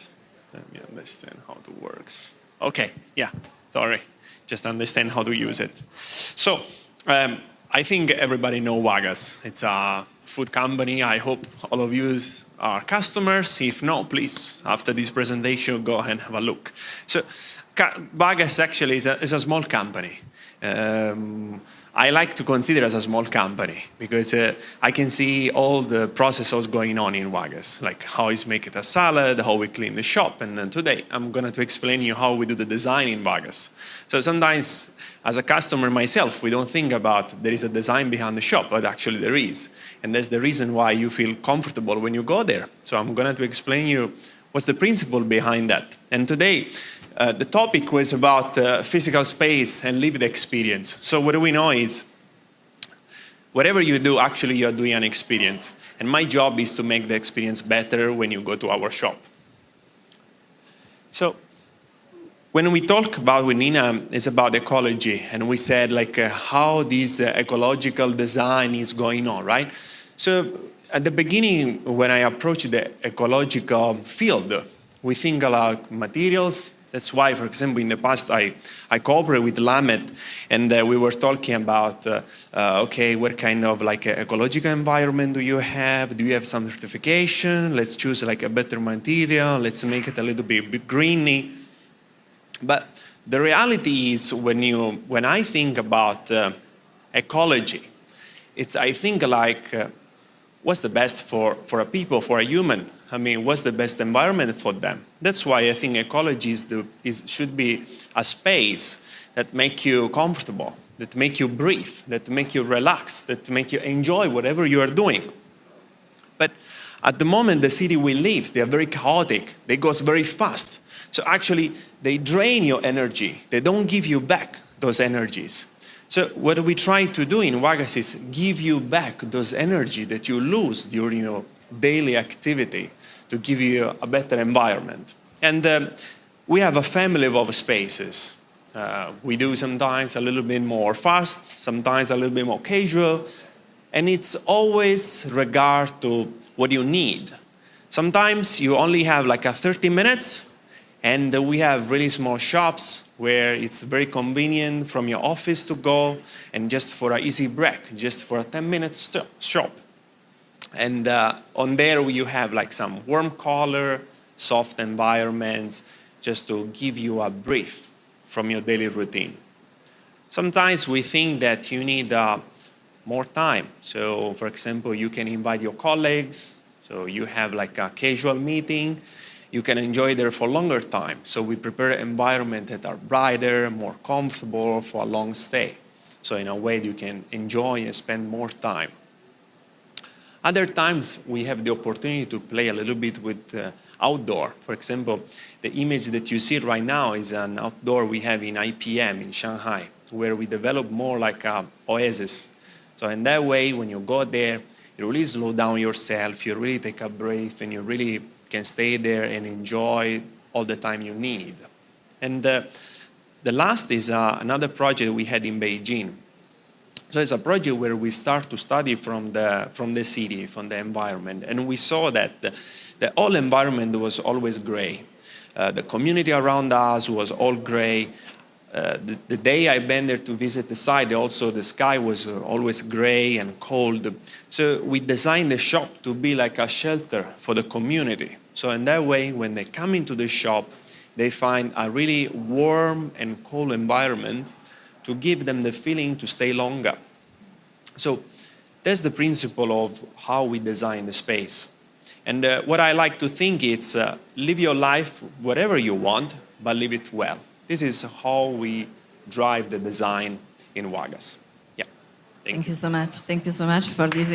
Let me understand how it works. Okay. Yeah. Sorry. Just understand how to use it. So, I think everybody knows Wagas. It's a food company. I hope all of you are customers. If not, please, after this presentation, go ahead and have a look. So, Wagas actually is a small company. I like to consider it as a small company because I can see all the processes going on in Wagas, like how it's making a salad, how we clean the shop. And then today, I'm going to explain you how we do the design in Wagas. So sometimes, as a customer myself, we don't think about there is a design behind the shop, but actually there is. And that's the reason why you feel comfortable when you go there. So I'm going to explain you what's the principle behind that. And today, the topic was about physical space and lived experience. So what we know is, whatever you do, actually you're doing an experience. And my job is to make the experience better when you go to our shop. So when we talk about with Nina, it's about ecology. And we said like how this ecological design is going on, right? So at the beginning, when I approached the ecological field, we think about materials. That's why, for example, in the past, I cooperated with Lamet, and we were talking about, okay, what kind of like ecological environment do you have? Do you have some certification? Let's choose like a better material. Let's make it a little bit greeny. But the reality is, when I think about ecology, I think like, what's the best for a people, for a human? I mean, what's the best environment for them? That's why I think ecology should be a space that make you comfortable, that make you breathe, that make you relax, that make you enjoy whatever you are doing. But at the moment, the city we live, they are very chaotic. They go very fast. So actually, they drain your energy. They don't give you back those energies. So what we try to do in Wagas is give you back those energy that you lose during your daily activity to give you a better environment. And we have a family of spaces. We do sometimes a little bit more fast, sometimes a little bit more casual, and it's always regard to what you need. Sometimes you only have like a 30 minutes, And we have really small shops where it's very convenient from your office to go and just for an easy break, just for a 10-minute shop. And on there you have like some warm color, soft environments, just to give you a brief from your daily routine. Sometimes we think that you need more time. So for example, you can invite your colleagues, so you have like a casual meeting, you can enjoy there for longer time. So we prepare environments that are brighter, more comfortable for a long stay. So in a way you can enjoy and spend more time. Other times we have the opportunity to play a little bit with outdoor. For example, the image that you see right now is an outdoor we have in IPM in Shanghai, where we develop more like a oasis. So in that way, when you go there, you really slow down yourself, you really take a breath, and you really can stay there and enjoy all the time you need. And the last is another project we had in Beijing. So it's a project where we start to study from the city, from the environment, and we saw that the whole environment was always gray. The community around us was all gray. The day I went there to visit the site, also the sky was always gray and cold. So we designed the shop to be like a shelter for the community. So in that way, when they come into the shop, they find a really warm and cool environment to give them the feeling to stay longer. So that's the principle of how we design the space. And what I like to think is live your life whatever you want, but live it well. This is how we drive the design in Wagas. Yeah. Thank you so much. Thank you so much for this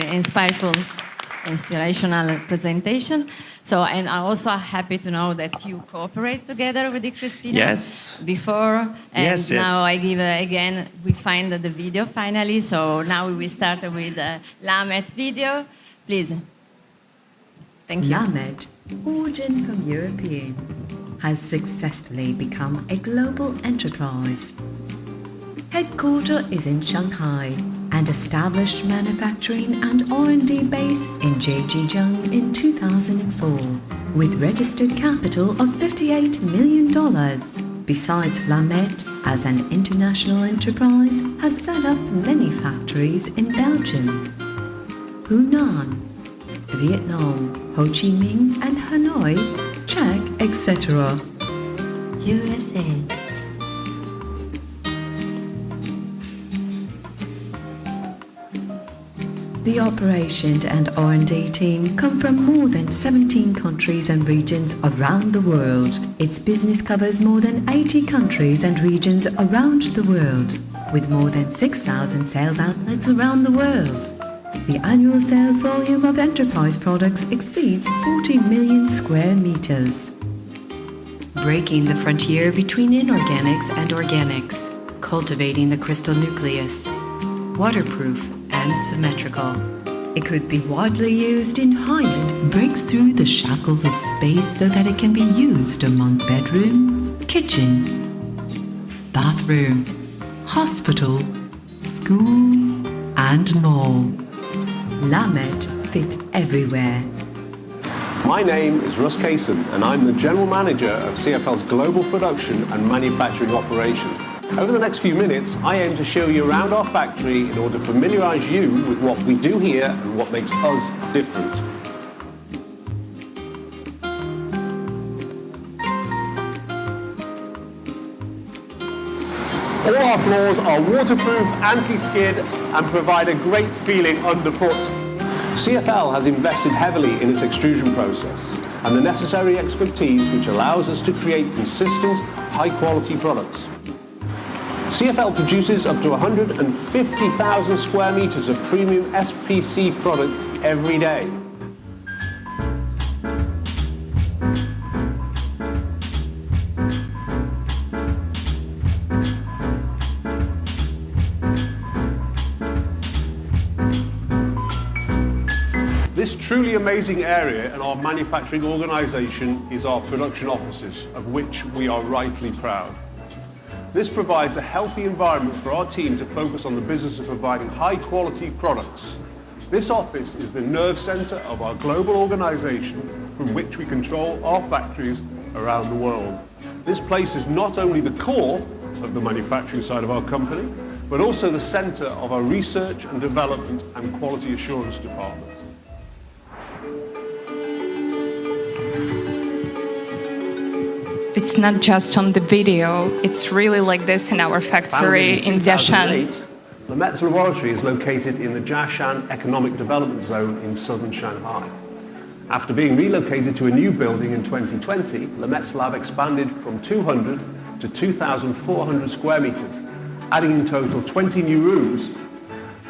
inspirational presentation. So, and I'm also happy to know that you cooperate together with Christina. Yes. Before, and yes. Now I give again. We find the video finally. So now we will start with the Lamet video, please. Thank you. Lamet, origin from European, has successfully become a global enterprise. Headquarter is in Shanghai and established manufacturing and R&D base in Zhejiang in 2004 with registered capital of $58 million. Besides, Lamet, as an international enterprise, has set up many factories in Belgium, Hunan, Vietnam, Ho Chi Minh and Hanoi, Czech, etc. USA. The operation and R&D team come from more than 17 countries and regions around the world. Its business covers more than 80 countries and regions around the world, with more than 6,000 sales outlets around the world. The annual sales volume of enterprise products exceeds 40 million square meters. Breaking the frontier between inorganics and organics, cultivating the crystal nucleus, waterproof and symmetrical. It could be widely used in high-end, breaks through the shackles of space so that it can be used among bedroom, kitchen, bathroom, hospital, school, and mall. Lamet fit everywhere. My name is Russ Kaysen, and I'm the General Manager of CFL's Global Production and Manufacturing Operation. Over the next few minutes, I aim to show you around our factory in order to familiarise you with what we do here and what makes us different. All our floors are waterproof, anti-skid, and provide a great feeling underfoot. CFL has invested heavily in its extrusion process and the necessary expertise which allows us to create consistent, high-quality products. CFL produces up to 150,000 square meters of premium SPC products every day. This truly amazing area in our manufacturing organisation is our production offices, of which we are rightly proud. This provides a healthy environment for our team to focus on the business of providing high-quality products. This office is the nerve centre of our global organisation, from which we control our factories around the world. This place is not only the core of the manufacturing side of our company, but also the centre of our research and development and quality assurance department. It's not just on the video, it's really like this in our factory in Jiashan. Lamet's laboratory is located in the Jiashan Economic Development Zone in southern Shanghai. After being relocated to a new building in 2020, Lamet's lab expanded from 200 to 2,400 square meters, adding in total 20 new rooms.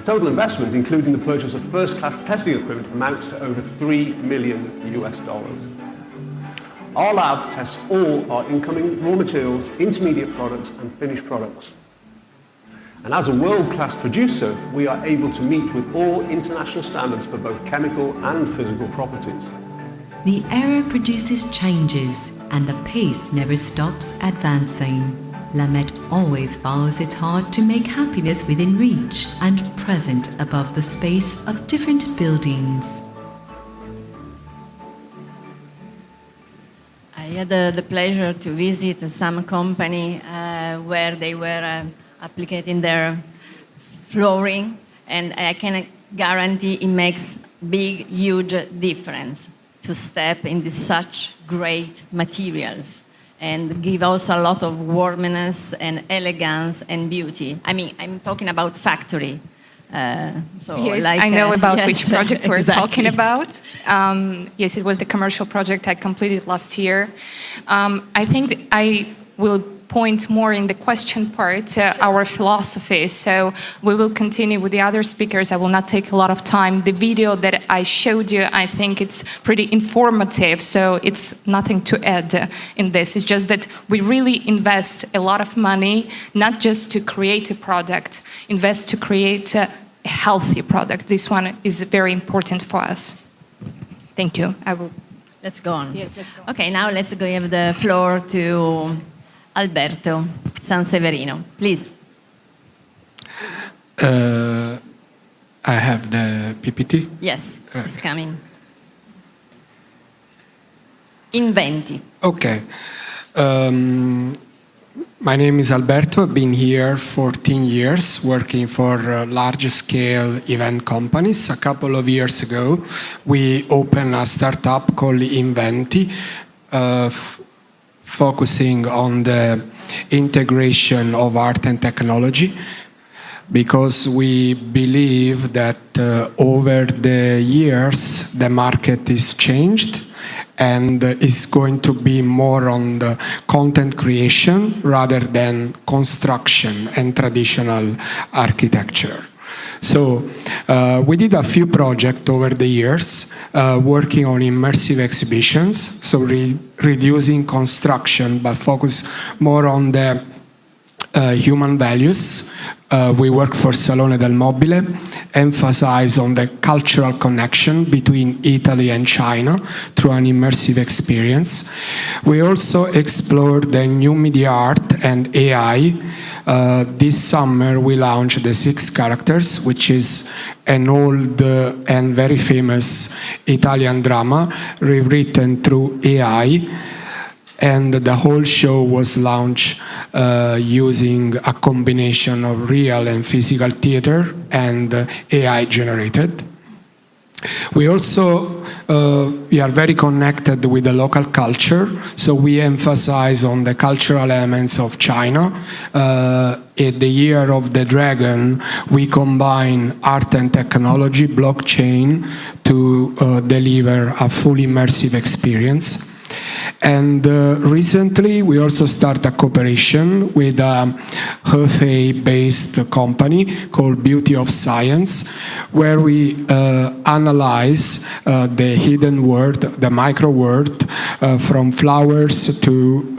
Total investment, including the purchase of first-class testing equipment, amounts to over $3 million US. Our lab tests all our incoming raw materials, intermediate products and finished products. And as a world-class producer, we are able to meet with all international standards for both chemical and physical properties. The era produces changes, and the pace never stops advancing. Lamet always follows its heart to make happiness within reach and present above the space of different buildings. I had the pleasure to visit some company where they were applicating their flooring, and I can guarantee it makes big, huge difference to step into such great materials and give also a lot of warmness and elegance and beauty. I mean, I'm talking about factory. Yes, I know about yes, which project we're exactly. talking about. Yes, it was the commercial project I completed last year. I think I will point more in the question part, our philosophy. So we will continue with the other speakers. I will not take a lot of time. The video that I showed you, I think it's pretty informative, so it's nothing to add in this. It's just that we really invest a lot of money, not just to create a product, invest to create a healthy product. This one is very important for us. Thank you. I will. Let's go on. Yes, let's go. Okay, now let's give the floor to Alberto Sanseverino, please. I have the PPT. Yes, it's coming. Inventi. Okay. My name is Alberto. I've been here 14 years working for large-scale event companies. A couple of years ago, we opened a startup called Inventi, focusing on the integration of art and technology, because we believe that over the years the market is changed and is going to be more on the content creation rather than construction and traditional architecture. So we did a few projects over the years working on immersive exhibitions, so reducing construction but focus more on the human values. We work for Salone del Mobile, emphasize on the cultural connection between Italy and China through an immersive experience. We also explored the new media art and AI. This summer we launched The Six Characters, which is an old and very famous Italian drama rewritten through AI. And the whole show was launched using a combination of real and physical theater and AI generated. We also we are very connected with the local culture, so we emphasize on the cultural elements of China. At the Year of the Dragon, we combine art and technology, blockchain, to deliver a full immersive experience. And recently, we also started a cooperation with a Hefei-based company called Beauty of Science, where we analyze the hidden world, the micro world, from flowers to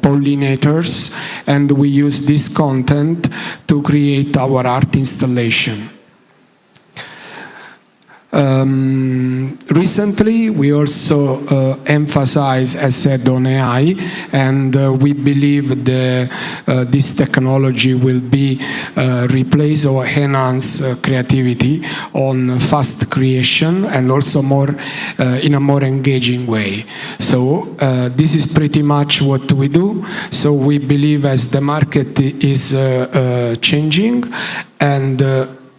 pollinators, and we use this content to create our art installation. Recently, we also emphasize, as said, on AI, and we believe this technology will be replace or enhance creativity on fast creation and also more in a more engaging way. So this is pretty much what we do. So we believe as the market is changing and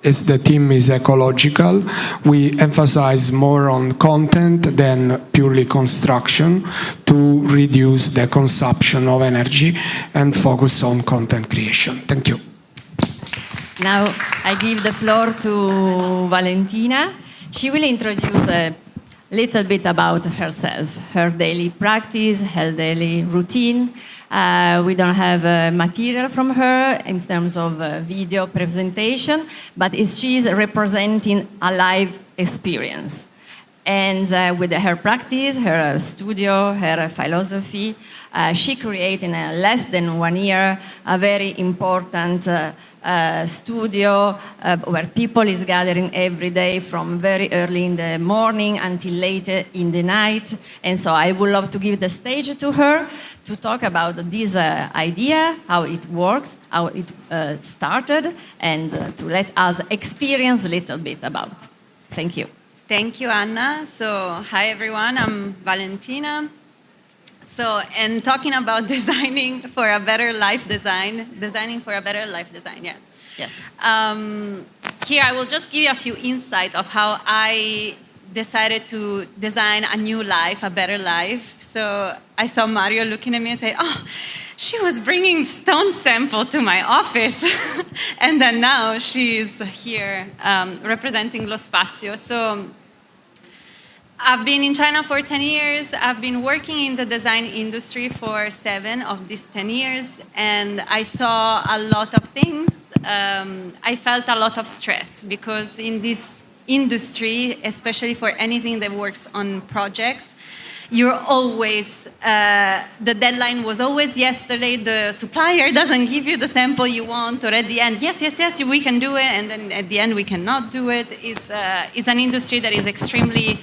as the theme is ecological, we emphasize more on content than purely construction to reduce the consumption of energy and focus on content creation. Thank you. Now I give the floor to Valentina. She will introduce a little bit about herself, her daily practice, her daily routine. We don't have material from her in terms of video presentation, but she's representing a live experience. And with her practice, her studio, her philosophy, she created in less than 1 year a very important studio where people is gathering every day from very early in the morning until late in the night. And so I would love to give the stage to her to talk about this idea, how it works, how it started, and to let us experience a little bit about. Thank you. Thank you, Anna. So, hi everyone, I'm Valentina. So, and talking about designing for a better life designing for a better life design, yeah. Yes. Here I will just give you a few insights of how I decided to design a new life, a better life. So I saw Mario looking at me and say, oh, she was bringing stone sample to my office. And then now she's here representing Lo Spazio. So I've been in China for 10 years. I've been working in the design industry for 7 of these 10 years. And I saw a lot of things. I felt a lot of stress because in this industry, especially for anything that works on projects, you're always, the deadline was always yesterday, the supplier doesn't give you the sample you want, or at the end, yes, we can do it, and then at the end we cannot do it. It's an industry that is extremely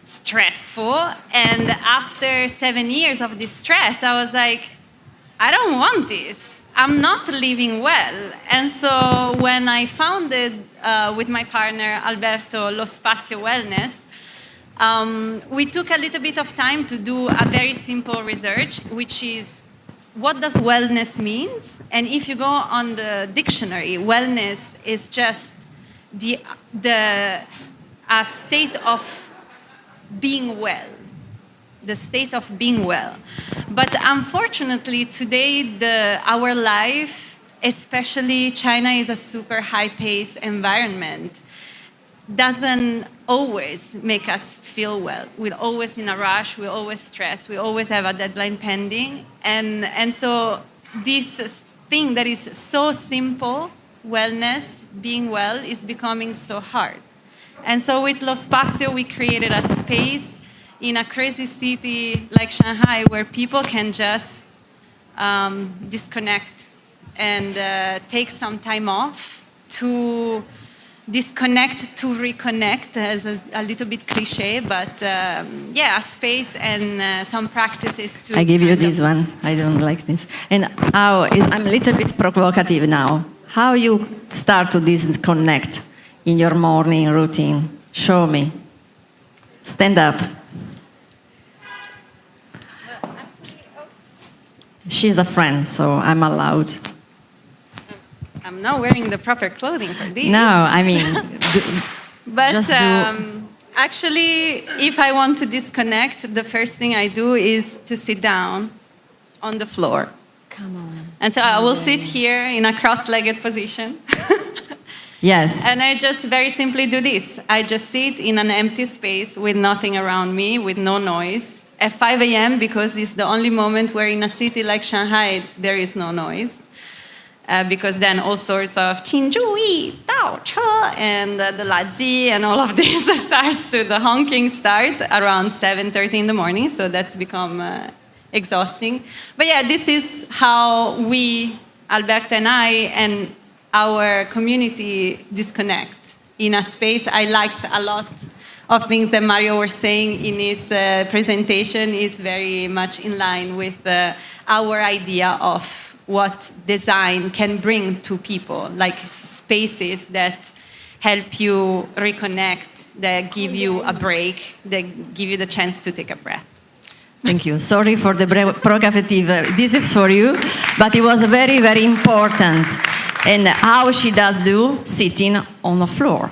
stressful. And after 7 years of this stress, I was like, I don't want this. I'm not living well. And so when I founded with my partner Alberto Lo Spazio Wellness, we took a little bit of time to do a very simple research, which is what does wellness means? And if you go on the dictionary, wellness is just a state of being well, the state of being well. But unfortunately, today, our life, especially China is a super high-paced environment, doesn't always make us feel well. We're always in a rush, we're always stressed, we always have a deadline pending. And so this thing that is so simple, wellness, being well, is becoming so hard. And so with Lo Spazio, we created a space in a crazy city like Shanghai where people can just disconnect and take some time off to disconnect to reconnect, as a little bit cliche, but yeah, a space and some practices to... I give you this one. I don't like this. And I'm a little bit provocative now. How you start to disconnect in your morning routine? Show me. Stand up. She's a friend, so I'm allowed. I'm not wearing the proper clothing for this. No, I mean, but just do. Actually, if I want to disconnect, the first thing I do is to sit down on the floor. Come on. And so I will sit here in a cross-legged position. Yes. And I just very simply do this. I just sit in an empty space with nothing around me, with no noise, at 5 a.m. because it's the only moment where in a city like Shanghai, there is no noise. Because then all sorts of Qinzhui, Dao, Che, and the Lazi and all of this the honking start around 7:30 in the morning. So that's become exhausting. But yeah, this is how we, Alberto and I, and our community disconnect in a space. I liked a lot of things that Mario was saying in his presentation is very much in line with our idea of what design can bring to people, like spaces that help you reconnect, that give you a break, that give you the chance to take a breath. Thank you. Sorry for the provocative. This is for you, but it was very, very important. And how she does do sitting on the floor.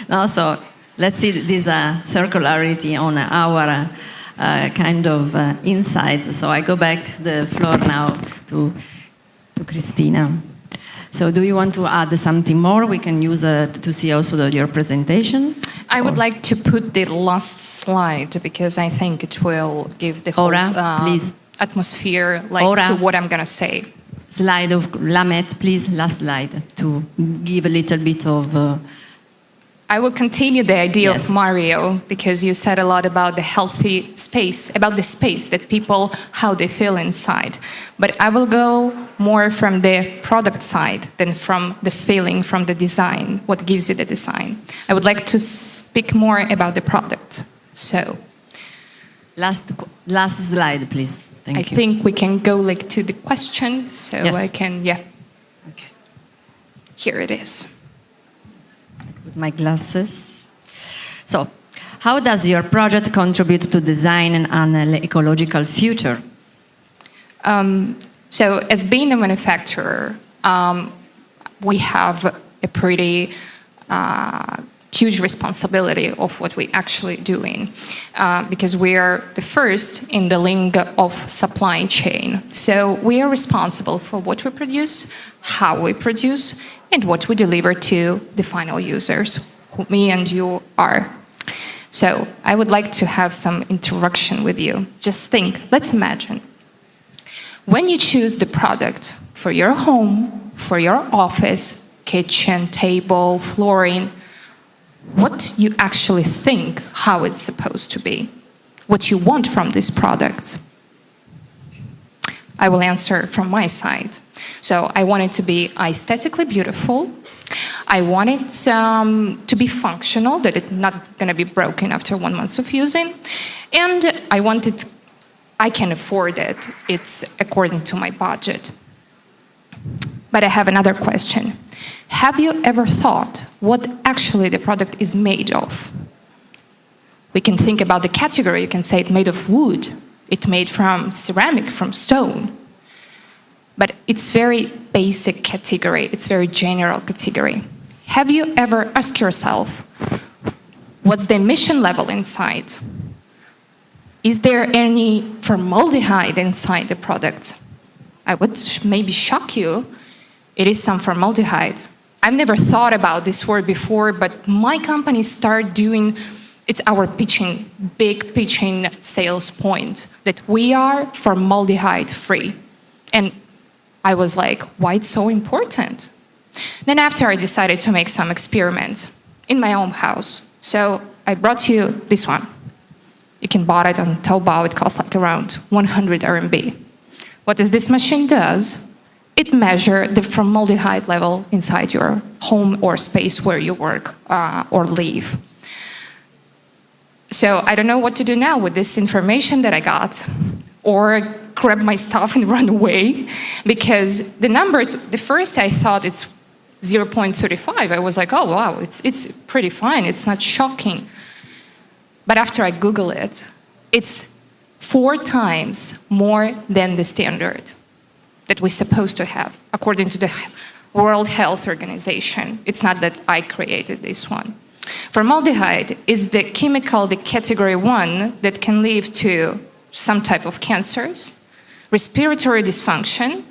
No, so let's see this circularity on our kind of insights. So I go back the floor now to Cristina. So do you want to add something more? We can use to see also your presentation. I would like to put the last slide because I think it will give the whole please. Atmosphere to what I'm going to say. Slide of Lamet, please, last slide, to give a little bit of... I will continue the idea of Mario because you said a lot about the healthy space, about the space that people, how they feel inside. But I will go more from the product side than from the feeling, from the design, what gives you the design. I would like to speak more about the product. So, last slide, please. Thank you. I think we can go to the question, so I can, Okay. Here it is. With my glasses. So, how does your project contribute to design and an ecological future? So, as being a manufacturer, we have a pretty huge responsibility of what we're actually doing because we are the first in the link of supply chain. So we are responsible for what we produce, how we produce, and what we deliver to the final users, who me and you are. So I would like to have some interaction with you. Just think, let's imagine. When you choose the product for your home, for your office, kitchen, table, flooring, what you actually think how it's supposed to be, what you want from this product. I will answer from my side. So I want it to be aesthetically beautiful. I want it to be functional, that it's not going to be broken after 1 month of using. And I want it, I can afford it. It's according to my budget. But I have another question. Have you ever thought what actually the product is made of? We can think about the category. You can say it's made of wood. It's made from ceramic, from stone. But it's very basic category. It's very general category. Have you ever asked yourself, what's the emission level inside? Is there any formaldehyde inside the product? I would maybe shock you. It is some formaldehyde. I've never thought about this word before, but my company started doing, it's our pitching, big pitching sales point, that we are formaldehyde free. And I was like, why it's so important? Then after I decided to make some experiments in my own house. So I brought you this one. You can buy it on Taobao, it costs like around 100 RMB. What this machine does, it measures the formaldehyde level inside your home or space where you work or live. So I don't know what to do now with this information that I got, or grab my stuff and run away, because the numbers, the first I thought it's 0.35. I was like, oh wow, it's pretty fine, it's not shocking. But after I Google it, it's 4 times more than the standard that we're supposed to have, according to the World Health Organization. It's not that I created this one. Formaldehyde is the chemical, the category 1, that can lead to some type of cancers, respiratory dysfunction,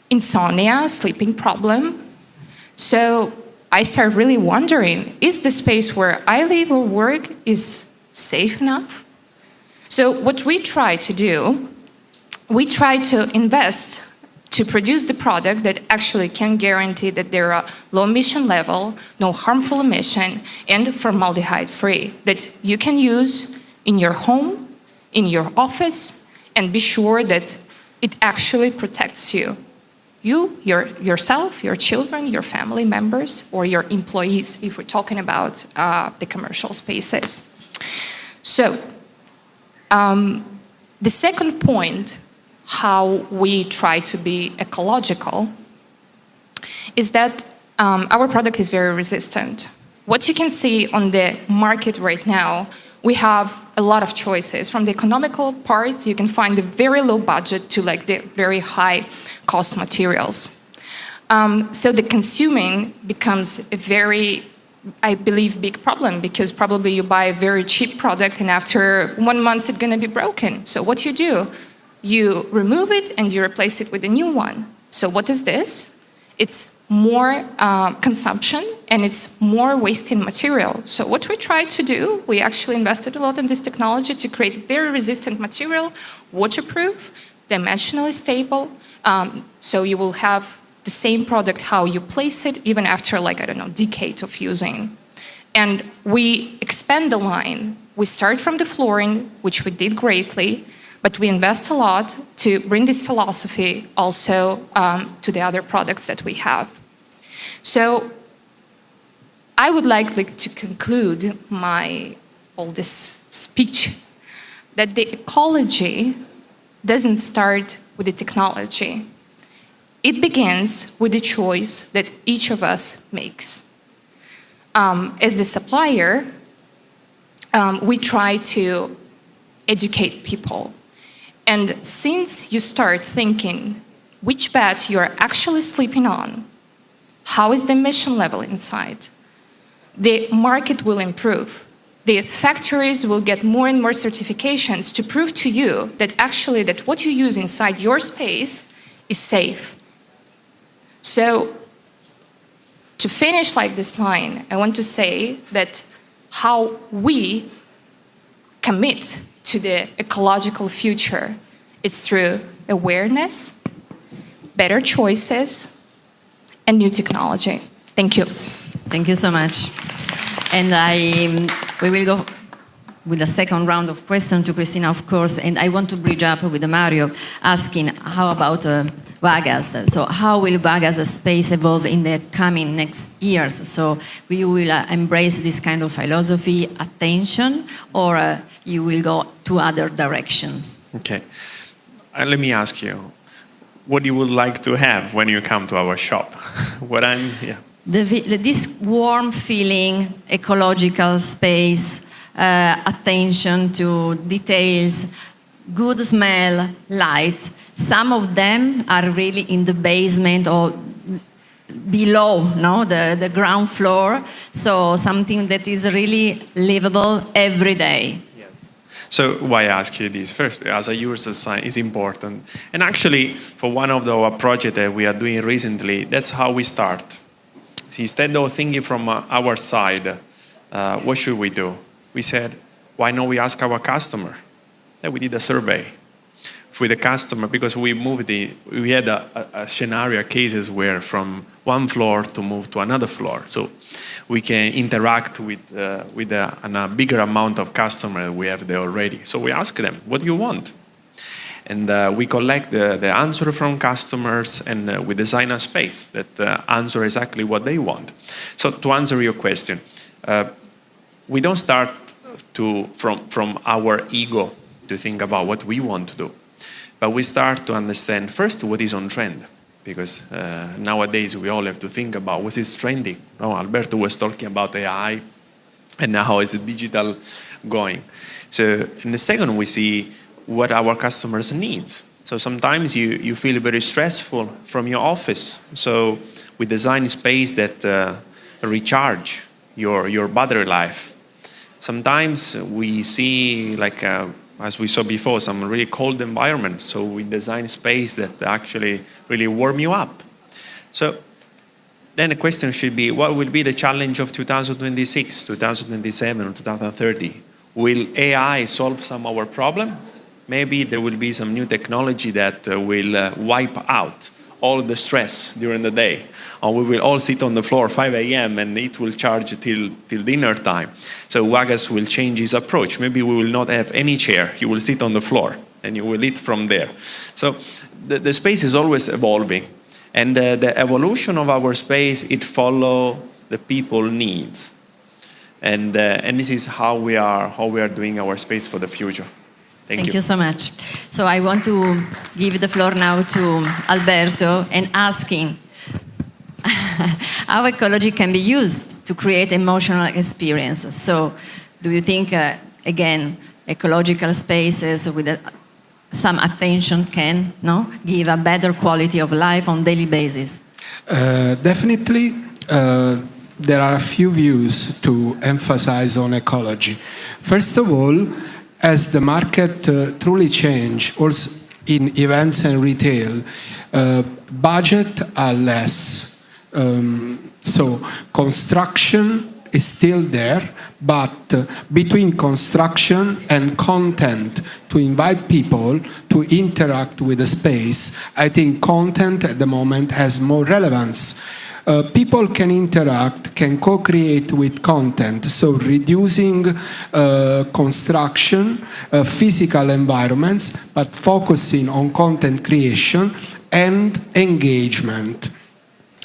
insomnia, sleeping problem. So I started really wondering, is the space where I live or work is safe enough? So what we try to do, we try to invest to produce the product that actually can guarantee that there are low emission level, no harmful emission, and formaldehyde free, that you can use in your home, in your office, and be sure that it actually protects you, you, yourself, your children, your family members, or your employees, if we're talking about the commercial spaces. So, the second point, how we try to be ecological, is that our product is very resistant. What you can see on the market right now, we have a lot of choices. From the economical part, you can find the very low budget to like the very high cost materials. So the consuming becomes a very, I believe, big problem, because probably you buy a very cheap product and after 1 month it's gonna be broken. So what do? You remove it and you replace it with a new one. So what is this? It's more consumption and it's more wasting material. So what we tried to do, we actually invested a lot in this technology to create very resistant material, waterproof, dimensionally stable, so you will have the same product how you place it even after like, I don't know, decades of using. And we expand the line. We start from the flooring, which we did greatly, but we invest a lot to bring this philosophy also to the other products that we have. So I would like to conclude all this speech that the ecology doesn't start with the technology. It begins with the choice that each of us makes. As the supplier, we try to educate people. And since you start thinking which bed you're actually sleeping on, how is the emission level inside, the market will improve. The factories will get more and more certifications to prove to you that actually that what you use inside your space is safe. So to finish like this line, I want to say that how we commit to the ecological future, it's through awareness, better choices, and new technology. Thank you. Thank you so much. And we will go with the second round of questions to Cristina, of course, and I want to bridge up with Mario, asking how about Vagas? So how will Vagas space evolve in the coming next years? So we will embrace this kind of philosophy, attention, or you will go to other directions? Okay. Let me ask you, what you would like to have when you come to our shop? This warm feeling, ecological space, attention to details, good smell, light. Some of them are really in the basement or below, the ground floor. So something that is really livable every day. So why I ask you this? First, as a user sign is important. And actually, for one of our projects that we are doing recently, that's how we start. See, instead of thinking from our side, what should we do? We said, why not we ask our customer? Then we did a survey with the customer, because we had a scenario cases where from one floor to move to another floor. So we can interact with a bigger amount of customers we have there already. So we ask them, what do you want? And we collect the answer from customers, and we design a space that answer exactly what they want. So to answer your question, we don't start from our ego to think about what we want to do. But we start to understand first what is on trend, because nowadays we all have to think about what is trending. Alberto was talking about AI, and how is digital going. So in the second, we see what our customers needs. So sometimes you feel very stressful from your office. So we design a space that recharge your battery life. Sometimes we see as we saw before, some really cold environments. So we design space that actually really warm you up. So then the question should be, what will be the challenge of 2026, 2027, or 2030? Will AI solve some of our problem? Maybe there will be some new technology that will wipe out all the stress during the day. Or we will all sit on the floor 5 a.m. and it will charge till dinner time. So Vagas will change his approach. Maybe we will not have any chair. You will sit on the floor and you will eat from there. So the space is always evolving. And the evolution of our space, it follow the people needs. And this is how we are doing our space for the future. Thank you so much. So I want to give the floor now to Alberto and asking how ecology can be used to create emotional experiences. So do you think, again, ecological spaces with some attention can give a better quality of life on daily basis? Definitely. There are a few views to emphasize on ecology. First of all, as the market truly change, also in events and retail, budget are less. So construction is still there, but between construction and content to invite people to interact with the space, I think content at the moment has more relevance. People can interact, can co-create with content, so reducing construction, physical environments, but focusing on content creation and engagement.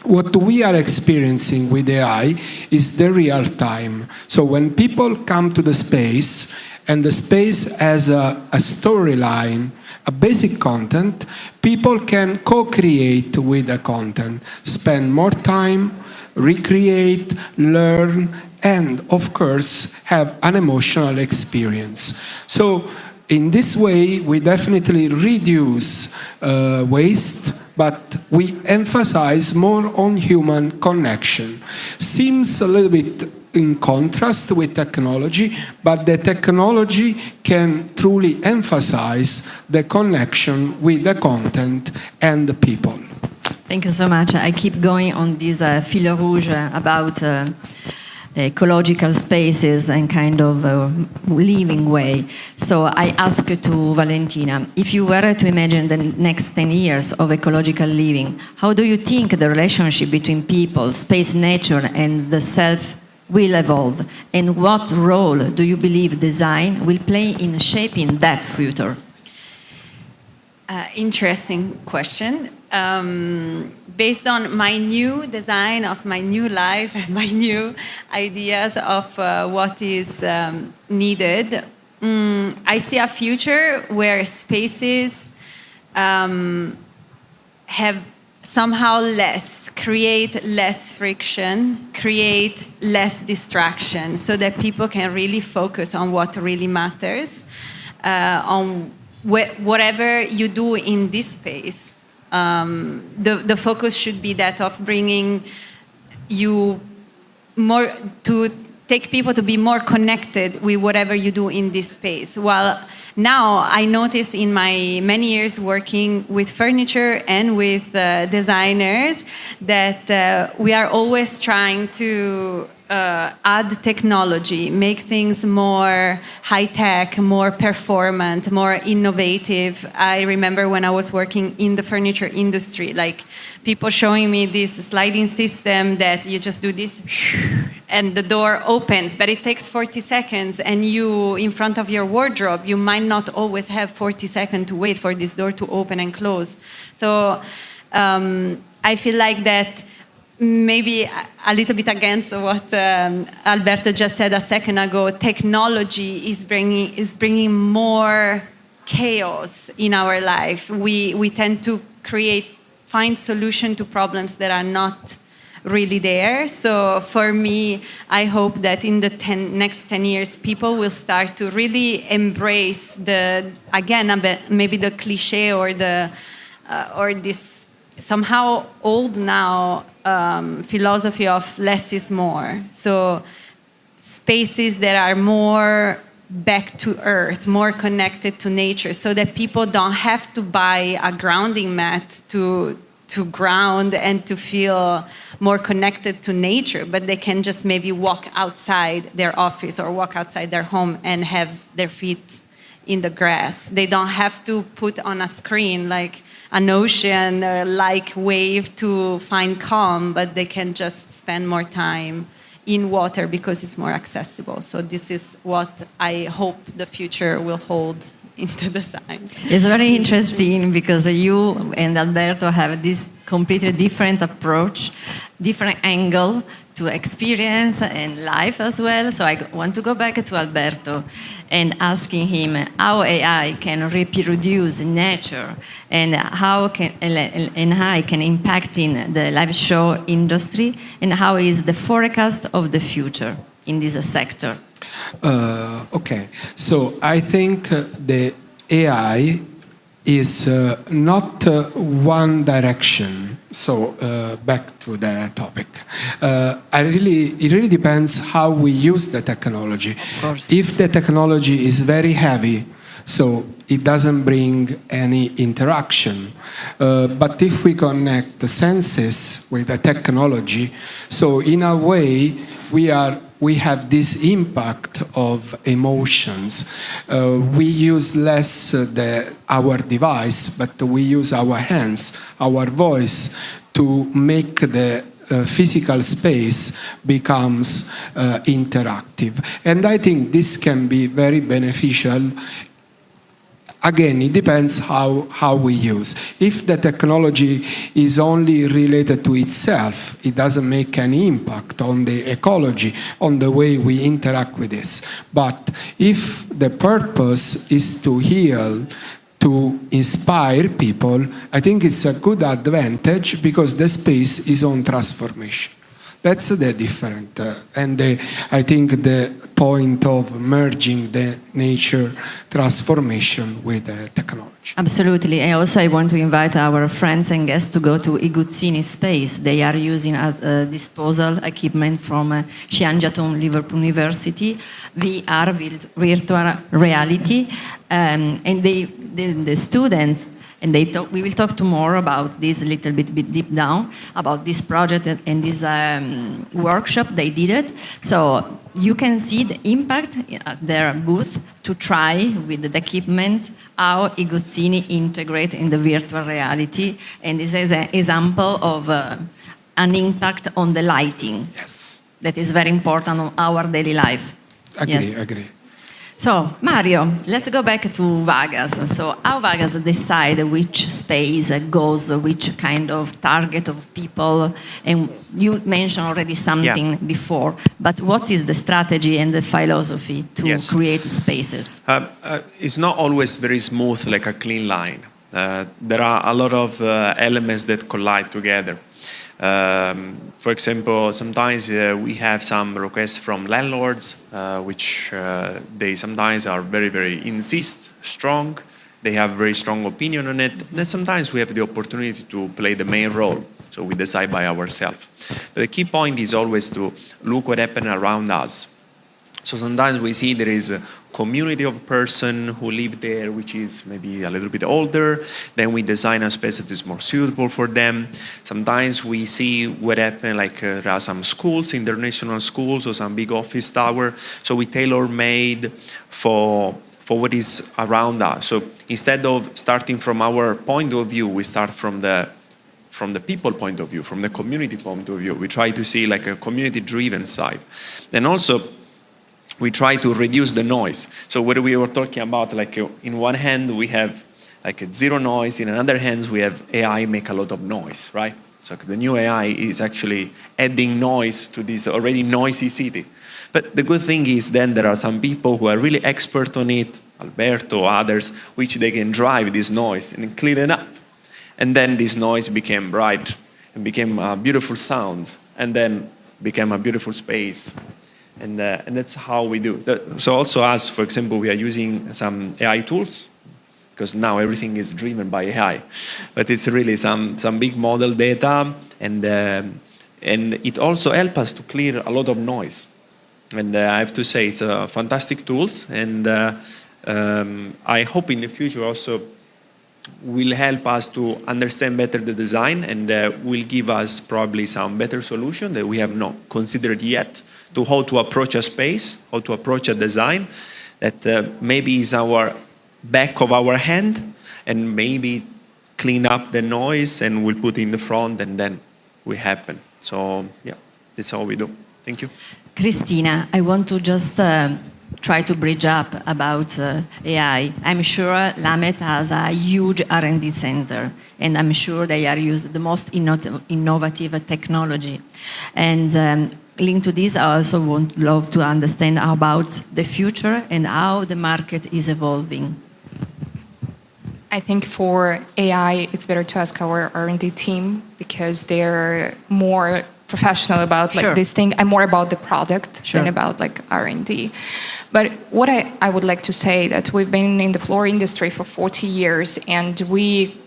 What we are experiencing with AI is the real time. So when people come to the space, and the space has a storyline, a basic content, people can co-create with the content, spend more time, recreate, learn, and of course have an emotional experience. So in this way, we definitely reduce waste, but we emphasize more on human connection. Seems a little bit in contrast with technology, but the technology can truly emphasize the connection with the content and the people. Thank you so much. I keep going on this fil rouge about ecological spaces and kind of living way. So I ask to Valentina, if you were to imagine the next 10 years of ecological living, how do you think the relationship between people, space, nature, and the self will evolve? And what role do you believe design will play in shaping that future? Interesting question. Based on my new design of my new life and my new ideas of what is needed, I see a future where spaces have somehow create less friction, create less distraction, so that people can really focus on what really matters, on whatever you do in this space. The focus should be that of bringing you more to take people to be more connected with whatever you do in this space. While now I notice in my many years working with furniture and with designers that we are always trying to add technology, make things more high-tech, more performant, more innovative. I remember when I was working in the furniture industry, like people showing me this sliding system that you just do this and the door opens, but it takes 40 seconds, and you, in front of your wardrobe, you might not always have 40 seconds to wait for this door to open and close. So I feel like that maybe a little bit against what Alberto just said a second ago, technology is bringing more chaos in our life. We tend to find solutions to problems that are not really there. So for me, I hope that in the next 10 years, people will start to really embrace maybe the cliche or this somehow old now philosophy of less is more. So spaces that are more back to earth, more connected to nature, so that people don't have to buy a grounding mat to ground and to feel more connected to nature, but they can just maybe walk outside their office or walk outside their home and have their feet in the grass. They don't have to put on a screen like an ocean-like wave to find calm, but they can just spend more time in water because it's more accessible. So this is what I hope the future will hold into design. It's very interesting because you and Alberto have this completely different approach, different angle to experience and life as well. So I want to go back to Alberto and asking him how AI can reproduce nature and how AI can impact in the live show industry and how is the forecast of the future in this sector. Okay, so I think the AI is not one direction. So back to the topic. It really depends how we use the technology. Of course. If the technology is very heavy, so it doesn't bring any interaction. But if we connect the senses with the technology, so in a way we have this impact of emotions. We use less our device, but we use our hands, our voice to make the physical space becomes interactive. And I think this can be very beneficial. Again, it depends how we use. If the technology is only related to itself, it doesn't make any impact on the ecology, on the way we interact with this. But if the purpose is to heal, to inspire people, I think it's a good advantage because the space is on transformation. That's the different, I think the point of merging the nature transformation with the technology. Absolutely. And also I want to invite our friends and guests to go to Iguzzini Space. They are using a disposal equipment from Scienziatum Liverpool University, VR, virtual reality, and the students. And we will talk tomorrow about this a little bit deep down, about this project and this workshop they did it. So you can see the impact at their booth to try with the equipment how Iguzzini integrate in the virtual reality. And this is an example of an impact on the lighting. Yes. That is very important on our daily life. Agree. So, Mario, let's go back to Vegas. So, how Vegas decide which space goes, which kind of target of people? And you mentioned already something before, but what is the strategy and the philosophy to create spaces? It's not always very smooth, like a clean line. There are a lot of elements that collide together. For example, sometimes we have some requests from landlords, which they sometimes are very, very strong. They have very strong opinion on it. Then sometimes we have the opportunity to play the main role. So we decide by ourselves. But the key point is always to look what happened around us. So sometimes we see there is a community of person who live there, which is maybe a little bit older. Then we design a space that is more suitable for them. Sometimes we see what happened, like there are some schools, international schools, or some big office tower. So we tailor-made for what is around us. So instead of starting from our point of view, we start from the people point of view, from the community point of view. We try to see like a community-driven side. And also, we try to reduce the noise. So what we were talking about, like in one hand we have like zero noise, in another hand we have AI make a lot of noise, right? So the new AI is actually adding noise to this already noisy city. But the good thing is then there are some people who are really expert on it, Alberto, others, which they can drive this noise and clean it up. And then this noise became bright and became a beautiful sound and then became a beautiful space. And that's how we do. So also us, for example, we are using some AI tools because now everything is driven by AI. But it's really some big model data, and it also helps us to clear a lot of noise. And I have to say, it's a fantastic tools, and I hope in the future also will help us to understand better the design and will give us probably some better solution that we have not considered yet to how to approach a space, how to approach a design that maybe is our back of our hand and maybe clean up the noise and we'll put in the front and then we happen. So yeah, that's how we do. Thank you. Cristina, I want to just try to bridge up about AI. I'm sure Lamet has a huge R&D center, and I'm sure they are using the most innovative technology. And linked to this, I also would love to understand about the future and how the market is evolving. I think for AI, it's better to ask our R&D team because they're more professional about like this thing. I'm more about the product than about like R&D. But what I would like to say that we've been in the floor industry for 40 years and we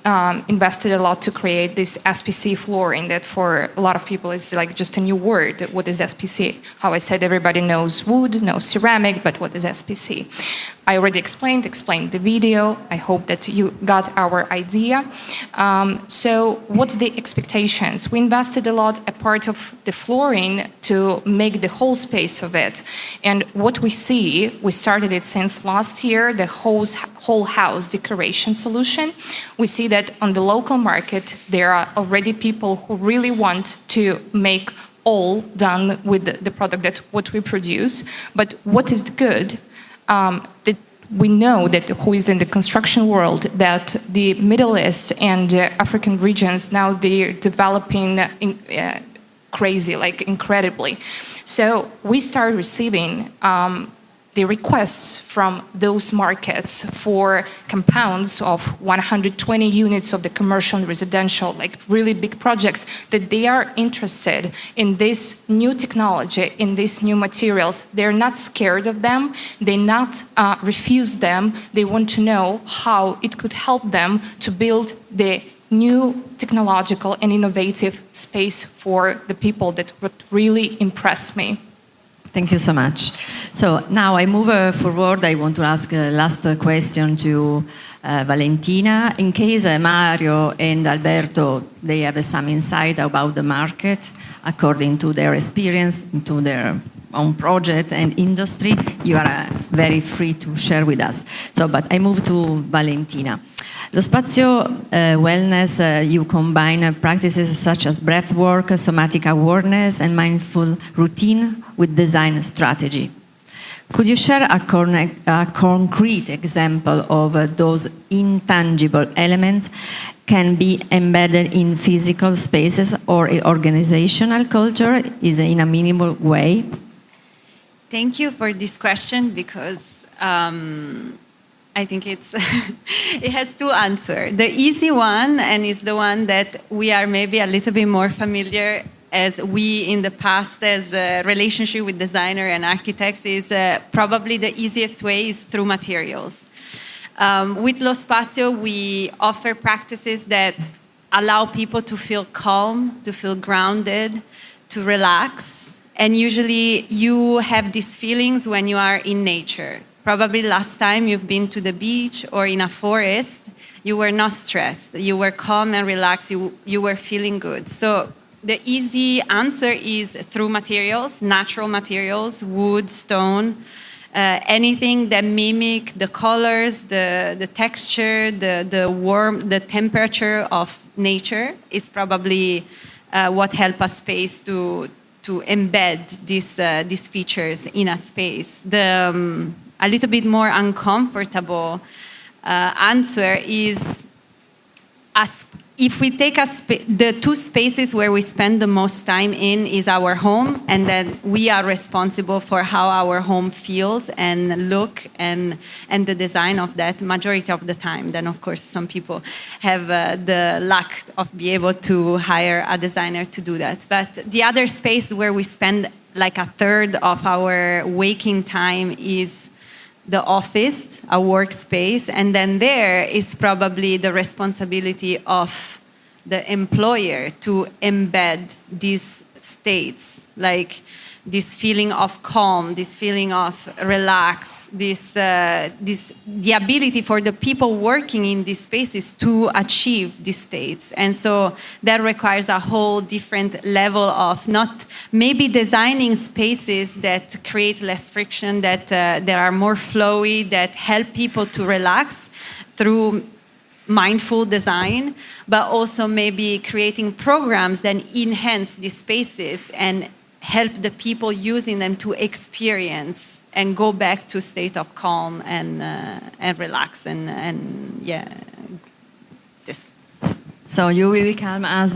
invested a lot to create this SPC flooring that for a lot of people is like just a new word. What is SPC? How I said everybody knows wood, knows ceramic, but what is SPC? I already explained the video. I hope that you got our idea. So what's the expectations? We invested a lot, a part of the flooring to make the whole space of it. And what we see, we started it since last year, the whole house decoration solution. We see that on the local market, there are already people who really want to make all done with the product that what we produce. But what is good? That we know that who is in the construction world that the Middle East and African regions now they're developing crazy, like incredibly. So we start receiving the requests from those markets for compounds of 120 units of the commercial and residential, like really big projects, that they are interested in this new technology, in these new materials. They're not scared of them. They not refuse them. They want to know how it could help them to build the new technological and innovative space for the people that would really impress me. Thank you so much. So now I move forward. I want to ask a last question to Valentina. In case Mario and Alberto, they have some insight about the market according to their experience, to their own project and industry, you are very free to share with us. So, but I move to Valentina. Lo spazio wellness, you combine practices such as breath work, somatic awareness, and mindful routine with design strategy. Could you share a concrete example of those intangible elements can be embedded in physical spaces or organizational culture is in a minimal way? Thank you for this question because I think it has two answers. The easy one, and is the one that we are maybe a little bit more familiar as we in the past as a relationship with designer and architects, is probably the easiest way is through materials. With Lo Spazio, we offer practices that allow people to feel calm, to feel grounded, to relax. And usually you have these feelings when you are in nature. Probably last time you've been to the beach or in a forest, you were not stressed. You were calm and relaxed. You were feeling good. So the easy answer is through materials, natural materials, wood, stone, anything that mimic the colors, the texture, the warmth, the temperature of nature is probably what help a space to embed these features in a space. A little bit more uncomfortable answer is if we take the two spaces where we spend the most time in is our home, and then we are responsible for how our home feels and look and the design of that majority of the time. Then of course some people have the luck of being able to hire a designer to do that. But the other space where we spend like a third of our waking time is the office, a workspace, and then there is probably the responsibility of the employer to embed these states, like this feeling of calm, this feeling of relax, the ability for the people working in these spaces to achieve these states. And so that requires a whole different level of not maybe designing spaces that create less friction, that are more flowy, that help people to relax through mindful design, but also maybe creating programs that enhance these spaces and help the people using them to experience and go back to a state of calm and relax and yeah, this. So you will come as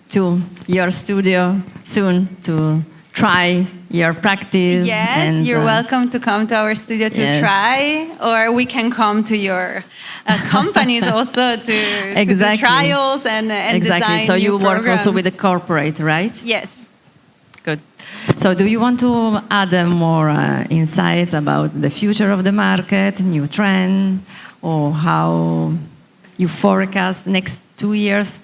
to your studio soon to try your practice. Yes, and, you're welcome to come to our studio to yes. try, or we can come to your companies also to Exactly. do trials and exactly. design So new you work also with the programs. corporate, right? Yes. Good. So do you want to add more insights about the future of the market, new trend, or how you forecast next 2 years?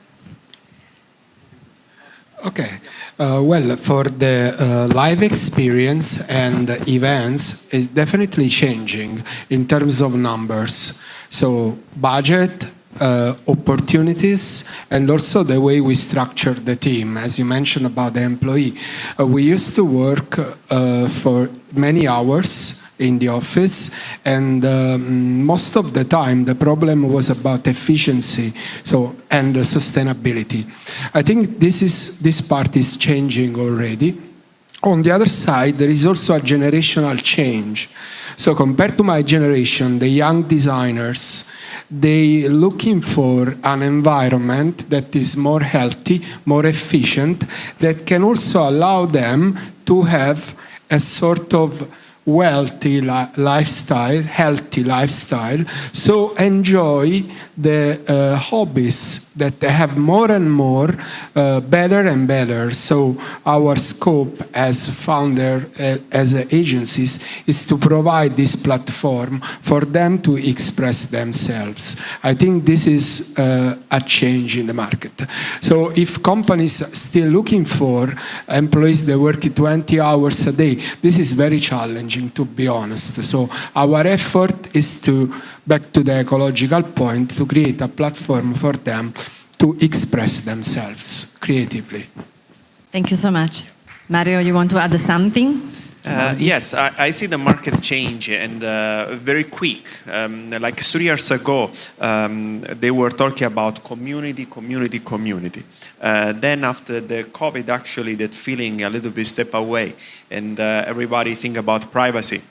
Okay. Well, for the live experience and events, it's definitely changing in terms of numbers. So budget, opportunities, and also the way we structure the team. As you mentioned about the employee, we used to work for many hours in the office, and most of the time the problem was about efficiency, and sustainability. I think this part is changing already. On the other side, there is also a generational change. So compared to my generation, the young designers, they looking for an environment that is more healthy, more efficient, that can also allow them to have a sort of wealthy lifestyle, healthy lifestyle, so enjoy the hobbies that they have more and more, better and better. So our scope as founder, as agencies, is to provide this platform for them to express themselves. I think this is a change in the market. So if companies are still looking for employees that work 20 hours a day, this is very challenging, to be honest. So our effort is to, back to the ecological point, to create a platform for them to express themselves creatively. Thank you so much. Mario, you want to add something? Yes, I see the market change and very quick. Like 3 years ago, they were talking about community. Then after the COVID, actually, that feeling a little bit step away, and everybody think about privacy.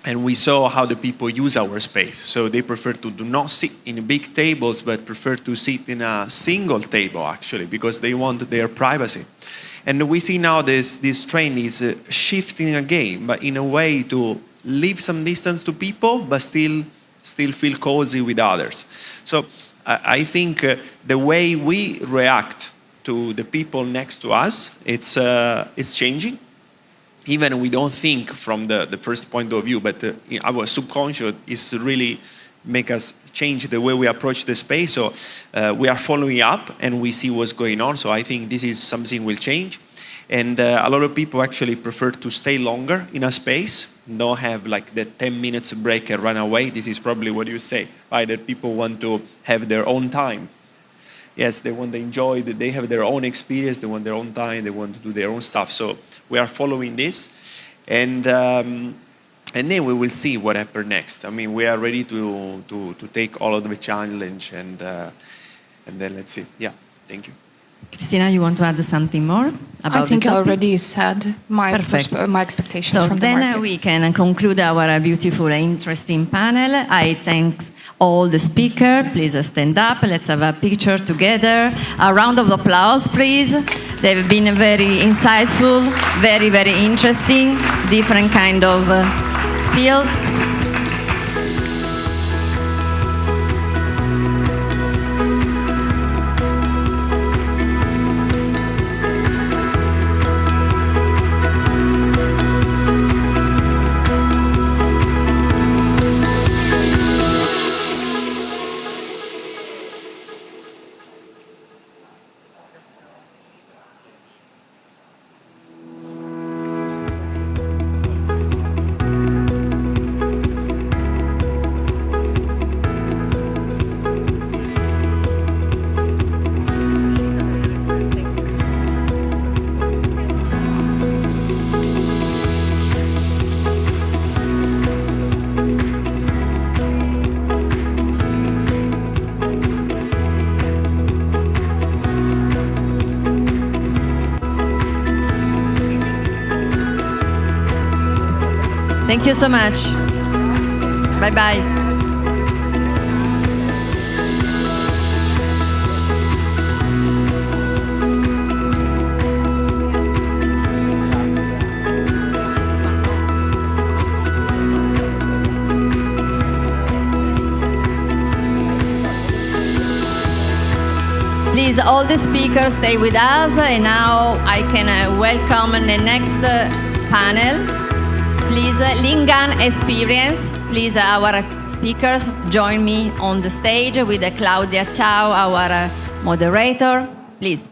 And we saw how the people use our space. So they prefer to do not sit in big tables, but prefer to sit in a single table, actually, because they want their privacy. And we see now this trend is shifting again, but in a way to leave some distance to people, but still feel cozy with others. So I think the way we react to the people next to us, it's changing. Even we don't think from the first point of view, but our subconscious is really make us change the way we approach the space. So we are following up and we see what's going on. So I think this is something will change. And a lot of people actually prefer to stay longer in a space, not have like the 10 minutes break and run away. This is probably what you say, right? That people want to have their own time. Yes, they want to enjoy, they have their own experience, they want their own time, they want to do their own stuff. So we are following this, and then we will see what happens next. I mean, we are ready to take all of the challenge, and then let's see. Yeah, thank you. Christina, you want to add something more about I think the I topic? already said my expectations So from the then market. we can conclude our beautiful and interesting panel. I thank all the speakers. Please stand up. Let's have a picture together. A round of applause, please. They've been very insightful, very, very interesting, different kind of field. Thank you so much. Bye-bye. Please, all the speakers stay with us, and now I can welcome the next panel. Please, Lingang Experience. Please, our speakers, join me on the stage with Claudia Ciao, our moderator. Please.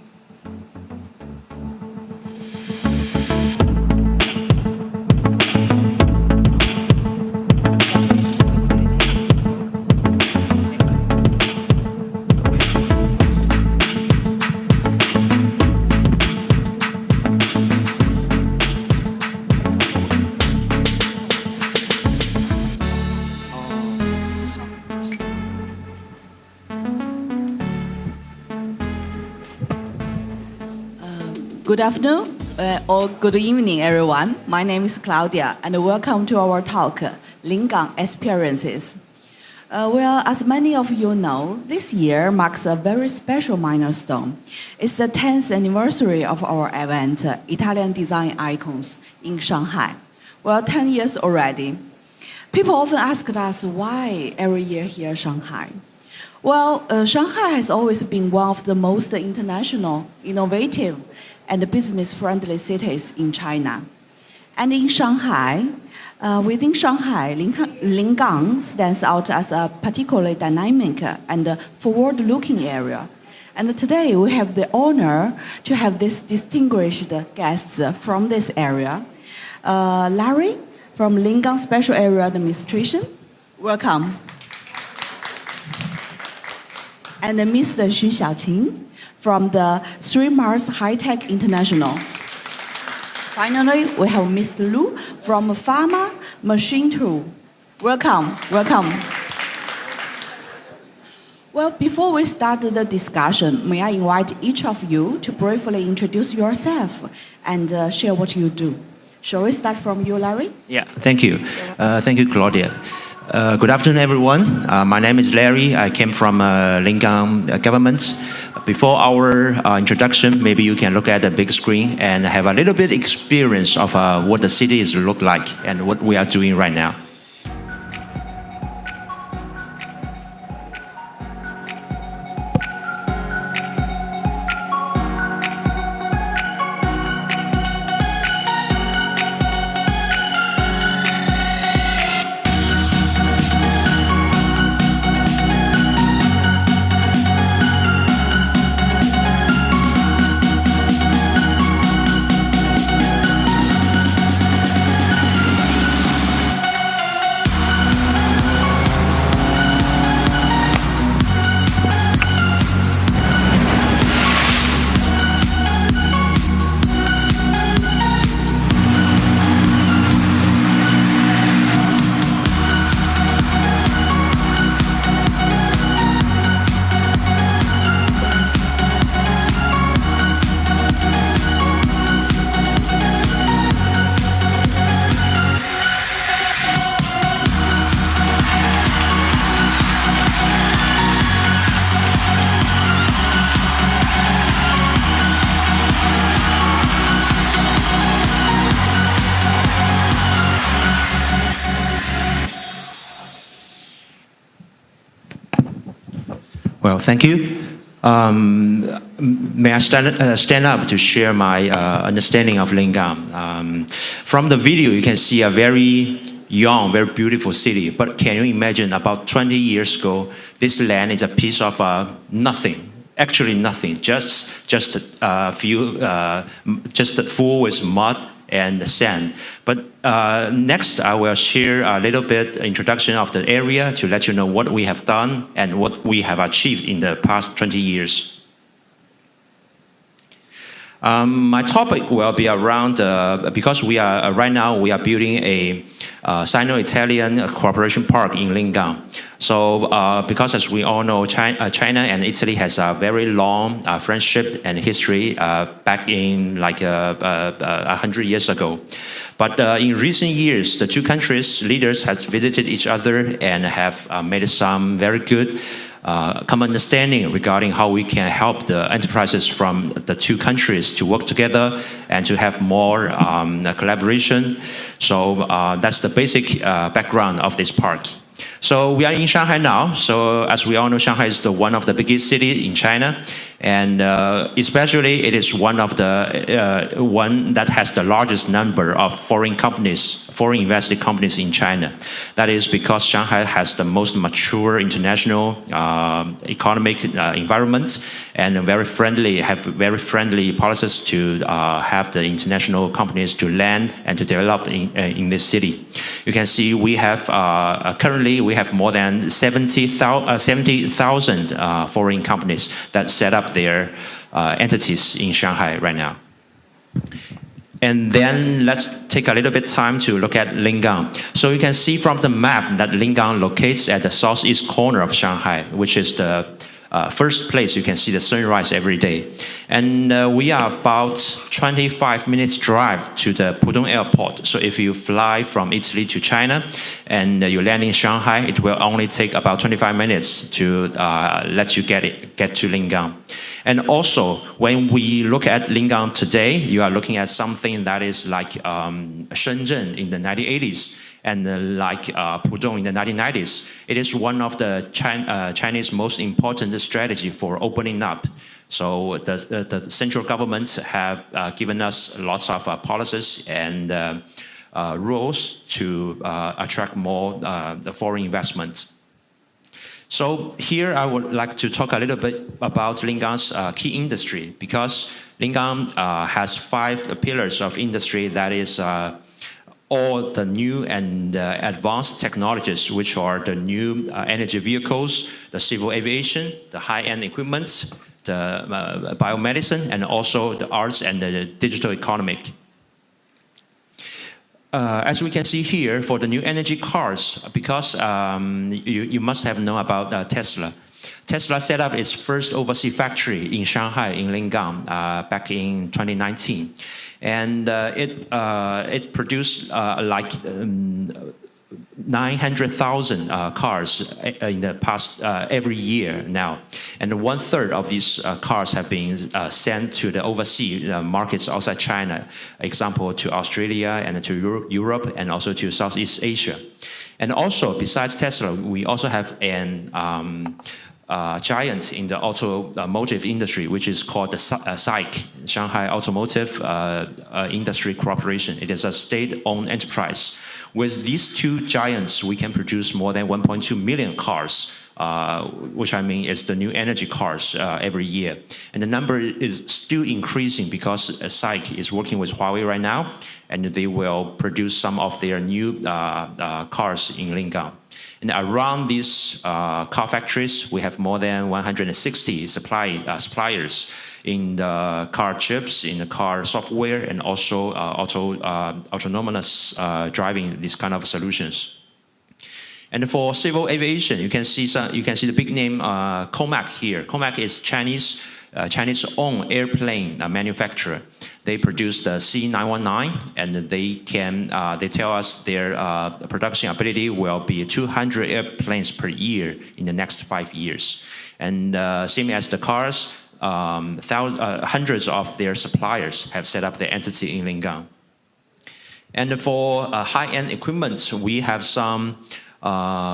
Good afternoon or good evening, everyone. My name is Claudia, and welcome to our talk, Lingang Experiences. Well, as many of you know, this year marks a very special milestone. It's the 10th anniversary of our event, Italian Design Icons, in Shanghai. Well, 10 years already. People often ask us why every year here in Shanghai. Well, Shanghai has always been one of the most international, innovative, and business-friendly cities in China. And in Shanghai, within Shanghai, Lingang stands out as a particularly dynamic and forward-looking area. And today we have the honor to have these distinguished guests from this area. Larry from Lingang Special Area Administration, welcome. And Mr. Xu Xiaoqing from the 3 Mars High Tech International. Finally, we have Mr. Lu from Pharma Machine Tool. Welcome, welcome. Well, before we start the discussion, may I invite each of you to briefly introduce yourself and share what you do. Shall we start from you, Larry? Yeah, thank you. Thank you, Claudia. Good afternoon, everyone. My name is Larry. I came from Lingang government. Before our introduction, maybe you can look at the big screen and have a little bit experience of what the city is look like and what we are doing right now. Well, thank you. May I stand up to share my understanding of Lingang? From the video, you can see a very young, very beautiful city. But can you imagine about 20 years ago, this land is a piece of nothing. Actually nothing, just a few, just full with mud and sand. But next, I will share a little bit introduction of the area to let you know what we have done and what we have achieved in the past 20 years. My topic will be around, because we are right now we are building a Sino-Italian cooperation park in Lingang. So because as we all know, China and Italy has a very long friendship and history back in like 100 years ago. But in recent years, the two countries' leaders have visited each other and have made some very good common understanding regarding how we can help the enterprises from the two countries to work together and to have more collaboration. So that's the basic background of this park. So we are in Shanghai now. So as we all know, Shanghai is one of the biggest cities in China, and especially it is one of the one that has the largest number of foreign invested companies in China. That is because Shanghai has the most mature international economic environment and have very friendly policies to have the international companies to land and to develop in this city. You can see we have currently we have more than 70,000 foreign companies that set up their entities in Shanghai right now. And then let's take a little bit time to look at Lingang. So you can see from the map that Lingang locates at the southeast corner of Shanghai, which is the first place you can see the sunrise every day. And we are about 25 minutes drive to the Pudong airport. So if you fly from Italy to China and you land in Shanghai, it will only take about 25 minutes to let you get to Lingang. And also, when we look at Lingang today, you are looking at something that is like Shenzhen in the 1980s. And like Pudong in the 1990s, it is one of the Chinese most important strategy for opening up. So the central government have given us lots of policies and rules to attract more the foreign investments. So here I would like to talk a little bit about Lingang's key industry, because Lingang has 5 pillars of industry, that is all the new and advanced technologies, which are the new energy vehicles, the civil aviation, the high-end equipment, the biomedicine, and also the arts and the digital economy. As we can see here, for the new energy cars, because you must have known about Tesla. Tesla set up its first overseas factory in Shanghai, in Lingang, back in 2019. And it produced like 900,000 cars in the past every year now. And 1/3 of these cars have been sent to the overseas markets outside China, example to Australia and to Europe and also to Southeast Asia. And also, besides Tesla, we also have an giant in the automotive industry, which is called the SAIC, Shanghai Automotive Industry Corporation. It is a state-owned enterprise. With these 2 giants, we can produce more than 1.2 million cars, which I mean is the new energy cars every year. And the number is still increasing because SAIC is working with Huawei right now, and they will produce some of their new cars in Lingang. And around these car factories, we have more than 160 suppliers in the car chips, in the car software, and also autonomous driving, these kind of solutions. And for civil aviation, you can see the big name Comac here. Comac is Chinese-owned airplane manufacturer. They produce the C919, and they tell us their production ability will be 200 airplanes per year in the next 5 years. And same as the cars, hundreds of their suppliers have set up their entity in Lingang. And for high-end equipment, we have some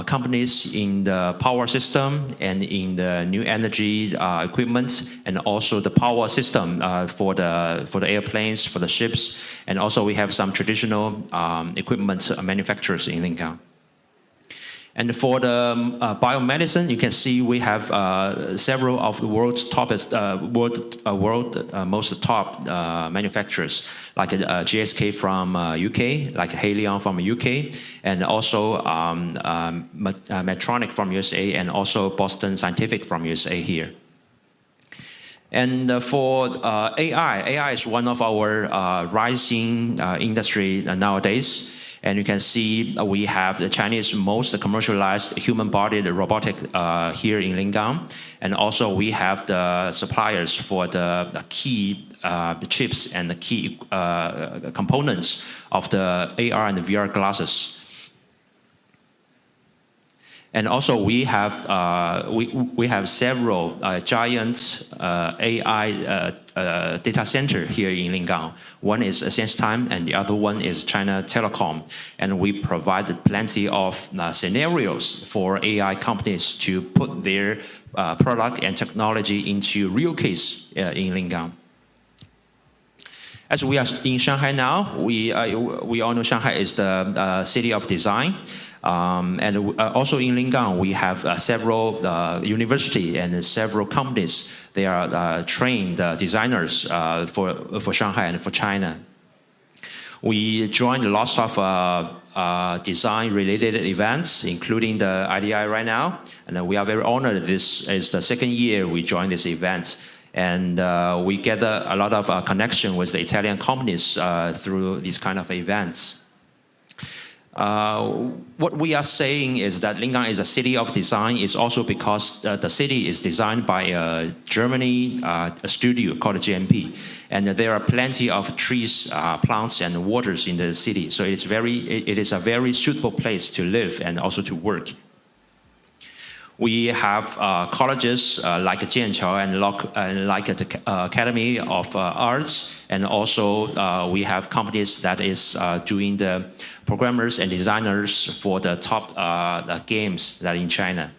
companies in the power system and in the new energy equipment, and also the power system for the airplanes, for the ships, and also we have some traditional equipment manufacturers in Lingang. And for the biomedicine, you can see we have several of the world's most top manufacturers, like GSK from UK, like Haleon from UK, and also Medtronic from USA, and also Boston Scientific from USA here. And for AI is one of our rising industry nowadays. And you can see we have the Chinese most commercialized human-bodied robotic here in Lingang. And also we have the suppliers for the key chips and the key components of the AR and the VR glasses. And also we have several giant AI data center here in Lingang. One is SenseTime and the other one is China Telecom. And we provide plenty of scenarios for AI companies to put their product and technology into real case in Lingang. As we are in Shanghai now, we all know Shanghai is the city of design. And also in Lingang, we have several universities and several companies. They are trained designers for Shanghai and for China. We joined lots of design-related events, including the IDI right now. And we are very honored this is the second year we joined this event. And we get a lot of connection with the Italian companies through these kind of events. What we are saying is that Lingang is a city of design is also because the city is designed by a Germany studio called GMP. And there are plenty of trees, plants, and waters in the city. So it is a very suitable place to live and also to work. We have colleges like Jianqiao and like the Academy of Arts, and also we have companies that is doing the programmers and designers for the top games that are in China.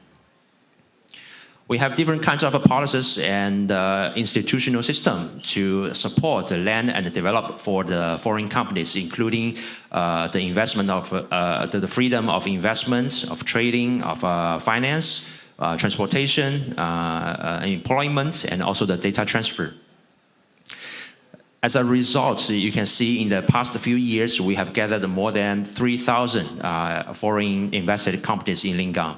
We have different kinds of policies and institutional system to support the land and develop for the foreign companies, including the investment of the freedom of investment, of trading, of finance, transportation, employment, and also the data transfer. As a result, you can see in the past few years, we have gathered more than 3,000 foreign invested companies in Lingang,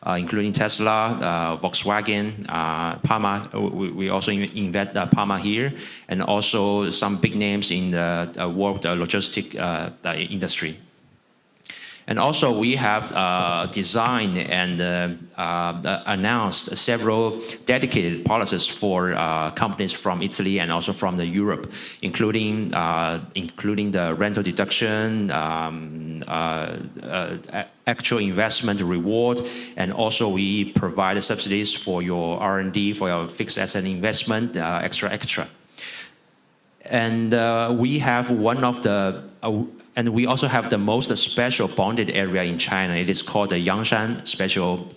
including Tesla, Volkswagen, Palma. We also invest Palma here, and also some big names in the world logistic industry. And also we have designed and announced several dedicated policies for companies from Italy and also from the Europe, including the rental deduction, actual investment reward, and also we provide subsidies for your R&D, for your fixed asset investment, extra. And we have one of the and we also have the most special bonded area in China. It is called the Yangshan Special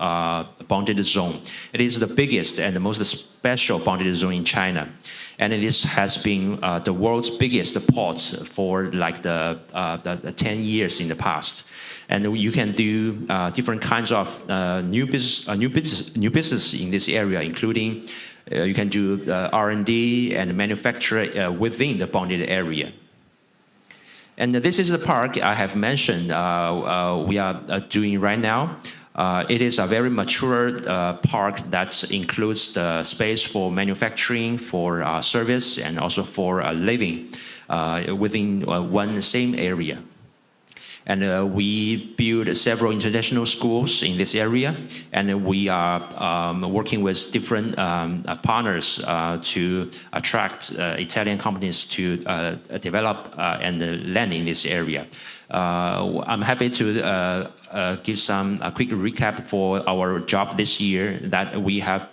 Bonded Zone. It is the biggest and the most special bonded zone in China. And it has been the world's biggest port for like the 10 years in the past. And you can do different kinds of new business in this area, including you can do R&D and manufacture within the bonded area. And this is the park I have mentioned we are doing right now. It is a very mature park that includes the space for manufacturing, for service, and also for living within one same area. And we build several international schools in this area, and we are working with different partners to attract Italian companies to develop and land in this area. I'm happy to give a quick recap for our job this year that we have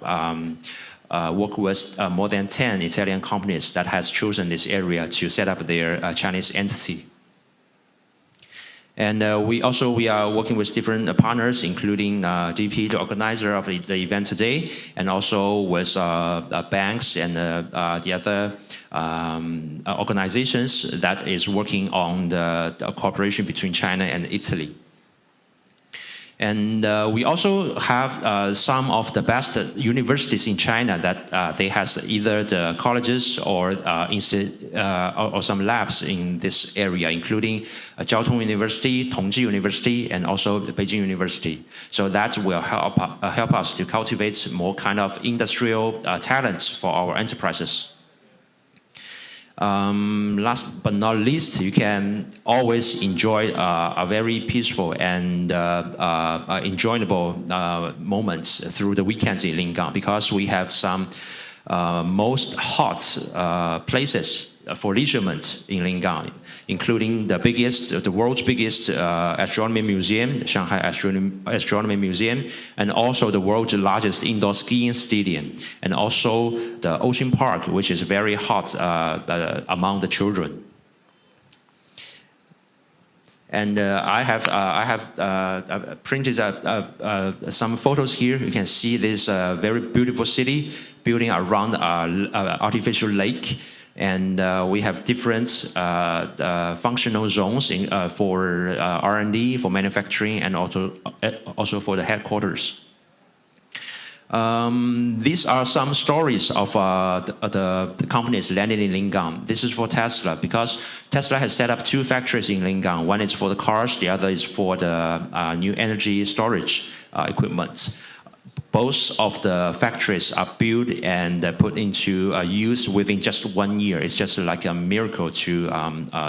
worked with more than 10 Italian companies that has chosen this area to set up their Chinese entity. And we are working with different partners, including GP, the organizer of the event today, and also with banks and the other organizations that is working on the cooperation between China and Italy. And we also have some of the best universities in China that they has either the colleges or or some labs in this area, including Jiao Tong University, Tongji University, and also the Beijing University. So that will help us to cultivate more kind of industrial talents for our enterprises. Last but not least, you can always enjoy a very peaceful and enjoyable moments through the weekends in Lingang, because we have some most hot places for leisurement in Lingang, including the world's biggest astronomy museum, the Shanghai Astronomy Museum, and also the world's largest indoor skiing stadium, and also the Ocean Park, which is very hot among the children. And I have printed some photos here. You can see this very beautiful city building around an artificial lake. And we have different functional zones for R&D, for manufacturing, and also for the headquarters. These are some stories of the companies landed in Lingang. This is for Tesla, because Tesla has set up 2 factories in Lingang. One is for the cars, the other is for the new energy storage equipment. Both of the factories are built and put into use within just 1 year. It's just like a miracle to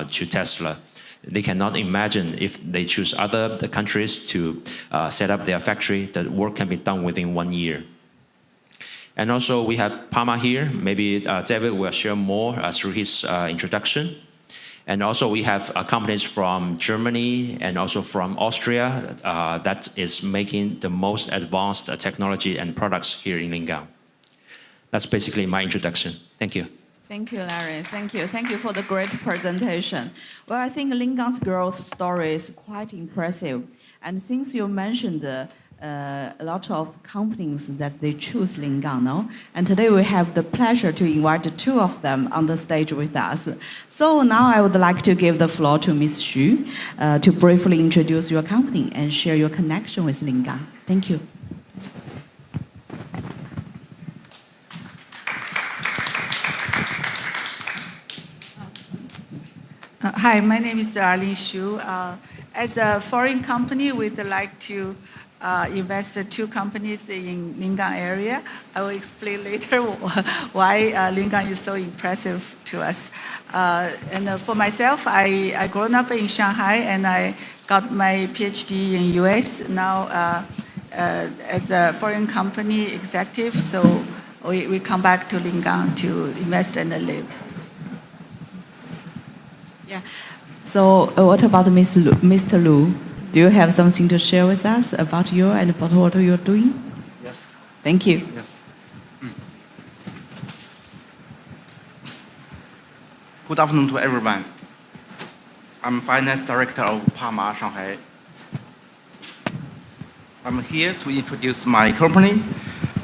Tesla. They cannot imagine if they choose other countries to set up their factory, that work can be done within 1 year. And also we have Parma here. Maybe David will share more through his introduction. And also we have companies from Germany and also from Austria that is making the most advanced technology and products here in Lingang. That's basically my introduction. Thank you. Thank you, Larry. Thank you. Thank you for the great presentation. Well, I think Lingang's growth story is quite impressive. And since you mentioned a lot of companies that they choose Lingang, no? And today we have the pleasure to invite 2 of them on the stage with us. So now I would like to give the floor to Ms. Xu to briefly introduce your company and share your connection with Lingang. Thank you. Hi, my name is Arlene Xu. As a foreign company, we'd like to invest 2 companies in Lingang area. I will explain later why Lingang is so impressive to us. And for myself, I grown up in Shanghai and I got my PhD in US. Now as a foreign company executive, so we come back to Lingang to invest and live. Yeah. So what about Mr. Lu? Do you have something to share with us about you and about what you're doing? Yes. Thank you. Yes. Good afternoon to everyone. I'm Finance Director of Parma, Shanghai. I'm here to introduce my company.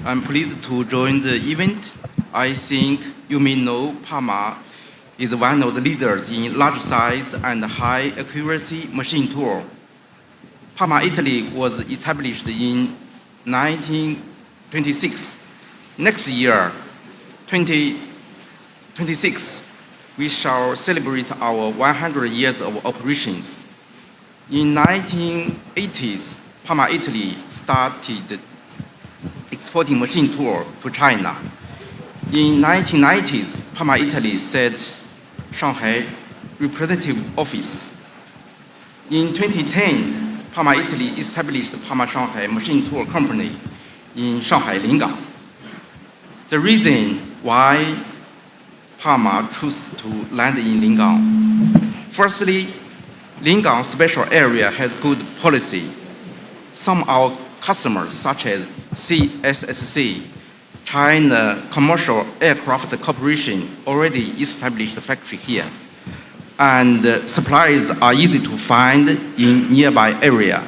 I'm pleased to join the event. I think you may know Parma is one of the leaders in large size and high accuracy machine tool. Parma, Italy was established in 1926. Next year, 2026, we shall celebrate our 100 years of operations. In 1980s, Parma, Italy started exporting machine tool to China. In 1990s, Parma, Italy set Shanghai representative office. In 2010, Parma, Italy established Parma Shanghai Machine Tool Company in Shanghai, Lingang. The reason why Parma chose to land in Lingang. Firstly, Lingang special area has good policy. Some of our customers, such as CSSC, China Commercial Aircraft Corporation, already established a factory here. And supplies are easy to find in nearby area.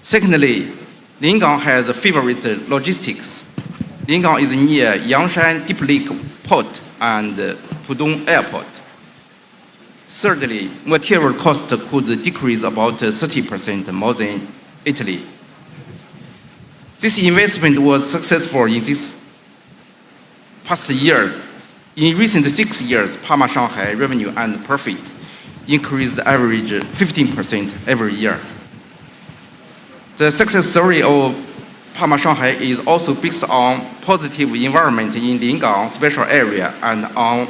Secondly, Lingang has a favorite logistics. Lingang is near Yangshan Deep Lake Port and Pudong Airport. Thirdly, material cost could decrease about 30% more than Italy. This investment was successful in these past years. In recent 6 years, Parma Shanghai revenue and profit increased average 15% every year. The success story of Parma Shanghai is also based on positive environment in Lingang special area and on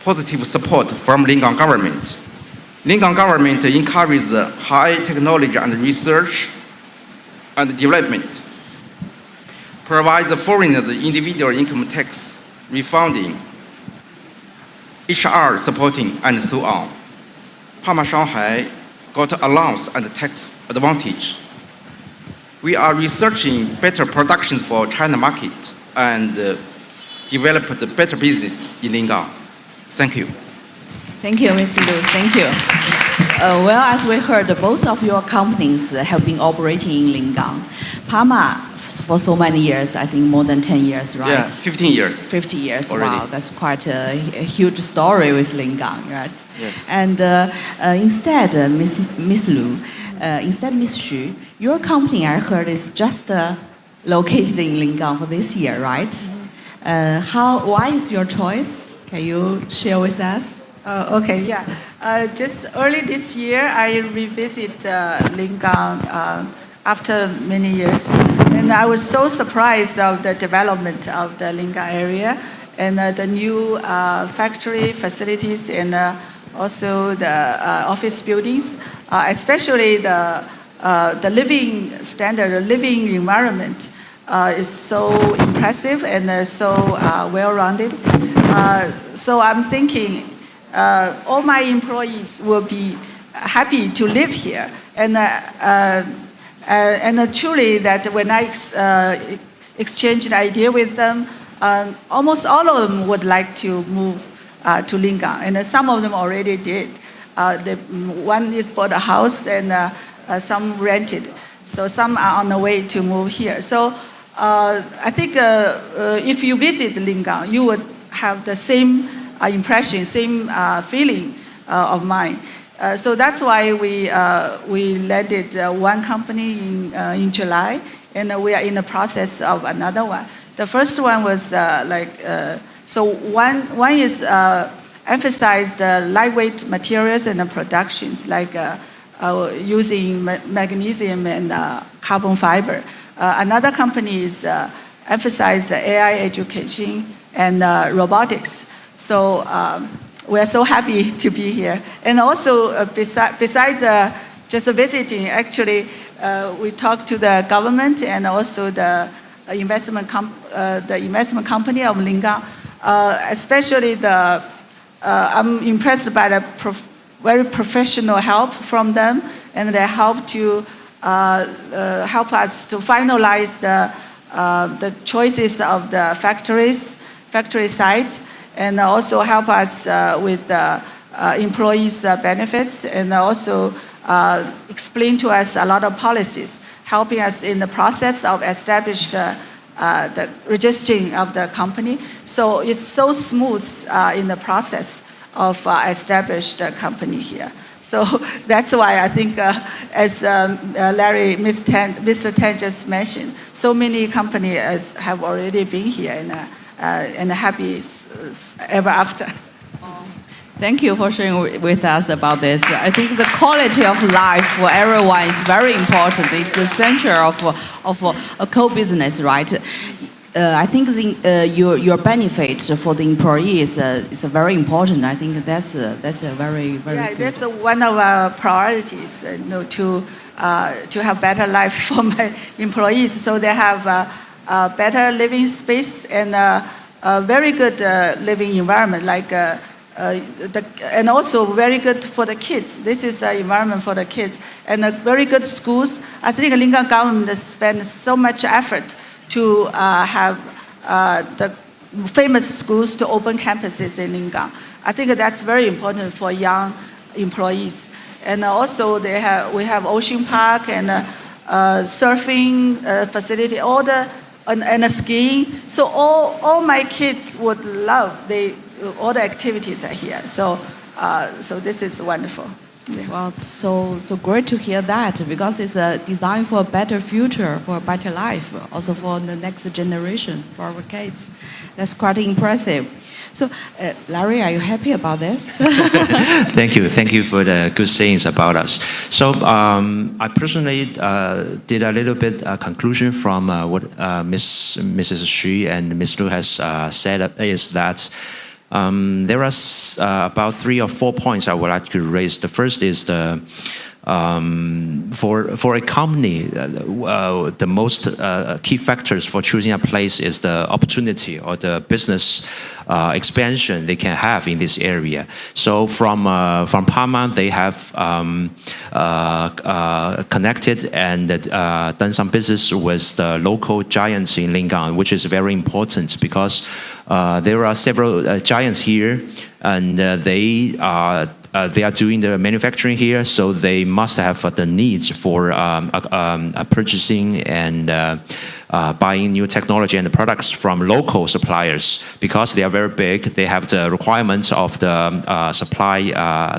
positive support from Lingang government. Lingang government encourages high technology and research and development, provides foreigners individual income tax refunding, HR supporting, and so on. Parma Shanghai got allowance and tax advantage. We are researching better production for China market and developed better business in Lingang. Thank you. Thank you, Mr. Liu. Thank you. Well, as we heard, both of your companies have been operating in Lingang. Parma for so many years, I think more than 10 years, right? Yeah, 15 years. 50 years, already. Wow, that's quite a huge story with Lingang, right? Yes. And instead, Miss Lu, instead, Miss Xu, your company, I heard, is just located in Lingang for this year, right? Why is your choice? Can you share with us? Okay, yeah. Just early this year, I revisit Lingang after many years. And I was so surprised of the development of the Lingang area and the new factory facilities and also the office buildings, especially the living standard, the living environment is so impressive and so well-rounded. So I'm thinking all my employees will be happy to live here. And truly that when I exchanged an idea with them, almost all of them would like to move to Lingang. And some of them already did. One is bought a house and some rented. So some are on the way to move here. So I think if you visit Lingang, you would have the same impression, same feeling of mine. So that's why we landed one company in July, and we are in the process of another one. The first one was so one is emphasize the lightweight materials and the productions, like using magnesium and carbon fiber. Another company is emphasize the AI education and robotics. So we are so happy to be here. And also, beside just visiting, actually, we talked to the government and also the investment company of Lingang. Especially I'm impressed by the very professional help from them, and they help to help us to finalize the choices of the factory site, and also help us with the employees' benefits, and also explain to us a lot of policies, helping us in the process of establish the registering of the company. So it's so smooth in the process of establish the company here. So that's why I think, as Mr. Tan just mentioned, so many companies have already been here and happy ever after. Thank you for sharing with us about this. I think the quality of life for everyone is very important. It's the center of a co-business, right? I think your benefit for the employees is very important. I think that's a very good. That's one of our priorities. To have better life for my employees, so they have a better living space and a very good living environment, and also very good for the kids. This is an environment for the kids, and very good schools. I think Lingang government spends so much effort to have the famous schools to open campuses in Lingang. I think that's very important for young employees. And also we have Ocean Park and surfing facility, and skiing. So all my kids would love all the activities are here. So this is wonderful. Well, so great to hear that, because it's a design for a better future, for a better life, also for the next generation, for our kids. That's quite impressive. So, Larry, are you happy about this? Thank you for the good sayings about us. So I personally did a little bit conclusion from what Mrs. Xu and Ms. Lu has said, is that there are about 3 or 4 points I would like to raise. The first is the for a company, the most key factors for choosing a place is the opportunity or the business expansion they can have in this area. So from Parma, they have connected and done some business with the local giants in Lingang, which is very important because there are several giants here, and they are doing the manufacturing here, so they must have the needs for purchasing and buying new technology and products from local suppliers. Because they are very big, they have the requirements of the supply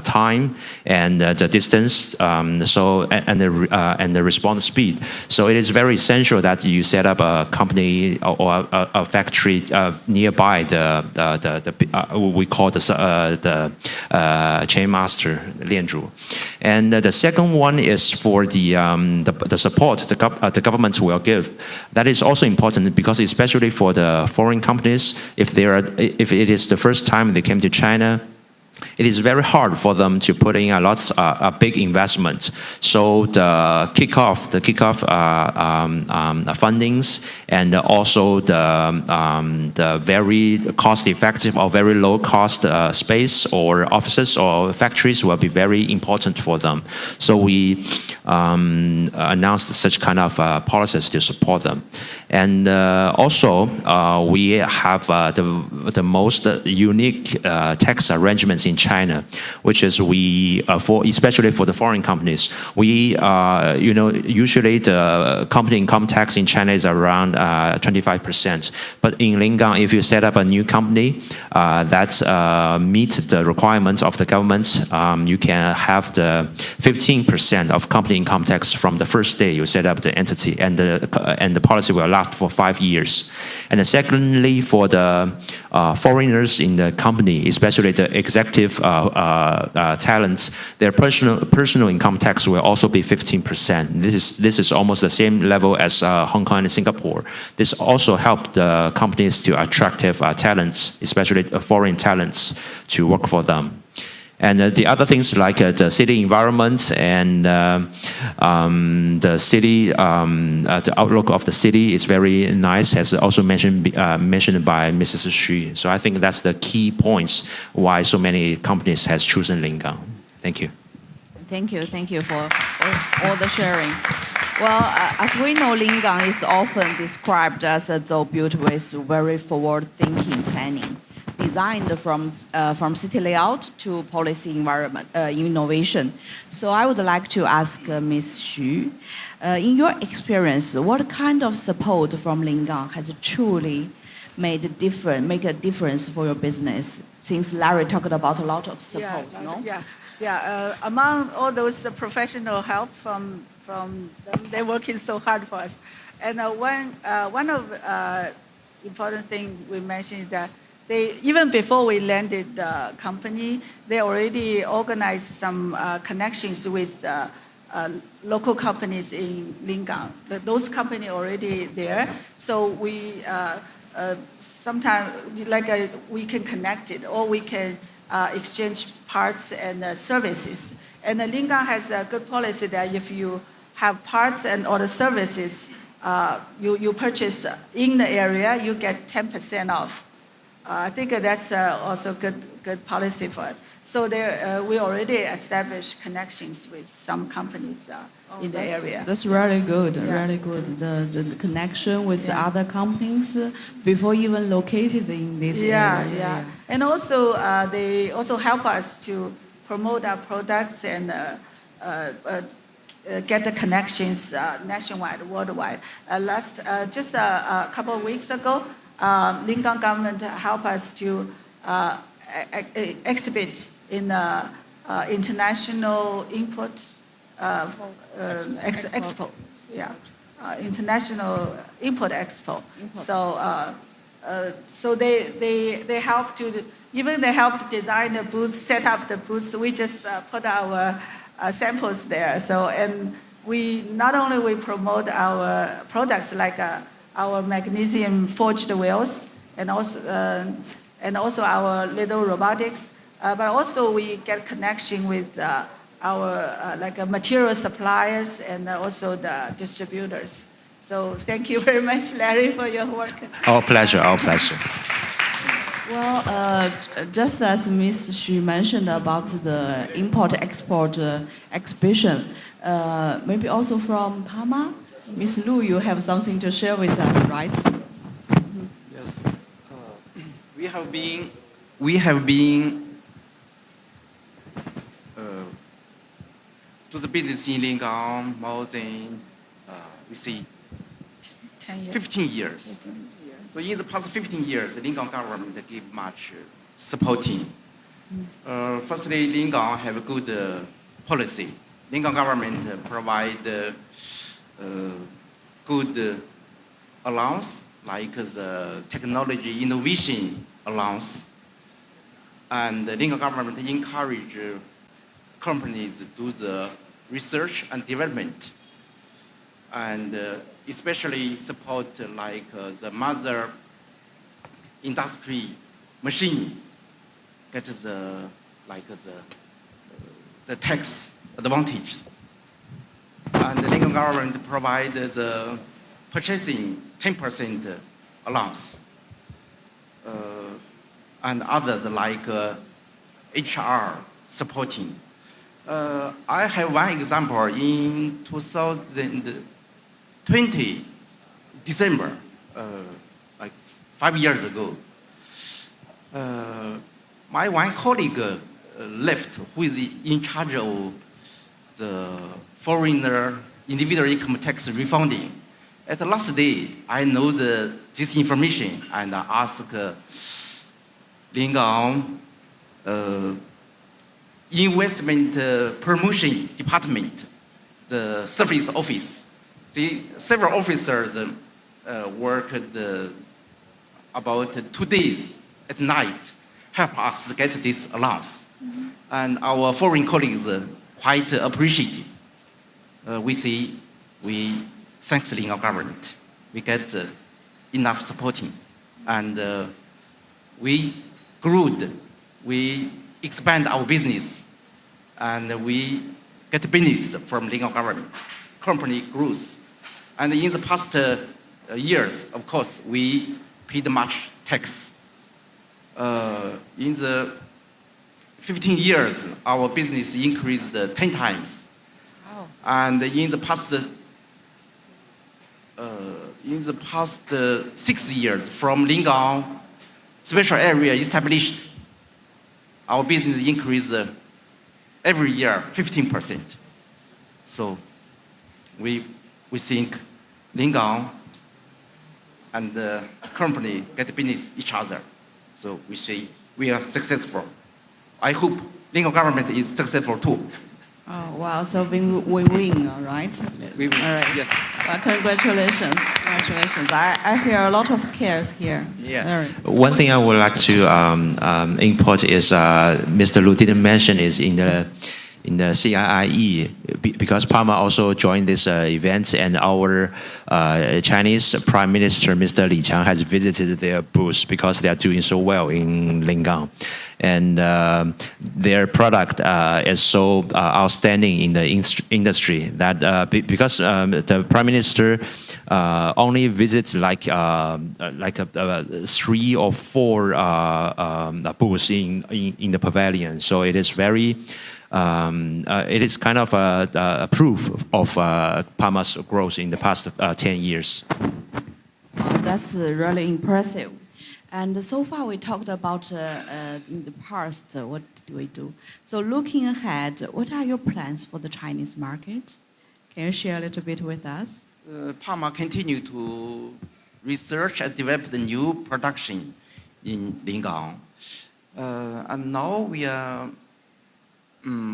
time and the distance, and the response speed. So it is very essential that you set up a company or a factory nearby we call the chain master 店主. And the second one is for the support the government will give. That is also important because especially for the foreign companies, if it is the first time they came to China, it is very hard for them to put in a big investment. So the kickoff fundings and also the very cost-effective or very low-cost space or offices or factories will be very important for them. So we announced such kind of policies to support them. And also we have the most unique tax arrangements in China, which is especially for the foreign companies. We usually the company income tax in China is around 25%. But in Lingang, if you set up a new company that meets the requirements of the government, you can have the 15% of company income tax from the first day you set up the entity, and the policy will last for 5 years. And then secondly, for the foreigners in the company, especially the executive talents, their personal income tax will also be 15%. This is almost the same level as Hong Kong and Singapore. This also helped the companies to attractive talents, especially foreign talents, to work for them. And the other things like the city environment and the city, the outlook of the city is very nice, as also mentioned by Mrs. Xu. So I think that's the key points why so many companies has chosen Lingang. Thank you. Thank you for all the sharing. Well, as we know, Lingang is often described as a zoo built with very forward-thinking planning, designed from city layout to policy environment innovation. So I would like to ask Ms. Xu, in your experience, what kind of support from Lingang has truly make a difference for your business? Since Larry talked about a lot of support, no? Among all those professional help from them, they're working so hard for us. And one of important thing we mentioned is that even before we landed the company, they already organized some connections with local companies in Lingang. Those companies already there, so we sometimes we can connect it, or we can exchange parts and services. And Lingang has a good policy that if you have parts and or the services you purchase in the area, you get 10% off. I think that's also good policy for us. So we already established connections with some companies in the area. That's really good, really good. The connection with other companies before even located in this area. And also they also help us to promote our products and get the connections nationwide, worldwide. Just a couple of weeks ago, Lingang government helped us to exhibit in international import expo. Yeah, international import expo. So they help to even they help to design the booths, set up the booths. We just put our samples there. So and we not only we promote our products like our magnesium forged wheels and also our little robotics, but also we get connection with our material suppliers and also the distributors. So thank you very much, Larry, for your work. Our pleasure, our pleasure. Well, just as Ms. Xu mentioned about the import-export exhibition, maybe also from Parma, Ms. Lu, you have something to share with us, right? Yes. We have been to the business in Lingang more than we see 15 years. So in the past 15 years, the Lingang government gave much supporting. Firstly, Lingang have a good policy. Lingang government provide good allowance, like the technology innovation allowance. And the Lingang government encourage companies to do the research and development. And especially support like the mother industry machine get the tax advantages. And the Lingang government provide the purchasing 10% allowance. And others like HR supporting. I have one example in 2020, December, like 5 years ago. My one colleague left who is in charge of the foreigner individual income tax refunding. At the last day, I know this information and I asked Lingang investment promotion department, the service office. Several officers worked about 2 days at night, help us to get this allowance. And our foreign colleagues quite appreciate it. We thanks Lingang government. We get enough supporting. And we grew, we expand our business, and we get business from Lingang government. Company grows. And in the past years, of course, we paid much tax. In the 15 years, our business increased 10 times. Wow. And in the past 6 years, from Lingang special area established, our business increased every year 15%. So we think Lingang and the company get business each other. So we say we are successful. I hope Lingang government is successful too. Oh, wow, so we win, all right? We win, all right. yes. Well, congratulations, congratulations. I hear a lot of cares here. Yeah. Right. One thing I would like to input is Mr. Lu didn't mention is in the CIIE, because Parma also joined this event, and our Chinese Prime Minister, Mr. Li Qiang, has visited their booth because they are doing so well in Lingang. And their product is so outstanding in the industry that because the Prime Minister only visits like 3 or 4 booths in the pavilion. So it is very it is kind of a proof of Parma's growth in the past 10 years. That's really impressive. And so far we talked about in the past, what do we do? So looking ahead, what are your plans for the Chinese market? Can you share a little bit with us? Parma continue to research and develop the new production in Lingang. And now we are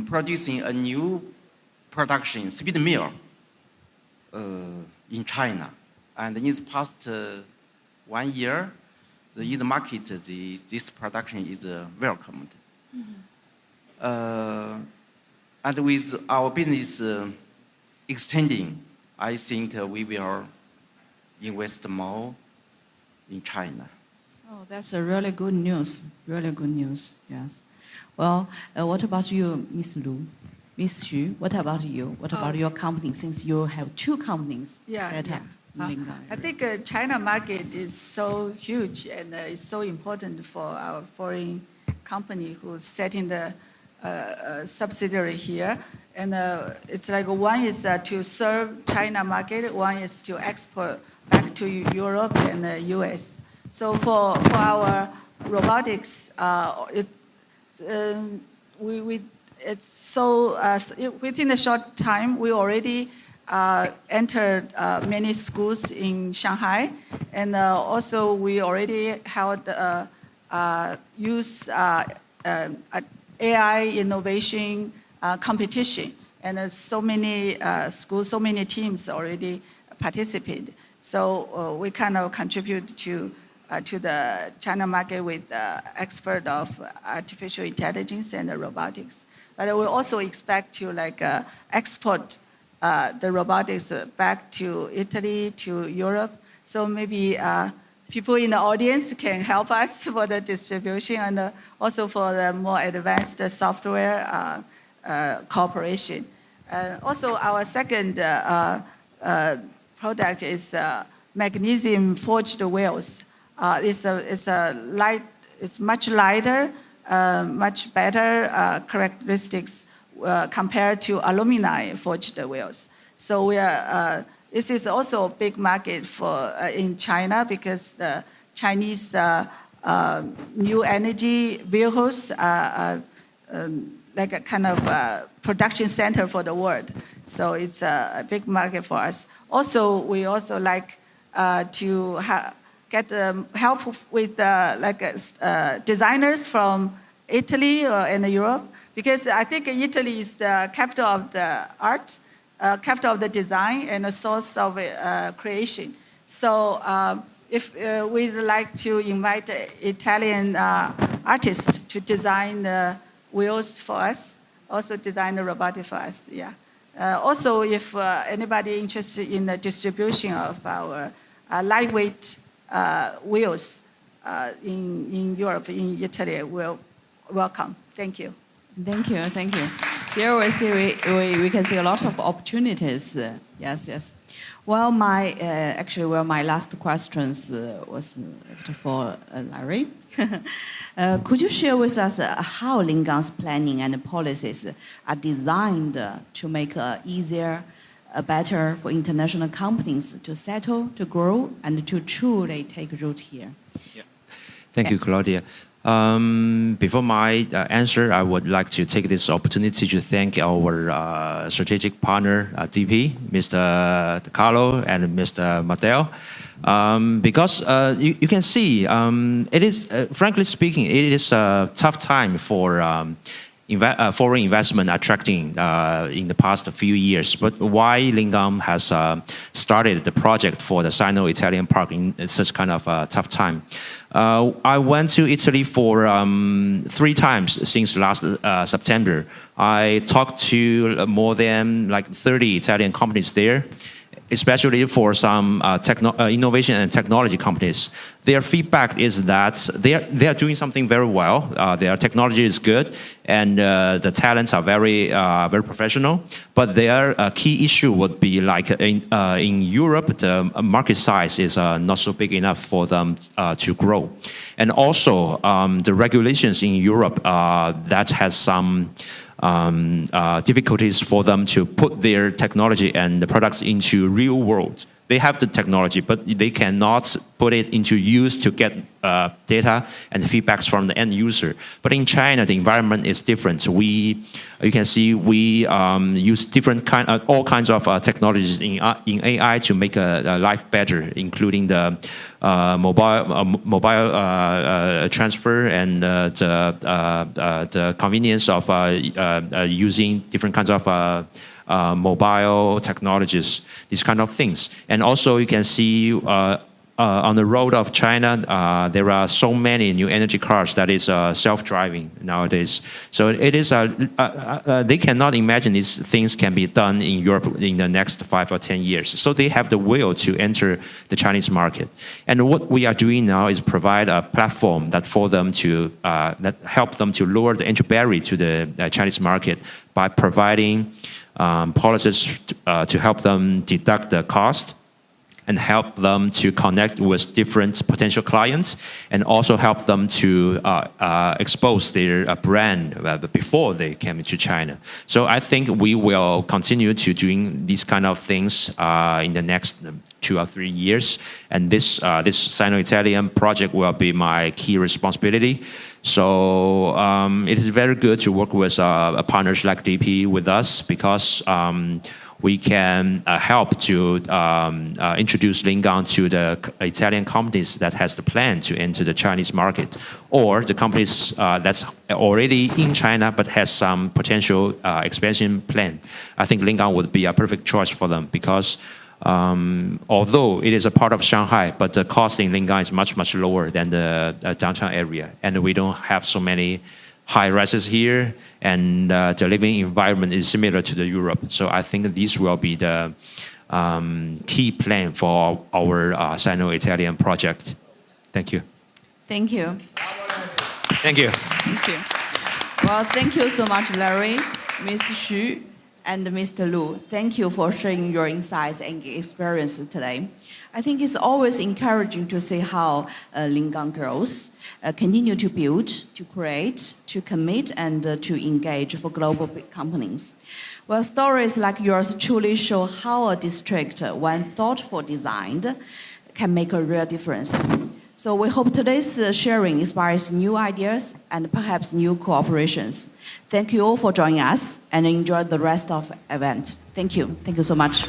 producing a new production speed mill in China. And in the past 1 year, in the market, this production is welcomed. And with our business extending, I think we will invest more in China. Oh, that's a really good news. Really good news. Yes. Well, what about you, Miss Lu? Miss Xu, what about you? What about your company? Since you have two companies set up. I think China market is so huge and it's so important for our foreign company who's setting the subsidiary here. And it's like one is to serve China market, one is to export back to Europe and the US. So for our robotics, it's so within a short time we already entered many schools in Shanghai, and also we already held use AI innovation competition, and so many schools, so many teams already participate. So we kind of contribute to the China market with expert of artificial intelligence and robotics. But we also expect to export the robotics back to Italy, to Europe. So maybe people in the audience can help us for the distribution and also for the more advanced software cooperation. Also, our second product is magnesium forged wheels. It's much lighter, much better characteristics compared to aluminum forged wheels. So this is also a big market for in China because the Chinese new energy vehicles are like a kind of production center for the world. So it's a big market for us. Also, we also like to get help with designers from Italy and Europe, because I think Italy is the capital of the art, capital of the design, and a source of creation. So if we'd like to invite Italian artists to design the wheels for us, also design the robotic for us, yeah. Also, if anybody interested in the distribution of our lightweight wheels in Europe, in Italy, we'll welcome. Thank you. Thank you, thank you. Here we see we can see a lot of opportunities. Yes. Well, my last questions was for Larry. Could you share with us how Lingang's planning and policies are designed to make it easier, better for international companies to settle, to grow, and to truly take root here? Yeah. Thank you, Claudia. Before my answer, I would like to take this opportunity to thank our strategic partner, DP, Mr. Carlo and Mr. Matteo, because you can see it is, frankly speaking, it is a tough time for foreign investment attracting in the past few years. But why Lingang has started the project for the Sino-Italian park in such kind of a tough time? I went to Italy for 3 times since last September. I talked to more than 30 Italian companies there, especially for some innovation and technology companies. Their feedback is that they are doing something very well. Their technology is good, and the talents are very professional. But their key issue would be in Europe, the market size is not so big enough for them to grow, and also the regulations in Europe that has some difficulties for them to put their technology and the products into real world. They have the technology, but they cannot put it into use to get data and feedbacks from the end user. But in China, the environment is different. You can see we use all kinds of technologies in AI to make life better, including the mobile transfer and the convenience of using different kinds of mobile technologies, these kind of things. And also you can see on the road of China, there are so many new energy cars that is self-driving nowadays. So it is they cannot imagine these things can be done in Europe in the next 5 or 10 years. So they have the will to enter the Chinese market. And what we are doing now is provide a platform that for them to that help them to lower the entry barrier to the Chinese market by providing policies to help them deduct the cost, and help them to connect with different potential clients, and also help them to expose their brand before they came to China. So I think we will continue to doing these kind of things in the next 2 or 3 years, and this Sino-Italian project will be my key responsibility. So it is very good to work with partners like DP with us, because we can help to introduce Lingang to the Italian companies that has the plan to enter the Chinese market, or the companies that's already in China but has some potential expansion plan. I think Lingang would be a perfect choice for them, because although it is a part of Shanghai, but the cost in Lingang is much, much lower than the downtown area, and we don't have so many high rises here, and the living environment is similar to the Europe. So I think this will be the key plan for our Sino-Italian project. Thank you. Thank you. Thank you. Thank you. Well, thank you so much, Larry, Ms. Xu, and Mr. Lu. Thank you for sharing your insights and experiences today. I think it's always encouraging to see how Lingang grows, continue to build, to create, to commit, and to engage for global big companies. Well, stories like yours truly show how a district, when thoughtfully designed, can make a real difference. So we hope today's sharing inspires new ideas and perhaps new cooperations. Thank you all for joining us, and enjoy the rest of the event. Thank you. Thank you so much.